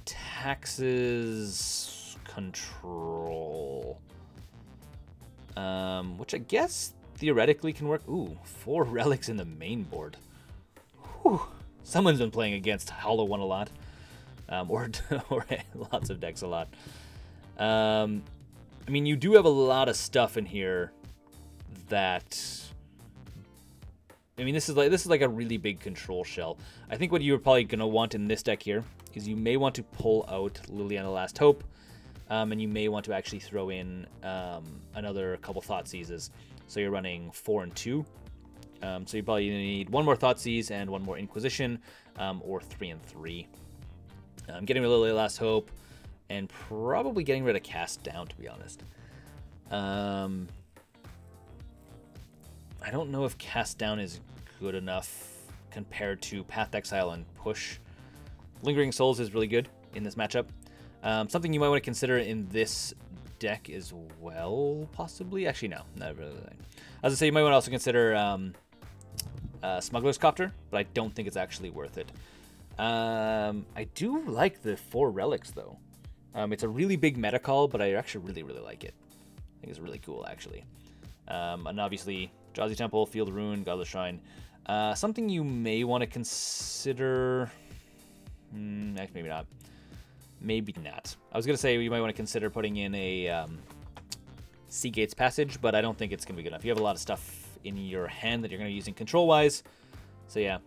Speaker 1: taxes control, which I guess theoretically can work. Ooh, 4 relics in the main board. Whew. Someone's been playing against Hollow One a lot, or lots of decks a lot. I mean, you do have a lot of stuff in here that. I mean, this is like a really big control shell. I think what you're probably gonna want in this deck here is you may want to pull out Liliana the Last Hope, and you may want to actually throw in another couple Thoughtseizes. So you're running 4 and 2. So you probably need 1 more Thoughtseize and 1 more Inquisition, or 3 and 3. Getting rid of Liliana the Last Hope, and probably getting rid of Cast Down, to be honest. I don't know if Cast Down is good enough compared to Path Exile and Push. Lingering Souls is really good in this matchup. Something you might want to consider in this deck as well, possibly. Actually, no, not really. As I say, you might want to also consider Smuggler's Copter, but I don't think it's actually worth it. I do like the 4 relics, though. It's a really big meta call, but I actually really like it. I think it's really cool, actually. And obviously, Eldrazi Temple, Field of Ruin, Godless Shrine. Something you may want to consider... actually, maybe not. Maybe not. I was going to say you might want to consider putting in a Seagate's Passage, but I don't think it's going to be good enough. You have a lot of stuff in your hand that you're going to be using control-wise. So, yeah.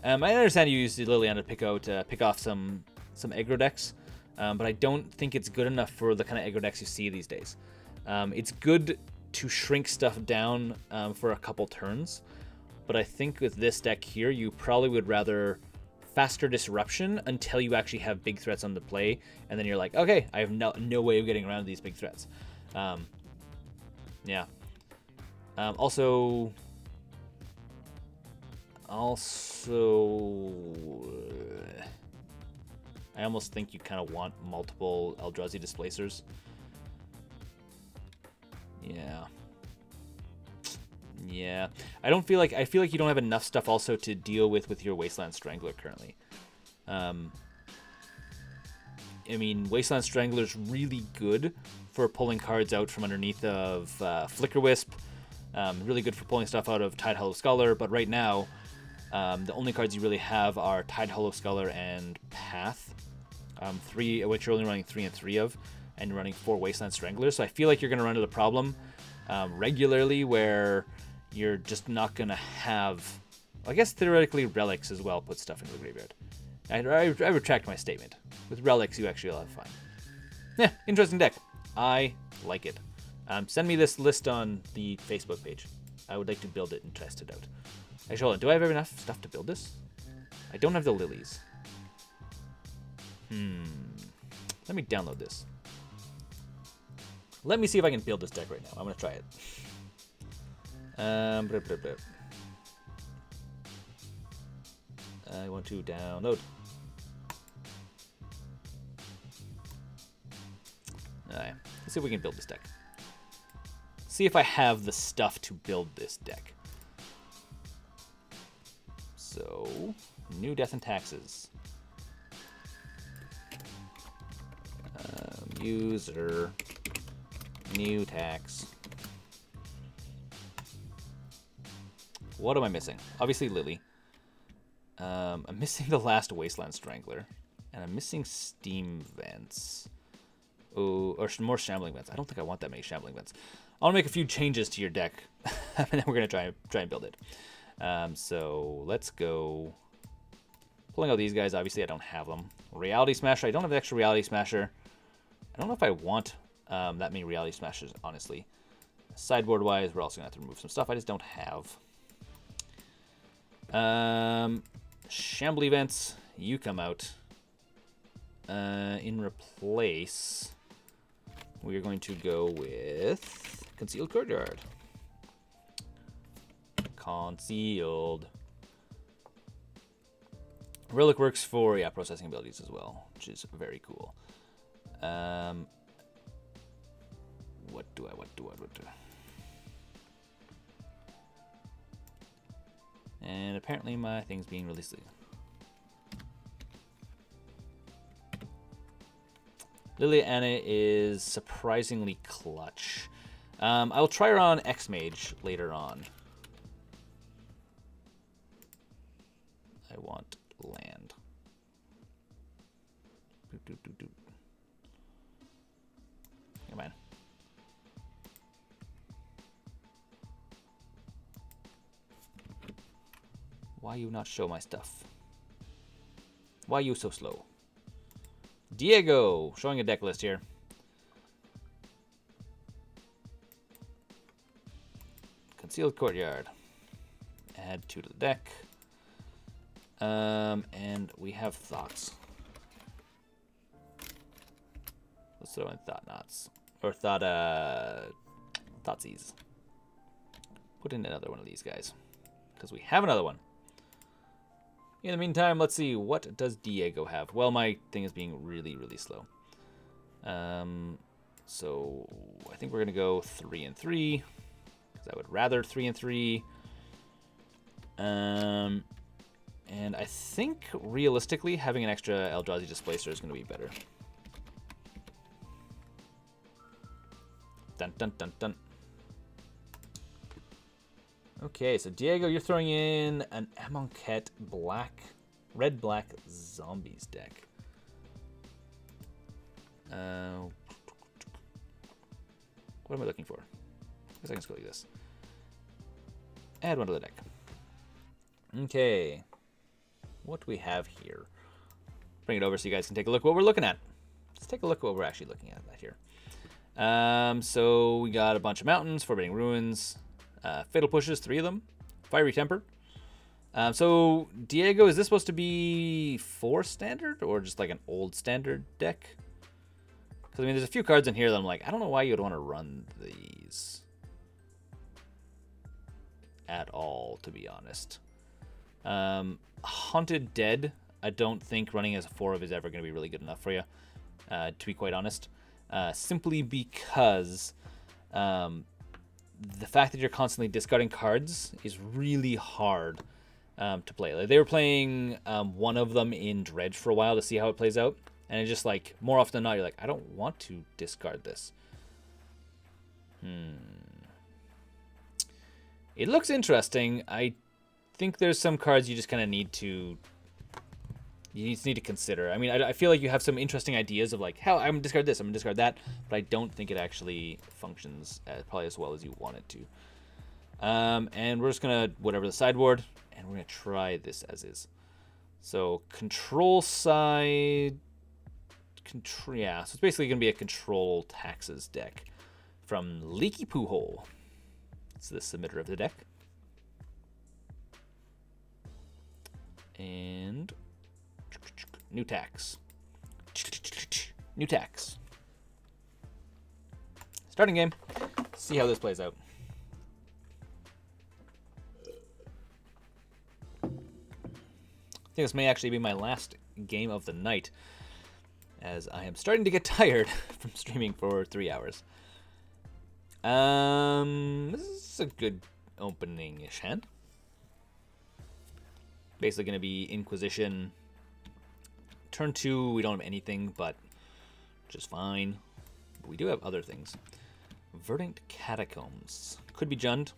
Speaker 1: I understand you used Liliana to pick off some aggro decks, but I don't think it's good enough for the kind of aggro decks you see these days. It's good to shrink stuff down for a couple turns, but I think with this deck here, you probably would rather faster disruption until you actually have big threats on the play, and then you're like, okay, I have no way of getting around these big threats. Yeah. Also, I almost think you kind of want multiple Eldrazi displacers. Yeah. I feel like you don't have enough stuff also to deal with your Wasteland Strangler currently. I mean, Wasteland Strangler is really good for pulling cards out from underneath of Flicker Wisp. Really good for pulling stuff out of Tide Hollow Scholar, but right now, the only cards you really have are Tide Hollow Scholar and Path, which you're only running 3 and 3 of, and you're running 4 Wasteland Stranglers. So I feel like you're going to run into the problem regularly where you're just not going to have, I guess theoretically Relics as well put stuff into the graveyard. I retract my statement. With Relics, you actually will have fun. Yeah, interesting deck. I like it. Send me this list on the Facebook page. I would like to build it and test it out. Actually, hold on. Do I have enough stuff to build this? I don't have the lilies. Let me download this. Let me see if I can build this deck right now. I'm going to try it. I want to download. Alright, let's see if we can build this deck. See if I have the stuff to build this deck. So, new Death and Taxes. User, new tax. What am I missing? Obviously Lily. I'm missing the last Wasteland Strangler. And I'm missing Steam Vents. Oh, or more Shambling Vents. I don't think I want that many Shambling Vents. I want to make a few changes to your deck. And then we're going to try and build it. So let's go. Pulling out these guys. Obviously I don't have them. Reality Smasher. I don't have an extra Reality Smasher. I don't know if I want that many Reality Smashers, honestly. Sideboard-wise, we're also going to have to remove some stuff I just don't have. Shambly Vents, you come out. In replace, we are going to go with Concealed Courtyard. Concealed. Relic works for, yeah, processing abilities as well, which is very cool. What do I? And apparently my thing's being released. Lily Anna is surprisingly clutch. I'll try her on X-Mage later on. I want land. Come on. Why you not show my stuff? Why you so slow? Diego, showing a deck list here. Concealed Courtyard. Add 2 to the deck. And we have Thoughts. Let's throw in Thought Knots. Or Thoughtseize. Put in another one of these guys. Because we have another one. In the meantime, let's see. What does Diego have? Well, my thing is being really, really slow. So I think we're going to go 3 and 3. Because I would rather 3 and 3. And I think, realistically, having an extra Eldrazi Displacer is going to be better. Dun, dun, dun, dun. Okay, so Diego, you're throwing in an Amonkhet red-black zombies deck. What am I looking for? I guess I can just go like this. Add 1 to the deck. Okay. What do we have here? Bring it over so you guys can take a look at what we're looking at. Let's take a look at what we're actually looking at here. So we got a bunch of mountains, Forbidding Ruins, Fatal Pushes, 3 of them, Fiery Temper. So Diego, is this supposed to be 4 standard or just like an old standard deck? Because I mean, there's a few cards in here that I'm like, I don't know why you'd want to run these. at all, to be honest. Haunted Dead, I don't think running as a 4 is ever going to be really good enough for you, to be quite honest. Simply because the fact that you're constantly discarding cards is really hard to play. Like, they were playing one of them in Dredge for a while to see how it plays out, and it's just like, more often than not, you're like, I don't want to discard this. It looks interesting. I think there's some cards you just kind of need to consider. I mean, I feel like you have some interesting ideas of like, how I'm gonna discard this, I'm gonna discard that, but I don't think it actually functions probably as well as you want it to. And we're just gonna whatever the sideboard, and we're gonna try this as is. So control side, yeah. So it's basically gonna be a control taxes deck from Leaky Poo Hole. It's the submitter of the deck. And new tax. New tax. Starting game. See how this plays out. I think this may actually be my last game of the night, as I am starting to get tired from streaming for 3 hours. This is a good opening-ish hand. Basically going to be Inquisition. Turn 2, we don't have anything, but just fine. But we do have other things. Verdant Catacombs. Could be Jund.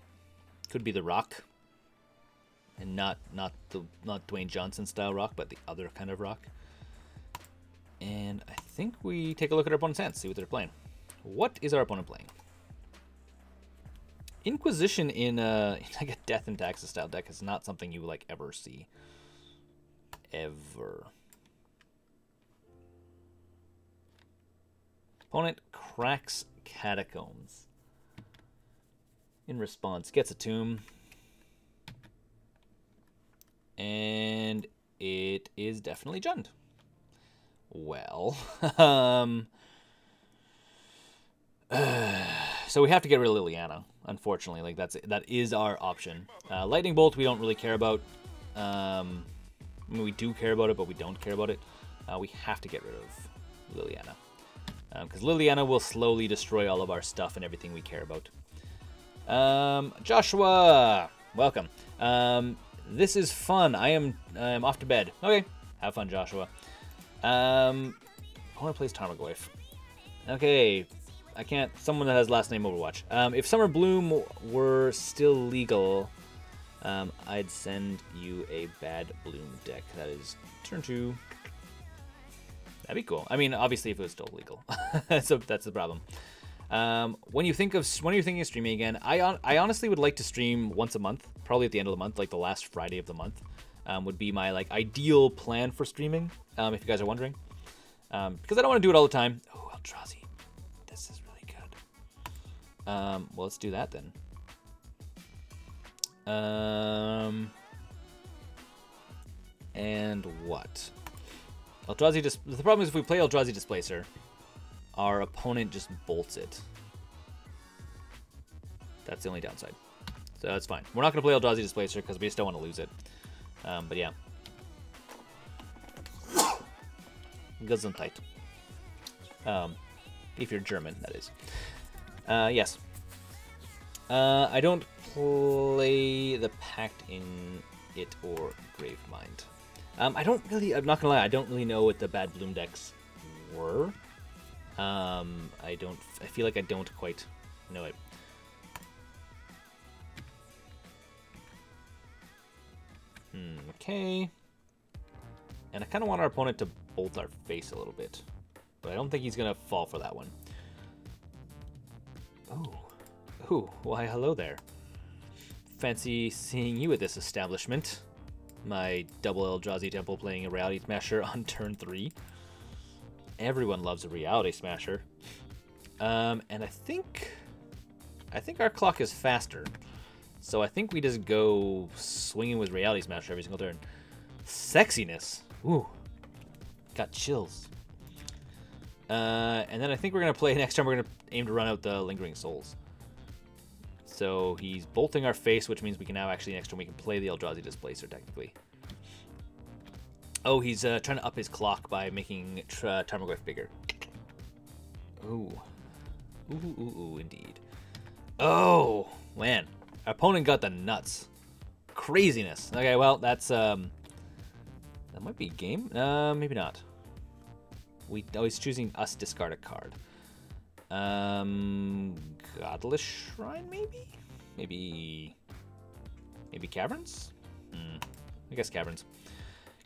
Speaker 1: Could be the Rock. And not Dwayne Johnson style Rock, but the other kind of Rock. And I think we take a look at our opponent's hands, see what they're playing. What is our opponent playing? Inquisition in like a Death and Taxes style deck is not something you like ever see. Ever. Opponent cracks Catacombs. In response, gets a tomb. And it is definitely Jund. Well, so we have to get rid of Liliana, unfortunately. Like that is our option. Lightning Bolt we don't really care about. I mean, we do care about it, but we don't care about it. We have to get rid of Liliana. Because Liliana will slowly destroy all of our stuff and everything we care about. Joshua, welcome. This is fun. I'm off to bed. Okay, have fun, Joshua. Opponent plays Tarmogoyf. Okay, I can't. Someone that has last name Overwatch. If Summer Bloom were still legal, I'd send you a Bad Bloom deck. That is turn 2. That'd be cool. I mean, obviously, if it was still legal, so that's the problem. When you're thinking of streaming again, I honestly would like to stream once a month, probably at the end of the month, like the last Friday of the month, would be my like ideal plan for streaming. If you guys are wondering, because I don't want to do it all the time. Oh, Eldrazi, this is really good. Well, let's do that then. And what? Eldrazi the problem is if we play Eldrazi Displacer, our opponent just bolts it. That's the only downside. So that's fine. We're not going to play Eldrazi Displacer because we just don't want to lose it. But yeah. Gesundheit. If you're German, that is. Yes. I don't play the Pact in it or Gravemind. I'm not gonna lie, I don't really know what the Bad Bloom decks were. I feel like I don't quite know it. Okay. And I kind of want our opponent to bolt our face a little bit. But I don't think he's gonna fall for that one. Ooh, why hello there. Fancy seeing you at this establishment. My double Eldrazi Temple playing a Reality Smasher on turn 3. Everyone loves a Reality Smasher. And I think our clock is faster. So I think we just go swinging with Reality Smasher every single turn. Sexiness. Ooh. Got chills. And then I think we're going to play, next time we're going to aim to run out the Lingering Souls. So he's bolting our face, which means we can now actually next turn we can play the Eldrazi Displacer technically. Oh, he's trying to up his clock by making Tarmogoyf bigger. Ooh. Ooh, indeed. Oh, man. Our opponent got the nuts. Craziness. Okay, well, that's, that might be a game. Maybe not. He's choosing us to discard a card. Godless Shrine, maybe? Maybe Caverns? I guess Caverns.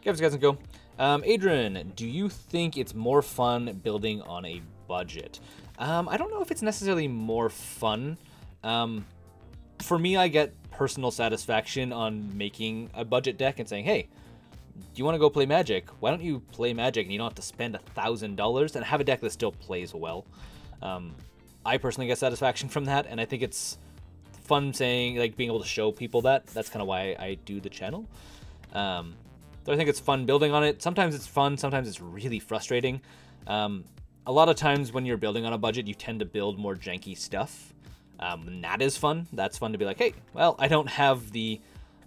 Speaker 1: Caverns doesn't go. Adrian, do you think it's more fun building on a budget? I don't know if it's necessarily more fun. For me, I get personal satisfaction on making a budget deck and saying, hey, do you want to go play Magic? Why don't you play Magic and you don't have to spend $1,000 and have a deck that still plays well? I personally get satisfaction from that, and I think it's fun saying, like, being able to show people that. That's kind of why I do the channel. So I think it's fun building on it. Sometimes it's fun, sometimes it's really frustrating. A lot of times when you're building on a budget, you tend to build more janky stuff. And that is fun. That's fun to be like, hey, well, I don't have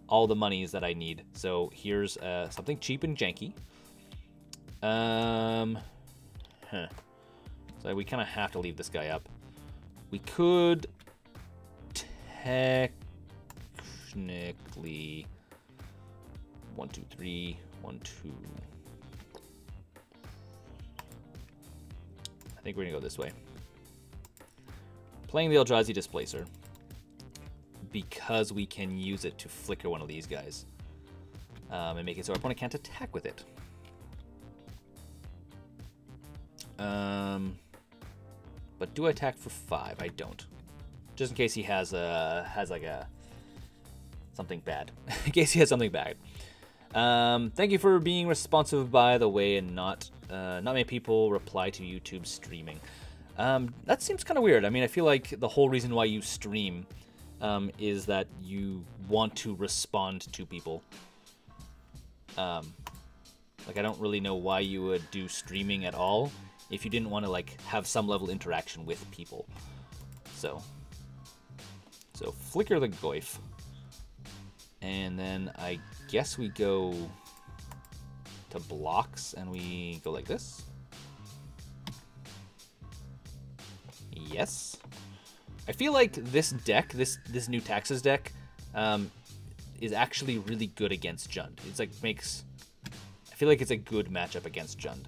Speaker 1: all the monies that I need. So here's something cheap and janky. So we kind of have to leave this guy up. We could technically 1, 2, 3, 1, 2. I think we're gonna go this way. Playing the Eldrazi Displacer because we can use it to flicker one of these guys and make it so our opponent can't attack with it. But do I attack for 5? I don't. Just in case he has like something bad. In case he has something bad. Thank you for being responsive, by the way, and not many people reply to YouTube streaming. That seems kind of weird. I mean, I feel like the whole reason why you stream is that you want to respond to people. Like, I don't really know why you would do streaming at all if you didn't want to, like, have some level of interaction with people. So flicker the Goyf. And then I guess we go to blocks and we go like this. Yes. I feel like this deck, this new Taxes deck, is actually really good against Jund. It's like I feel like it's a good matchup against Jund.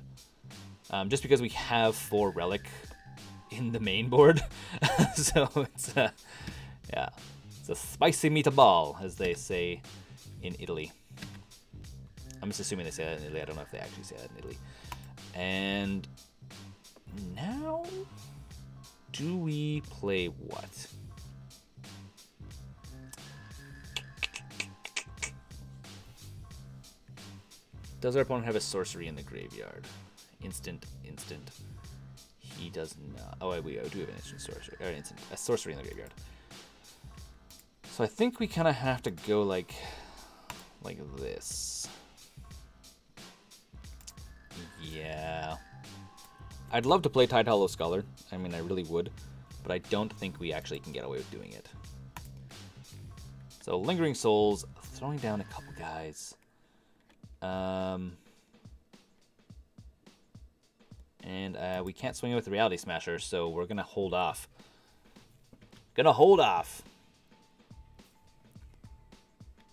Speaker 1: Just because we have 4 Relic in the main board. So it's yeah. It's a spicy meatball, as they say in Italy. I'm just assuming they say that in Italy. I don't know if they actually say that in Italy. And now, do we play what? Does our opponent have a sorcery in the graveyard? Instant. He does not. Oh, we do have an instant sorcery. Or a sorcery in the graveyard. So I think we kind of have to go like this. Yeah. I'd love to play Tide Hollow Scholar. I mean, I really would. But I don't think we actually can get away with doing it. So Lingering Souls, throwing down a couple guys. And we can't swing it with the Reality Smasher, so we're going to hold off.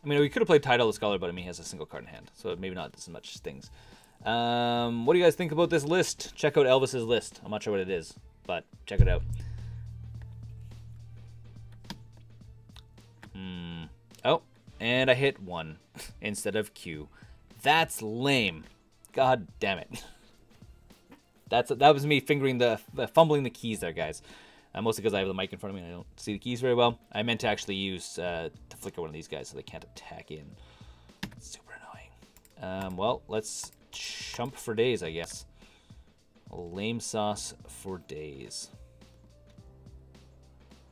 Speaker 1: I mean, we could have played Tide Hollow Scholar, but I mean, he has a single card in hand, so maybe not as much stings. What do you guys think about this list? Check out Elvis's list. I'm not sure what it is, but check it out. Oh, and I hit 1 instead of Q. That's lame. God damn it. That was me fumbling the keys there, guys. Mostly because I have the mic in front of me and I don't see the keys very well. I meant to actually use to flicker one of these guys so they can't attack in. Super annoying. Well, let's chump for days, I guess. Lame sauce for days.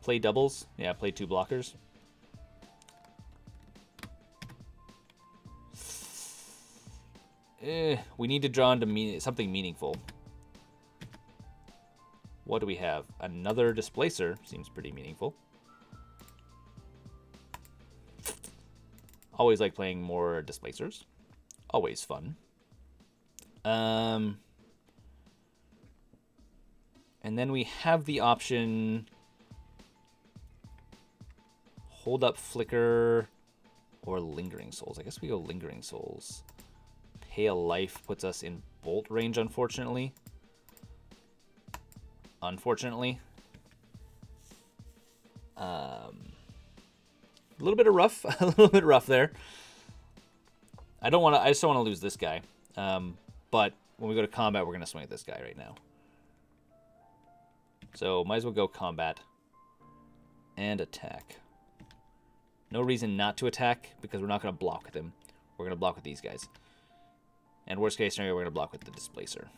Speaker 1: Play doubles? Yeah, play 2 blockers. We need to draw into something meaningful. What do we have? Another Displacer. Seems pretty meaningful. Always like playing more displacers. Always fun. And then we have the option Hold Up Flicker or Lingering Souls. I guess we go Lingering Souls. Pay a life puts us in bolt range, unfortunately. A little bit of rough, a little bit rough there. I just don't want to lose this guy. But when we go to combat, we're going to swing at this guy right now. So might as well go combat and attack. No reason not to attack because we're not going to block with him. We're going to block with these guys. And worst case scenario, we're going to block with the Displacer.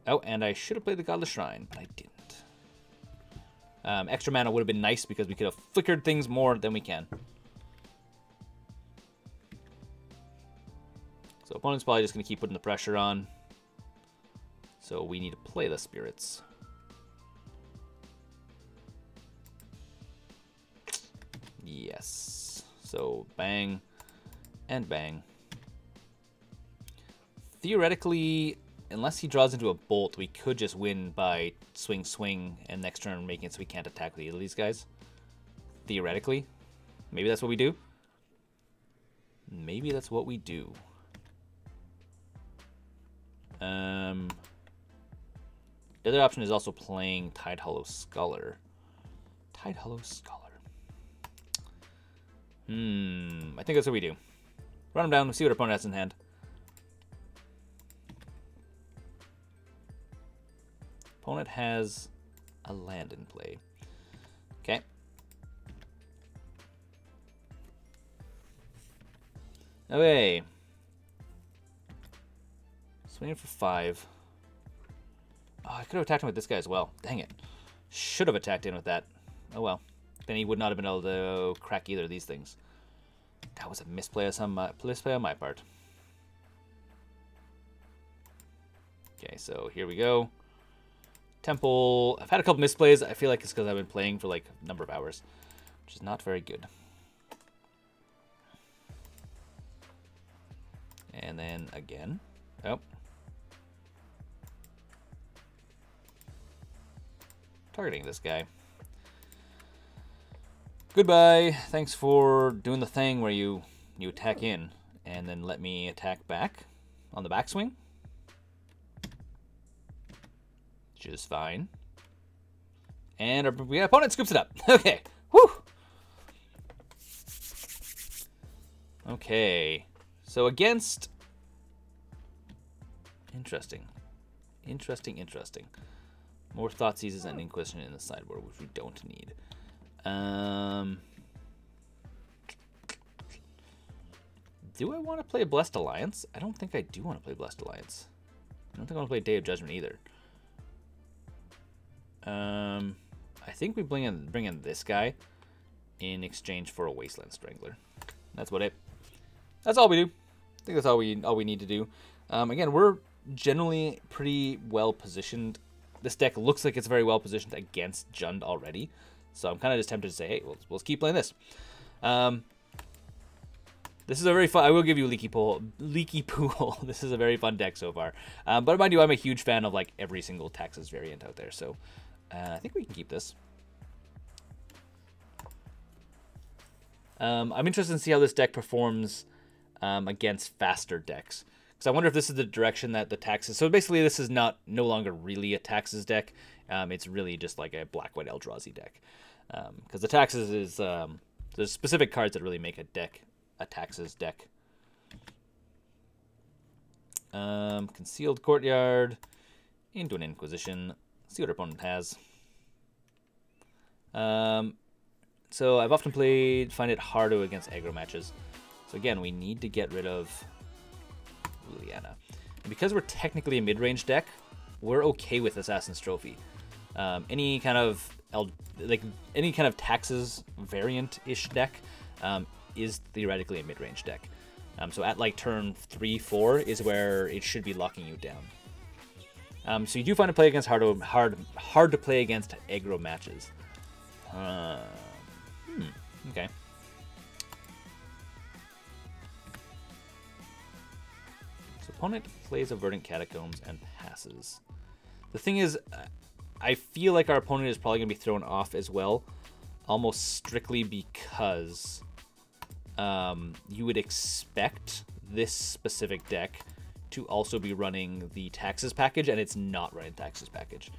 Speaker 1: Oh, and I should have played the Godless Shrine, but I didn't. Extra mana would have been nice because we could have flickered things more than we can. So opponent's probably just going to keep putting the pressure on. So we need to play the spirits. Yes. So bang and bang. Theoretically, unless he draws into a bolt, we could just win by swing, and next turn making it so we can't attack with either of these guys. Theoretically. Maybe that's what we do. Maybe that's what we do. The other option is also playing Tidehollow Sculler. Tidehollow Sculler. I think that's what we do. Run him down, see what our opponent has in hand. Opponent has a land in play. Okay. Okay. Swinging for 5. Oh, I could have attacked him with this guy as well. Dang it. Should have attacked in with that. Oh well. Then he would not have been able to crack either of these things. That was a misplay on my part. Okay, so here we go. Temple. I've had a couple misplays. I feel like it's because I've been playing for like a number of hours, which is not very good. And then again. Oh. Targeting this guy. Goodbye. Thanks for doing the thing where you attack in and then let me attack back on the backswing. Just fine. And our opponent scoops it up. Okay. Whew. Okay. So against... Interesting. Interesting. More Thoughtseizes and Inquisition in the sideboard, which we don't need. Do I want to play Blessed Alliance? I don't think I do want to play Blessed Alliance. I don't think I want to play Day of Judgment either. I think we bring in this guy in exchange for a Wasteland Strangler. That's all we do. I think that's all we need to do. Again, we're generally pretty well positioned. This deck looks like it's very well positioned against Jund already. So I'm kind of just tempted to say, hey, we'll keep playing this. This is a very fun... I will give you Leaky Pool. This is a very fun deck so far. But mind you, I'm a huge fan of like every single Taxes variant out there. So I think we can keep this. I'm interested to see how this deck performs against faster decks. Because I wonder if this is the direction that the Taxes... So basically, this is no longer really a Taxes deck. It's really just like a black-white Eldrazi deck. Because the Taxes is... there's specific cards that really make a Taxes deck. Concealed Courtyard. Into an Inquisition. See what our opponent has. So I've often find it harder against aggro matches. So again, we need to get rid of Liliana. And because we're technically a mid-range deck, we're okay with Assassin's Trophy. Any kind of Taxes variant-ish deck is theoretically a mid-range deck. So at like turn 3-4 is where it should be locking you down. So you do find to play against hard to play against aggro matches. Okay. opponent plays a Verdant Catacombs and passes. The thing is, I feel like our opponent is probably going to be thrown off as well, almost strictly because you would expect this specific deck to also be running the Taxes package, and it's not running Taxes package.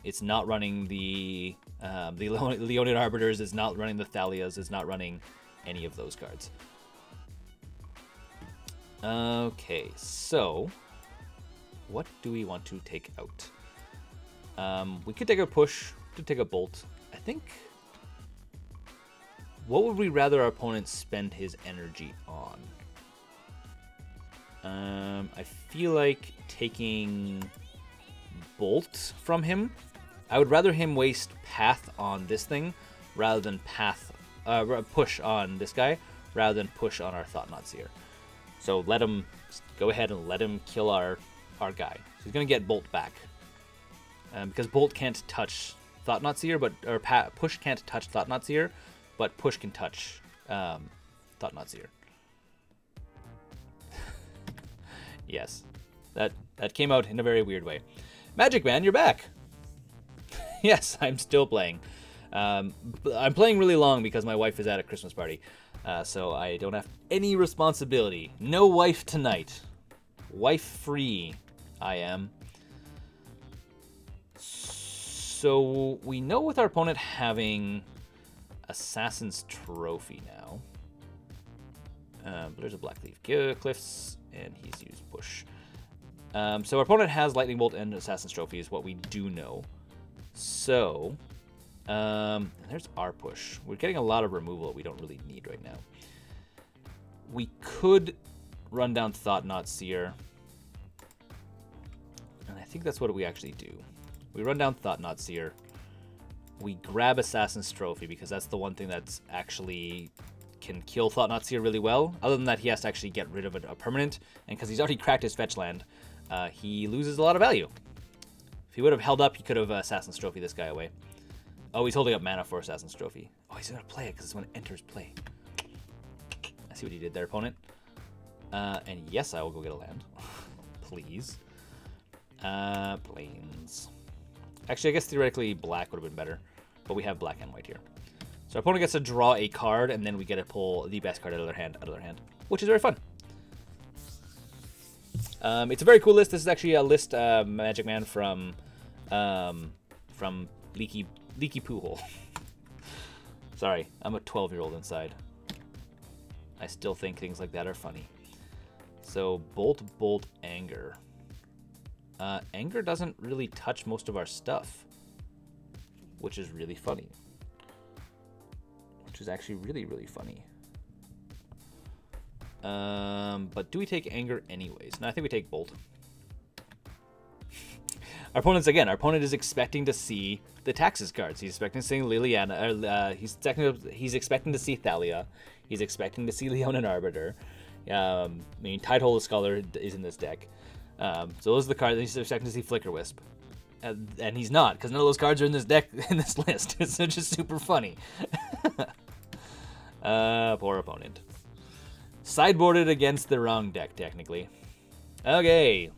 Speaker 1: It's not running the Leonid Arbiters, it's not running the Thalias, it's not running any of those cards. Okay, so what do we want to take out? We could take a push, to take a bolt. I think, what would we rather our opponent spend his energy on? I feel like taking bolt from him. I would rather him waste path on this thing rather than push on this guy rather than push on our Thought-Knot Seer. So let him go ahead and let him kill our guy. So he's gonna get bolt back because bolt can't touch Thought-Knot Seer, but push can't touch Thought-Knot Seer, but push can touch Thought-Knot Seer. Yes, that came out in a very weird way. Magic Man, you're back. Yes, I'm still playing. I'm playing really long because my wife is at a Christmas party, so I don't have any responsibility. No wife tonight. Wife free, I am. So we know with our opponent having Assassin's Trophy now. But there's a Blackleaf Cliffs, and he's used push. So our opponent has Lightning Bolt and Assassin's Trophy is what we do know. So, there's our push. We're getting a lot of removal that we don't really need right now. We could run down Thought-Knot Seer. And I think that's what we actually do. We run down Thought-Knot Seer. We grab Assassin's Trophy because that's the one thing that's actually can kill Thought-Knot Seer really well. Other than that, he has to actually get rid of a permanent. And because he's already cracked his fetch land, he loses a lot of value. If he would have held up, he could have Assassin's Trophy this guy away. Oh, he's holding up mana for Assassin's Trophy. Oh, he's going to play it because it's when it enters play. I see what he did there, opponent. And yes, I will go get a land. Please. Plains. Actually, I guess theoretically black would have been better. But we have black and white here. So our opponent gets to draw a card, and then we get to pull the best card out of their hand, which is very fun. It's a very cool list. This is actually a list, Magic Man, from Leaky Poohole. Sorry, I'm a 12-year-old inside. I still think things like that are funny. So Bolt, Anger. Anger doesn't really touch most of our stuff, which is really funny. Which is actually really, really funny. But do we take Anger anyways? No, I think we take Bolt. Our opponent is expecting to see the Taxes cards. He's expecting to see Liliana. He's expecting to see Thalia. He's expecting to see Leonid Arbiter. I mean, Tidehole Scholar is in this deck. So those are the cards. He's expecting to see Flicker Wisp. And he's not, because none of those cards are in this deck, in this list. It's just super funny. Poor opponent. Sideboarded against the wrong deck, technically. Okay.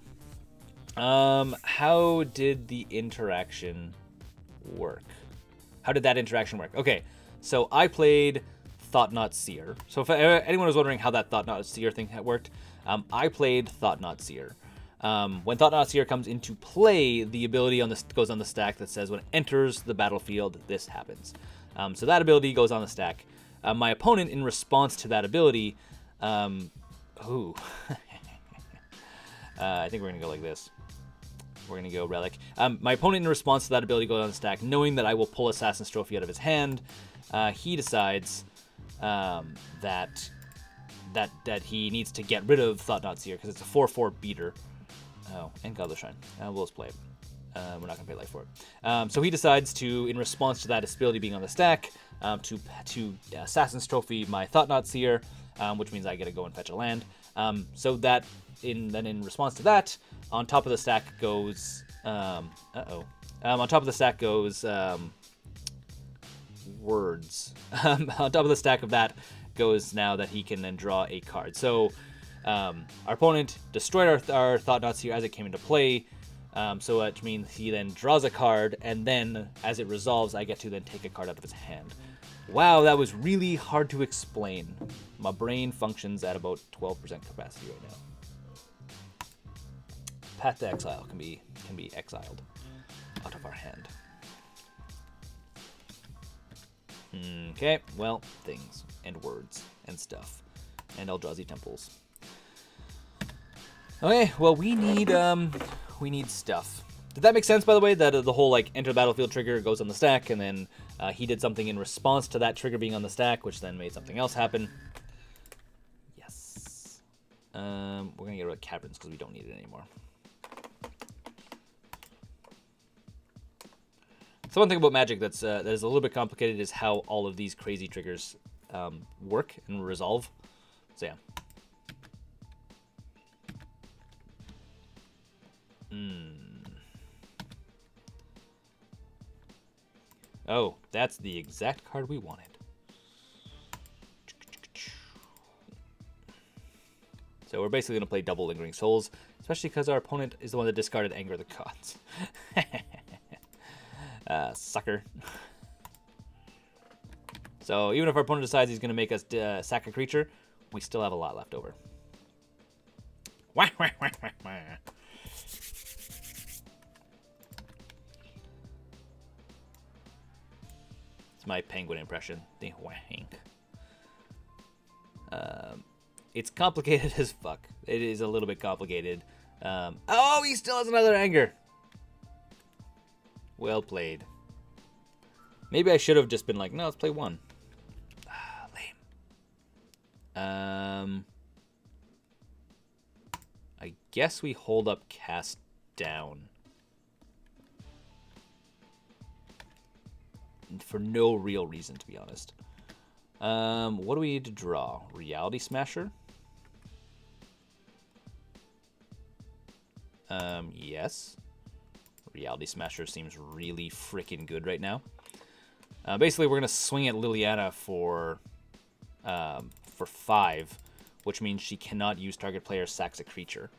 Speaker 1: How did the interaction work? How did that interaction work? Okay, so I played Thought-Knot Seer. So if anyone was wondering how that Thought-Knot Seer thing had worked, I played Thought-Knot Seer. When Thought-Knot Seer comes into play, the ability goes on the stack that says when it enters the battlefield, this happens. So that ability goes on the stack. My opponent, in response to that ability, I think we're going to go like this. We're going to go Relic. My opponent, in response to that ability, goes on the stack, knowing that I will pull Assassin's Trophy out of his hand. He decides that he needs to get rid of Thought-Knot Seer because it's a 4/4 beater. Oh, and Godless Shrine. We'll just play it. We're not going to pay life for it. So he decides to, in response to that ability being on the stack, to Assassin's Trophy my Thought-Knot Seer, which means I get to go and fetch a land. So that, in response to that, on top of the stack goes, on top of the stack goes, words. On top of the stack of that goes now that he can then draw a card. So Our opponent destroyed our Thought Knots here as it came into play. So which means he then draws a card, and then as it resolves, I get to then take a card out of his hand. Wow, that was really hard to explain. My brain functions at about 12% capacity right now. Path to Exile can be exiled out of our hand. Okay, well, things and words and stuff and Eldrazi temples. Okay, well, we need stuff. Did that make sense, by the way, that the whole, like, enter the battlefield trigger goes on the stack, and then he did something in response to that trigger being on the stack, which then made something else happen? Yes. We're going to get rid of Caverns because we don't need it anymore. So one thing about Magic that is a little bit complicated is how all of these crazy triggers work and resolve. So, yeah. Oh, that's the exact card we wanted. So we're basically going to play double Lingering Souls, especially because our opponent is the one that discarded Anger of the Gods. Sucker. So even if our opponent decides he's going to make us sack a creature, we still have a lot left over. It's my penguin impression. The wank. It's complicated as fuck. It is a little bit complicated. Oh, he still has another Anger. Well played. Maybe I should have just been like, no, let's play one. Lame. I guess we hold up Cast Down. For no real reason, to be honest. What do we need to draw? Reality Smasher? Yes. Reality Smasher seems really freaking good right now. Basically, we're going to swing at Liliana for 5, which means she cannot use target player sacks a creature,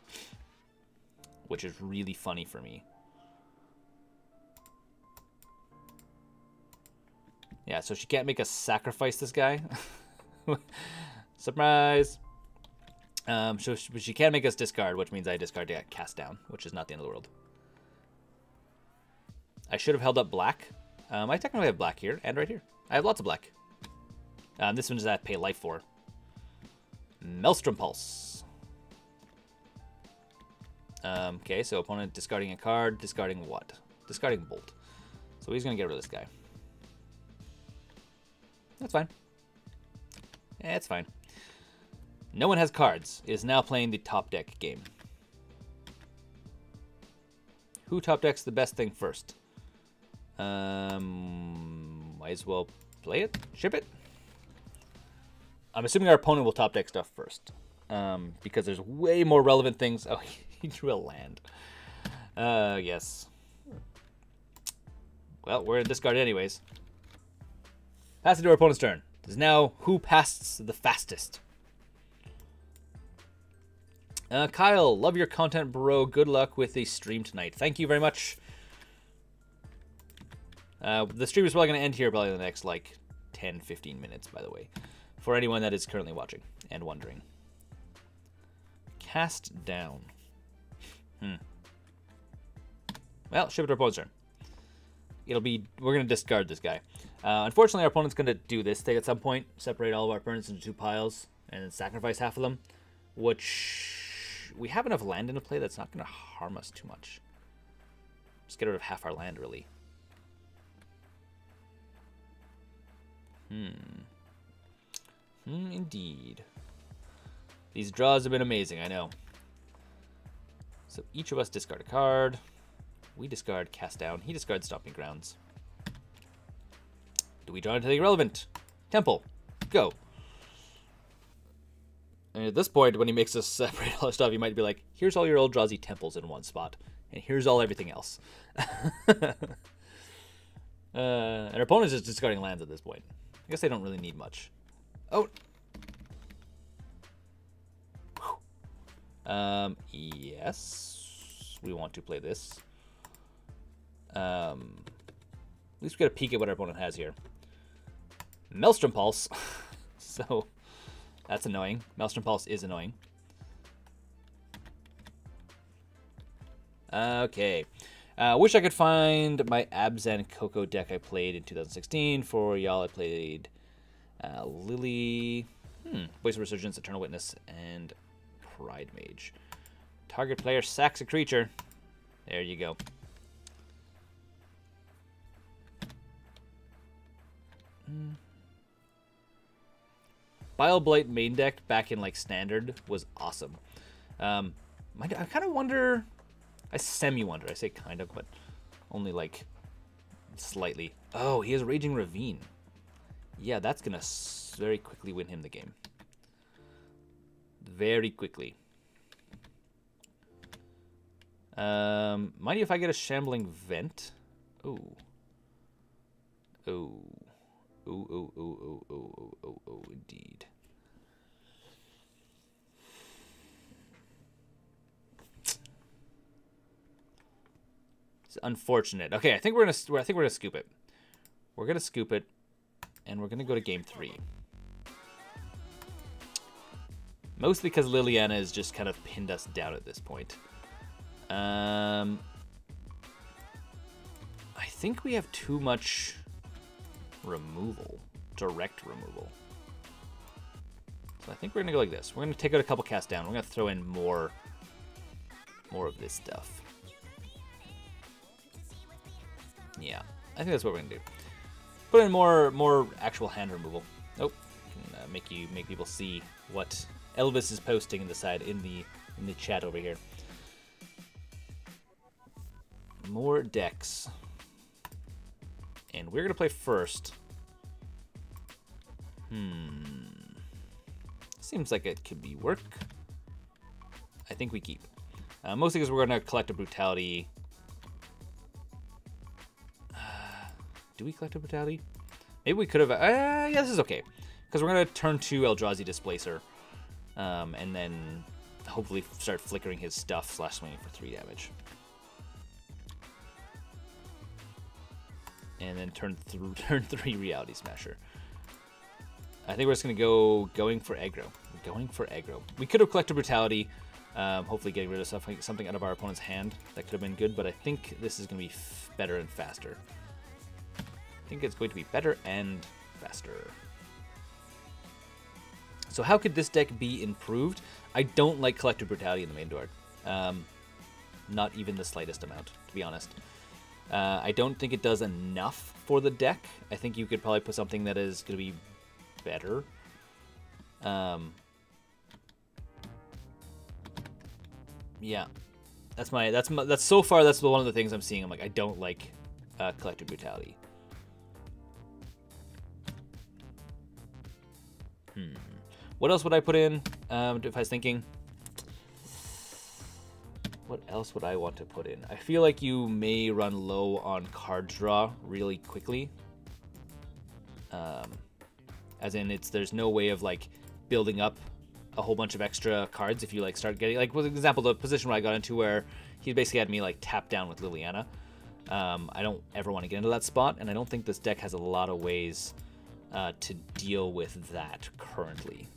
Speaker 1: which is really funny for me. Yeah, so she can't make us sacrifice this guy. Surprise! So she can make us discard, which means I discard to Cast Down, which is not the end of the world. I should have held up black. I technically have black here and right here. I have lots of black. This one does I have to pay life for. Maelstrom Pulse. Okay, so opponent discarding a card. Discarding what? Discarding Bolt. So he's going to get rid of this guy. That's fine. Yeah, it's fine. No one has cards. Is now playing the top deck game. Who top decks the best thing first? Might as well play it. Ship it. I'm assuming our opponent will top deck stuff first. Because there's way more relevant things. Oh, he drew a land. Yes. Well, we're in discard anyways. Pass it to our opponent's turn. It is now who passes the fastest. Kyle, love your content, bro. Good luck with the stream tonight. Thank you very much. The stream is probably going to end here probably in the next, like, 10-15 minutes, by the way. For anyone that is currently watching and wondering. Cast Down. Well, ship it to our opponent's turn. We're going to discard this guy. Unfortunately, our opponent's going to do this thing at some point. Separate all of our opponents into 2 piles and then sacrifice half of them. Which we have enough land into play that's not going to harm us too much. Just get rid of half our land, really. Indeed. These draws have been amazing, I know. So each of us discard a card. We discard Cast Down. He discards Stomping Grounds. Do we draw anything relevant? Temple. Go. And at this point, when he makes us separate all our stuff, he might be like, here's all your Eldrazi temples in one spot. And here's all everything else. And our opponent's just discarding lands at this point. I guess they don't really need much. Oh. Yes, we want to play this. At least we get a peek at what our opponent has here. Maelstrom Pulse. So that's annoying. Maelstrom Pulse is annoying. Okay. Wish I could find my Abzan Coco deck I played in 2016. For y'all, I played Lily, Voice of Resurgence, Eternal Witness, and Pride Mage. Target player sacks a creature. There you go. Bile Blight main deck back in like Standard was awesome. I kind of wonder. I semi-wonder. I say kind of, but only like slightly. Oh, he has Raging Ravine. Yeah, that's going to very quickly win him the game. Very quickly. Mind you if I get a Shambling Vent? Ooh. Ooh. Ooh, ooh, ooh, ooh, ooh, ooh, ooh, ooh, indeed. It's unfortunate. Okay, I think we're gonna scoop it. We're gonna scoop it, and we're gonna go to game 3. Mostly because Liliana has just kind of pinned us down at this point. I think we have too much removal, direct removal. So I think we're gonna go like this. We're gonna take out a couple casts down. We're gonna throw in more of this stuff. Yeah, I think that's what we're gonna do. Put in more actual hand removal. Oh, can, make people see what Elvis is posting in the side in the chat over here. More decks, and we're gonna play first. Seems like it could be work. I think we keep. Mostly because we're gonna collect a Brutality. Do we collect a Brutality? Maybe we could have. Yeah, this is okay. Because we're going to turn to Eldrazi Displacer. And then hopefully start flickering his stuff / swinging for 3 damage. And then turn 3 Reality Smasher. I think we're just going to going for aggro. Going for aggro. We could have collected Brutality. Hopefully getting rid of something out of our opponent's hand. That could have been good. But I think this is going to be better and faster. I think it's going to be better and faster. So how could this deck be improved? I don't like Collective Brutality in the main door. Not even the slightest amount, to be honest. I don't think it does enough for the deck. I think you could probably put something that is going to be better. Yeah, that's so far. That's one of the things I'm seeing. I'm like, I don't like Collective Brutality. What else would I put in if I was thinking? What else would I want to put in? I feel like you may run low on card draw really quickly. As in, there's no way of like building up a whole bunch of extra cards if you like start getting, like, for example, the position where I got into where he basically had me like tapped down with Liliana. I don't ever want to get into that spot, and I don't think this deck has a lot of ways to deal with that currently.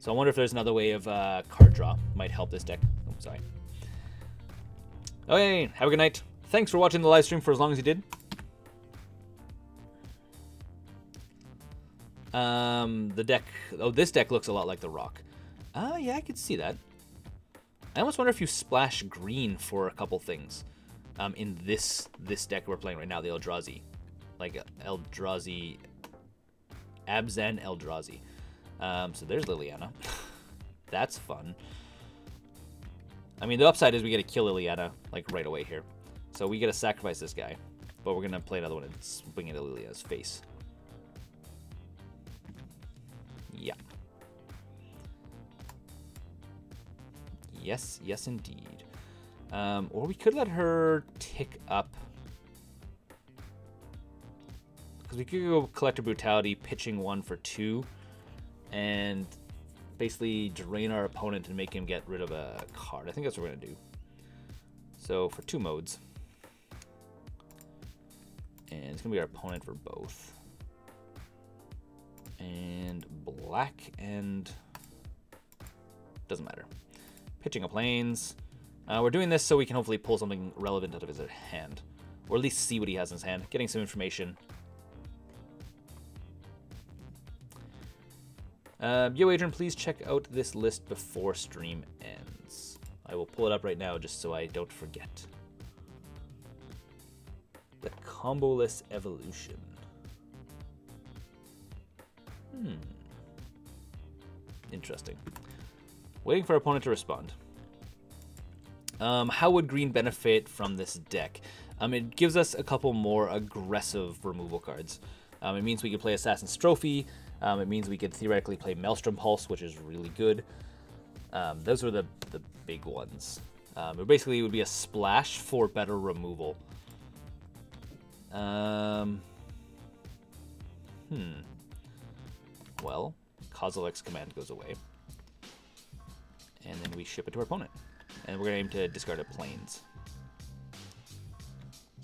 Speaker 1: So I wonder if there's another way of card draw might help this deck. Oh, sorry. Okay, have a good night. Thanks for watching the live stream for as long as you did. The deck. Oh, this deck looks a lot like the Rock. Yeah, I could see that. I almost wonder if you splash green for a couple things. In this deck we're playing right now, the Eldrazi, like Eldrazi, Abzan Eldrazi. So there's Liliana. That's fun. I mean, the upside is we get to kill Liliana like right away here. So we get to sacrifice this guy, but we're gonna play another one and swing it at Liliana's face. Yeah. Yes, yes indeed. Or we could let her tick up. Because we could go Collective Brutality, pitching 1 for 2. And basically drain our opponent and make him get rid of a card. I think that's what we're going to do. So for 2 modes. And it's going to be our opponent for both. And black and... doesn't matter. Pitching a plains. We're doing this so we can hopefully pull something relevant out of his hand. Or at least see what he has in his hand. Getting some information. Yo, Adrian, please check out this list before stream ends. I will pull it up right now just so I don't forget. The comboless evolution. Interesting. Waiting for our opponent to respond. How would green benefit from this deck? It gives us a couple more aggressive removal cards. It means we could play Assassin's Trophy. It means we could theoretically play Maelstrom Pulse, which is really good. Those are the big ones. It basically would be a splash for better removal. Well, Kozilek's command goes away. And then we ship it to our opponent. And we're going to aim to discard a plains.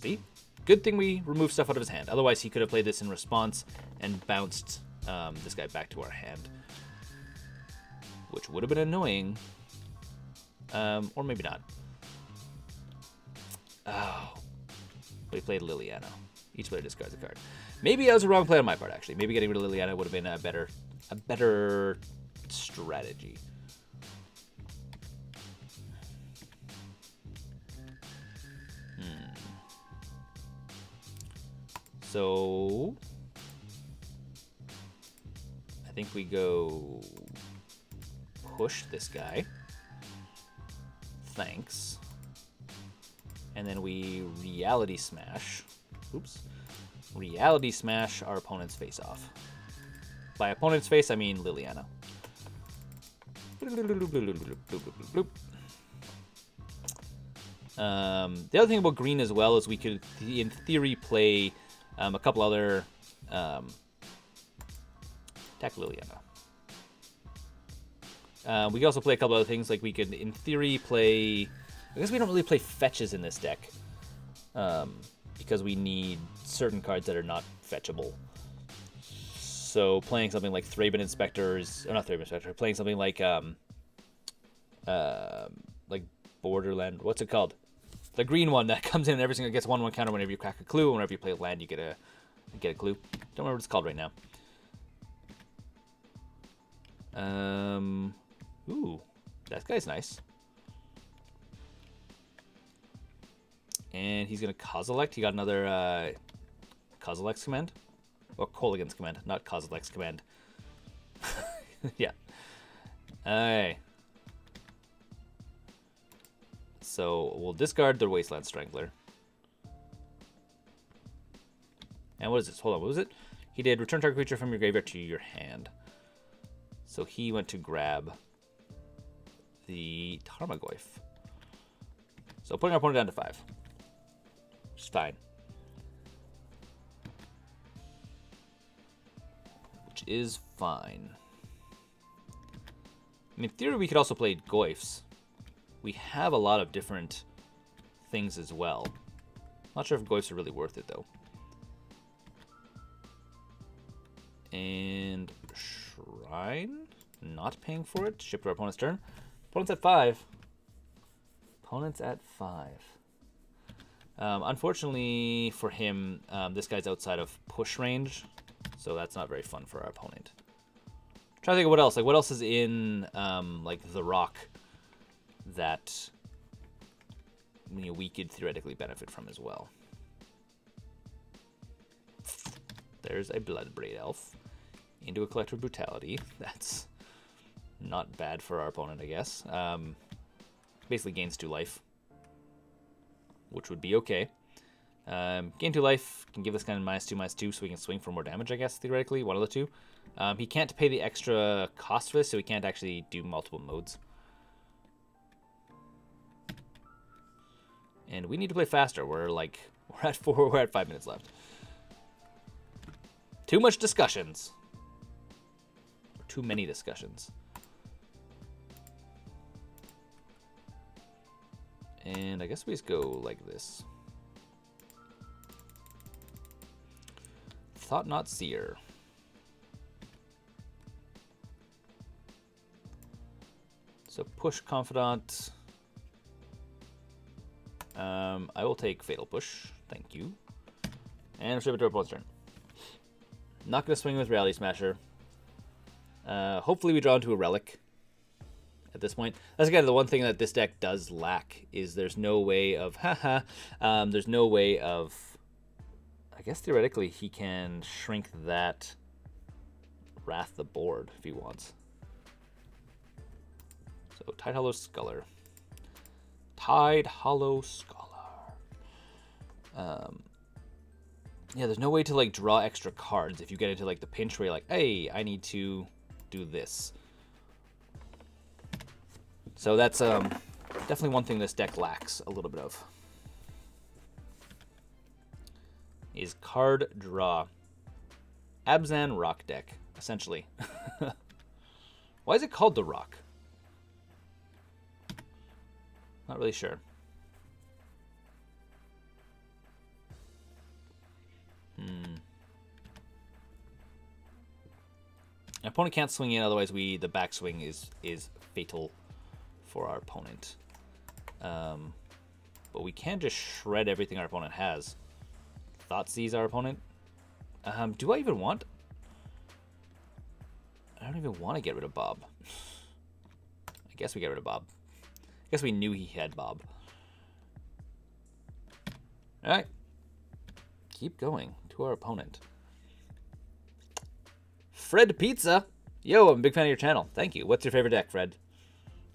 Speaker 1: See? Good thing we removed stuff out of his hand. Otherwise, he could have played this in response and bounced this guy back to our hand. Which would have been annoying. Or maybe not. Oh. We played Liliana. Each player discards a card. Maybe that was a wrong play on my part, actually. Maybe getting rid of Liliana would have been a better strategy. So I think we go push this guy. Thanks. And then we reality smash. Oops. Reality smash our opponent's face off. By opponent's face, I mean Liliana. The other thing about green as well is we could, in theory, play a couple other attack Liliana. We could also play a couple other things, like we could, in theory, play... I guess we don't really play fetches in this deck, because we need certain cards that are not fetchable. So playing something like Thraben Inspectors, or not Thraben Inspector, playing something like Borderland, what's it called? The green one that comes in and every single gets 1/1 counter whenever you crack a clue, and whenever you play a land you get a clue. Don't remember what it's called right now. Ooh, that guy's nice. And he's gonna Kozilek. He got another Kozilek's command, or Kolaghan's command, not Kozilek's command. Yeah. Alright. So we'll discard the Wasteland Strangler. And what is this? Hold on, what was it? He did return target creature from your graveyard to your hand. So he went to grab the Tarmogoyf. So putting our opponent down to 5. Which is fine. Which is fine. I mean, in theory, we could also play Goyfs. We have a lot of different things as well. Not sure if Goyfs are really worth it, though. And Shrine? Not paying for it. Ship to our opponent's turn. Opponent's at 5. Opponent's at 5. Unfortunately for him, this guy's outside of push range, so that's not very fun for our opponent. I'm trying to think of what else. Like, what else is in like the Rock that we could theoretically benefit from as well. There's a Bloodbraid Elf into a Collector Brutality. That's not bad for our opponent, I guess. Basically gains 2 life, which would be okay. Gain 2 life can give this guy -2/-2, so we can swing for more damage, I guess, theoretically. One of the two. He can't pay the extra cost for this, so he can't actually do multiple modes. And we need to play faster. We're at 4. We're at 5 minutes left. Too much discussions. Or too many discussions. And I guess we just go like this. Thought Not Seer. So push Confidant. I will take Fatal Push. Thank you. And ship it to our opponent's turn. Not going to swing with Reality Smasher. Hopefully we draw into a Relic at this point. That's again the one thing that this deck does lack, is there's no way of there's no way of, I guess theoretically he can shrink that Wrath the board if he wants. So Tide Hollow Sculler. Tide Hollow Scholar. Yeah, there's no way to like draw extra cards if you get into like the pinch where you're like, hey, I need to do this. So that's definitely one thing this deck lacks a little bit of. Is card draw. Abzan Rock deck, essentially. Why is it called the Rock? Not really sure. Our opponent can't swing in, otherwise the backswing is fatal for our opponent. But we can just shred everything our opponent has. Thoughtseize our opponent. Do I even want? I don't even want to get rid of Bob. I guess we get rid of Bob. I guess we knew he had Bob. Alright. Keep going to our opponent. Fred Pizza. Yo, I'm a big fan of your channel. Thank you. What's your favorite deck, Fred?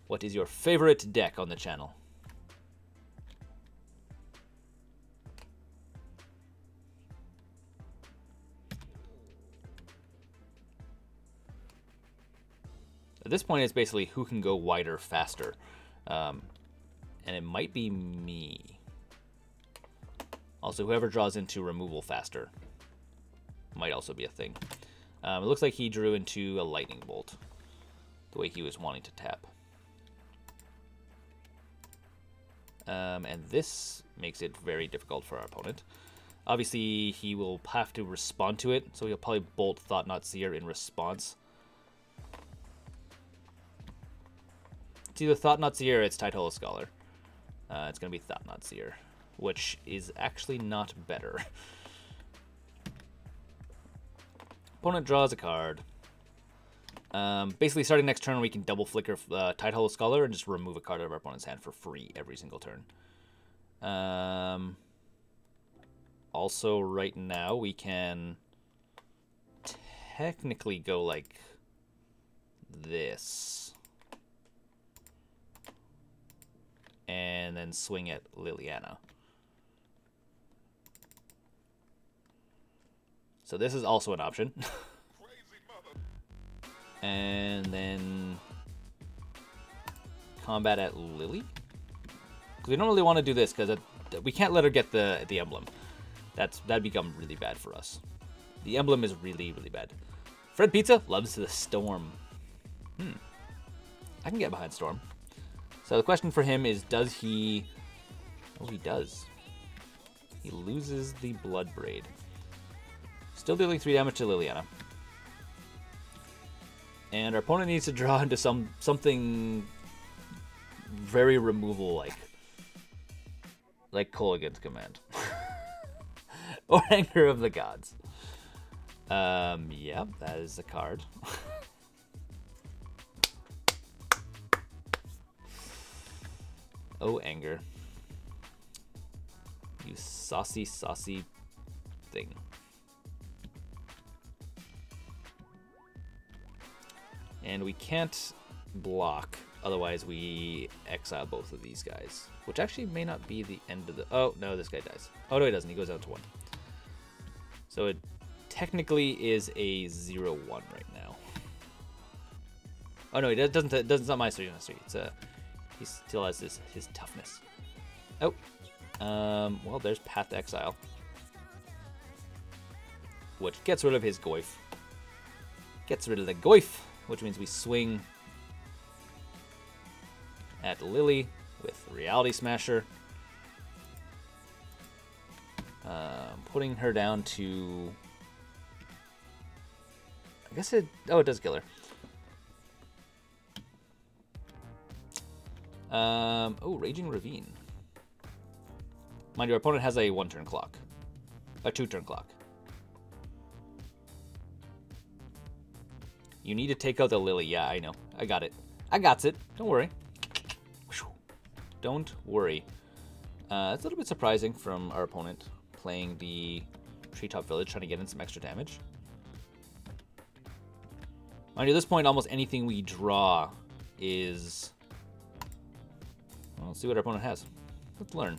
Speaker 1: What is your favorite deck on the channel? At this point, it's basically who can go wider faster. And it might be me. Also, whoever draws into removal faster might also be a thing. It looks like he drew into a lightning bolt, the way he was wanting to tap. And this makes it very difficult for our opponent. Obviously, he will have to respond to it, so he'll probably bolt Thought Not Seer in response. It's either Thought Not Seer or it's Tide Hollow Scholar. It's going to be Thought Not Seer, which is actually not better. Opponent draws a card. Basically, starting next turn, we can double flicker Tide Hollow Scholar and just remove a card out of our opponent's hand for free every single turn. Also, right now, we can technically go like this. And then swing at Liliana. So this is also an option. And then combat at Lily. Because we don't really want to do this because we can't let her get the emblem. That'd become really bad for us. The emblem is really, really bad. Fred Pizza loves the Storm. I can get behind Storm. So the question for him is, does he... Oh, he does. He loses the Blood Braid. Still dealing 3 damage to Liliana. And our opponent needs to draw into something very removal-like. Like Kolaghan's Command. Or Anger of the Gods. Yeah, that is a card. Oh, Anger. You saucy, saucy thing. And we can't block, otherwise we exile both of these guys. Which actually may not be the end of the... Oh, no, this guy dies. Oh, no, he doesn't. He goes down to 1. So it technically is a 0-1 right now. Oh, no, it doesn't. It's not my 3 on 3. It's a... He still has his toughness. Oh. Well, there's Path to Exile. Which gets rid of his Goyf. Gets rid of the Goyf, which means we swing at Lily. with Reality Smasher. Putting her down to... I guess it... Oh, it does kill her. Oh, Raging Ravine. Mind you, our opponent has a 1-turn clock. A 2-turn clock. You need to take out the Lily. Yeah, I know. I got it. I got it. Don't worry. Don't worry. It's a little bit surprising from our opponent playing the Treetop Village, trying to get in some extra damage. Mind you, at this point, almost anything we draw is... Well, let's see what our opponent has. Let's learn.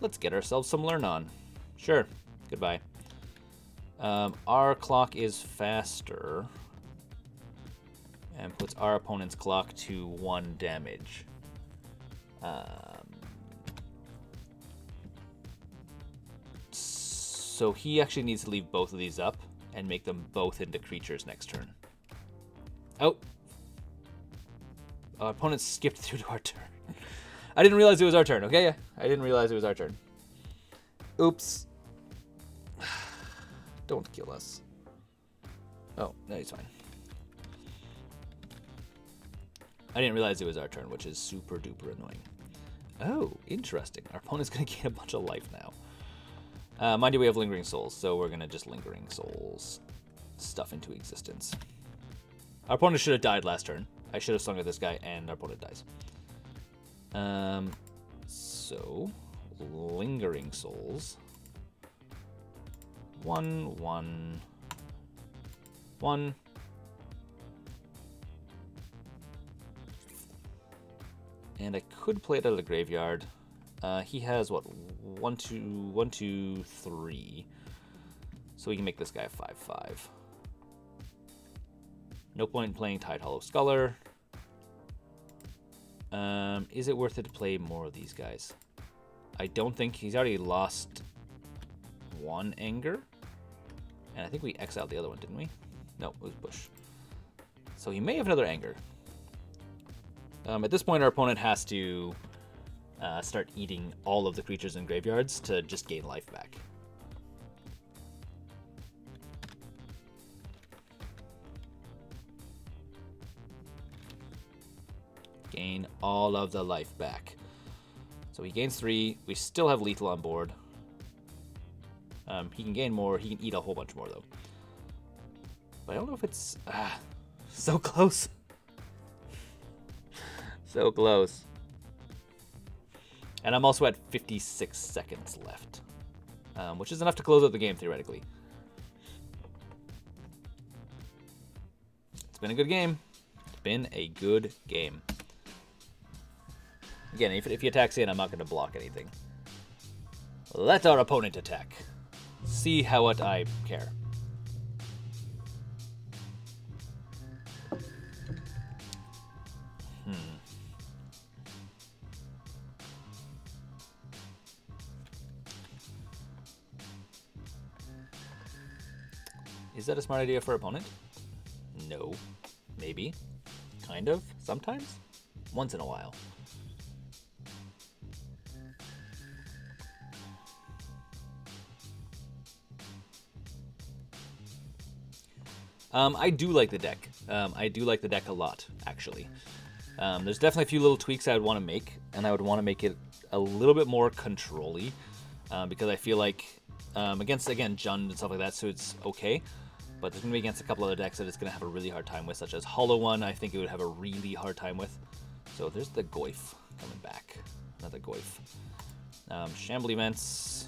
Speaker 1: Let's get ourselves some learn on. Sure. Goodbye. Our clock is faster and puts our opponent's clock to 1 damage. So he actually needs to leave both of these up and make them both into creatures next turn. Oh. Our opponent skipped through to our turn. I didn't realize it was our turn, okay? Yeah, I didn't realize it was our turn. Oops. Don't kill us. Oh, no, he's fine. I didn't realize it was our turn, which is super duper annoying. Oh, interesting. Our opponent's going to gain a bunch of life now. Mind you, we have Lingering Souls, so we're going to just Lingering Souls stuff into existence. Our opponent should have died last turn. I should have swung at this guy, and our opponent dies. So, Lingering Souls. 1, 1, 1. And I could play it out of the graveyard. He has what? 1, 2, 1, 2, 3. So we can make this guy a 5/5. No point in playing Tide Hollow Sculler. Is it worth it to play more of these guys? I don't think. He's already lost 1 anger. And I think we exiled the other one, didn't we? No, it was Bush. So he may have another anger. At this point, our opponent has to start eating all of the creatures in graveyards to just gain life back. Gain all of the life back. So he gains 3. We still have lethal on board. He can gain more. He can eat a whole bunch more, though. But I don't know if it's... so close. So close. And I'm also at 56 seconds left. Which is enough to close out the game, theoretically. It's been a good game. It's been a good game. Again, if he attacks in, I'm not going to block anything. Let our opponent attack. See how what I care. Is that a smart idea for our opponent? No. Maybe. Kind of. Sometimes. Once in a while. I do like the deck. I do like the deck a lot, actually. There's definitely a few little tweaks I would want to make, and I would want to make it a little bit more control-y, because I feel like against, again, Jund and stuff like that, so it's okay. But there's going to be against a couple other decks that it's going to have a really hard time with, such as Hollow One, I think it would have a really hard time with. So there's the Goyf coming back. Another Goyf. Shamble Events.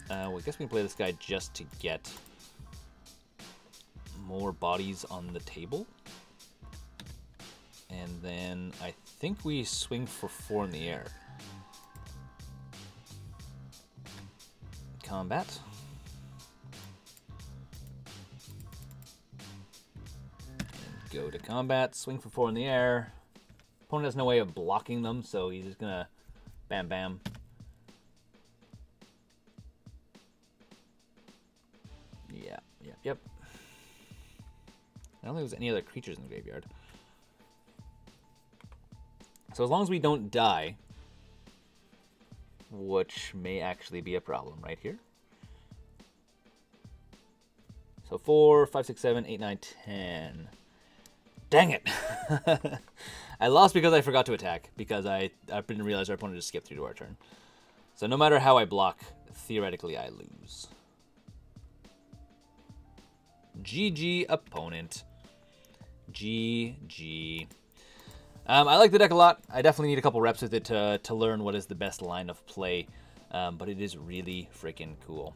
Speaker 1: Well, I guess we can play this guy just to get more bodies on the table. And then I think we swing for 4 in the air. Combat. Go to combat, swing for 4 in the air. Opponent has no way of blocking them, so he's just gonna bam bam. Yep. I don't think there's any other creatures in the graveyard. So as long as we don't die, which may actually be a problem right here. So 4, 5, 6, 7, 8, 9, 10. Dang it! I lost because I forgot to attack, because I didn't realize our opponent just skipped through to our turn. So no matter how I block, theoretically I lose. GG, opponent. GG. I like the deck a lot. I definitely need a couple reps with it to learn what is the best line of play, but it is really freaking cool.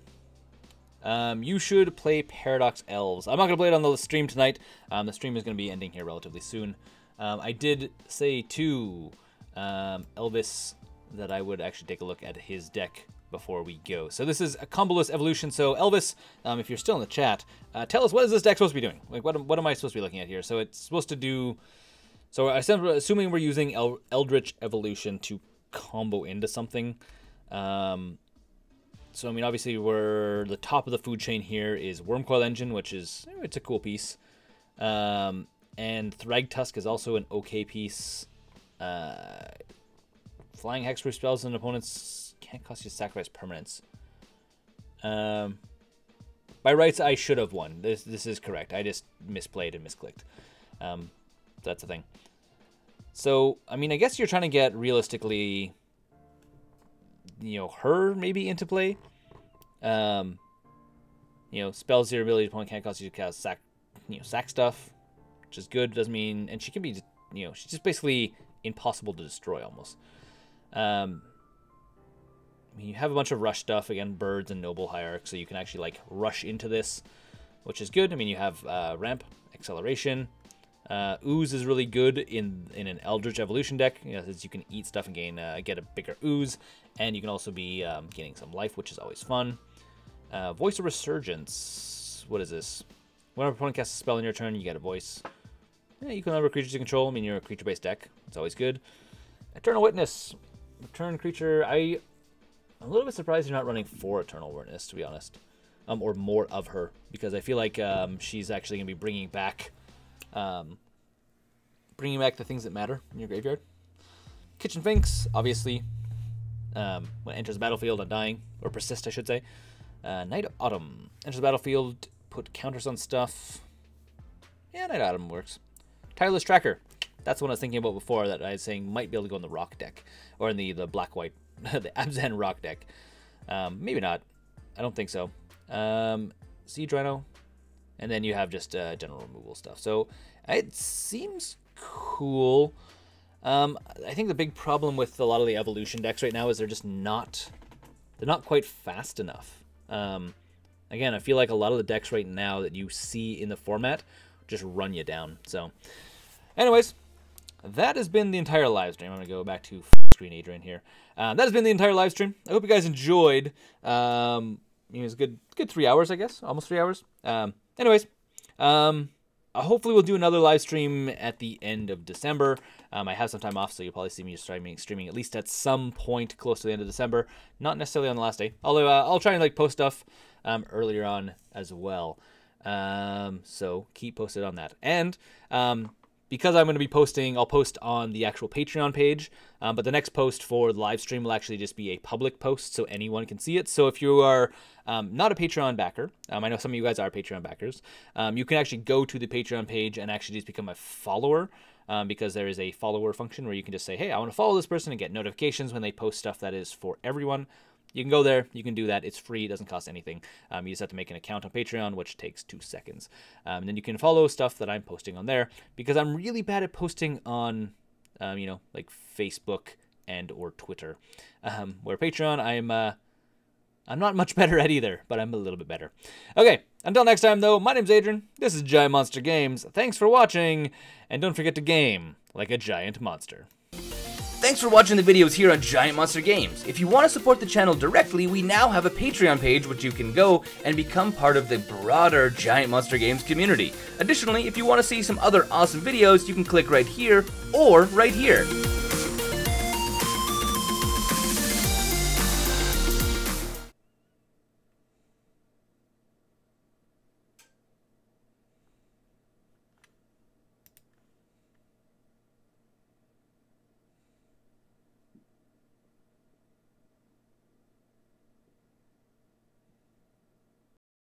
Speaker 1: You should play Paradox Elves. I'm not going to play it on the stream tonight. The stream is going to be ending here relatively soon. I did say to Elvis that I would actually take a look at his deck before we go. So this is a comboless evolution. So Elvis, if you're still in the chat, tell us, what is this deck supposed to be doing? Like, what am I supposed to be looking at here? So it's supposed to do... So assuming we're using Eldritch Evolution to combo into something. So, I mean, obviously, the top of the food chain here is Wormcoil Engine, which is, it's a cool piece. And Thragtusk is also an okay piece. Flying Hexproof spells and opponents can't cost you to sacrifice permanents. By rights, I should have won. This is correct. I just misplayed and misclicked. That's the thing. So, I mean, I guess you're trying to get realistically, her maybe into play. Spells your ability opponent can't cost you to cast sack stuff, which is good. Doesn't mean, and she can be, she's just basically impossible to destroy almost. I mean, you have a bunch of rush stuff, again, birds and noble hierarch, so you can actually like rush into this, which is good. I mean, you have ramp, acceleration. Ooze is really good in an Eldritch Evolution deck, since you can eat stuff and get a bigger ooze, and you can also be gaining some life, which is always fun. Voice of Resurgence. What is this? Whenever opponent casts a spell in your turn, you get a voice. Yeah, you can number creatures you control. I mean, you're a creature-based deck. It's always good. Eternal Witness. Return creature. I'm a little bit surprised you're not running 4 Eternal Witness, to be honest. Or more of her, because I feel like she's actually going to be bringing back the things that matter in your graveyard. Kitchen Finks, obviously. When it enters the battlefield, undying, or persist, I should say. Night Autumn. Enters the battlefield, put counters on stuff. Yeah, Night Autumn works. Tireless Tracker. That's what I was thinking about before, that I was saying might be able to go in the rock deck. Or in the black-white, the Abzan rock deck. Maybe not. I don't think so. Siege Rhino. And then you have just general removal stuff. So it seems cool. I think the big problem with a lot of the evolution decks right now is they're not quite fast enough. Again, I feel like a lot of the decks right now that you see in the format just run you down. So anyways, that has been the entire live stream. I'm going to go back to screen Adrian here. That has been the entire live stream. I hope you guys enjoyed. It was a good 3 hours, I guess. Almost 3 hours. Anyways, hopefully we'll do another live stream at the end of December. I have some time off, so you'll probably see me streaming at least at some point close to the end of December. Not necessarily on the last day, although I'll try and post stuff earlier on as well. So keep posted on that. And because I'm going to be posting, I'll post on the actual Patreon page, but the next post for the live stream will actually just be a public post so anyone can see it. So if you are not a Patreon backer, I know some of you guys are Patreon backers, you can actually go to the Patreon page and actually just become a follower, because there is a follower function where you can just say, hey, I want to follow this person and get notifications when they post stuff that is for everyone. You can go there, you can do that, it's free, it doesn't cost anything. You just have to make an account on Patreon, which takes 2 seconds. And then you can follow stuff that I'm posting on there, because I'm really bad at posting on, like Facebook and or Twitter. Where Patreon, I'm not much better at either, but I'm a little bit better. Okay, until next time though, my name's Adrian, this is Giant Monster Games, thanks for watching, and don't forget to game like a giant monster.
Speaker 2: Thanks for watching the videos here on Giant Monster Games. If you want to support the channel directly, we now have a Patreon page which you can go and become part of the broader Giant Monster Games community. Additionally, if you want to see some other awesome videos, you can click right here or right here.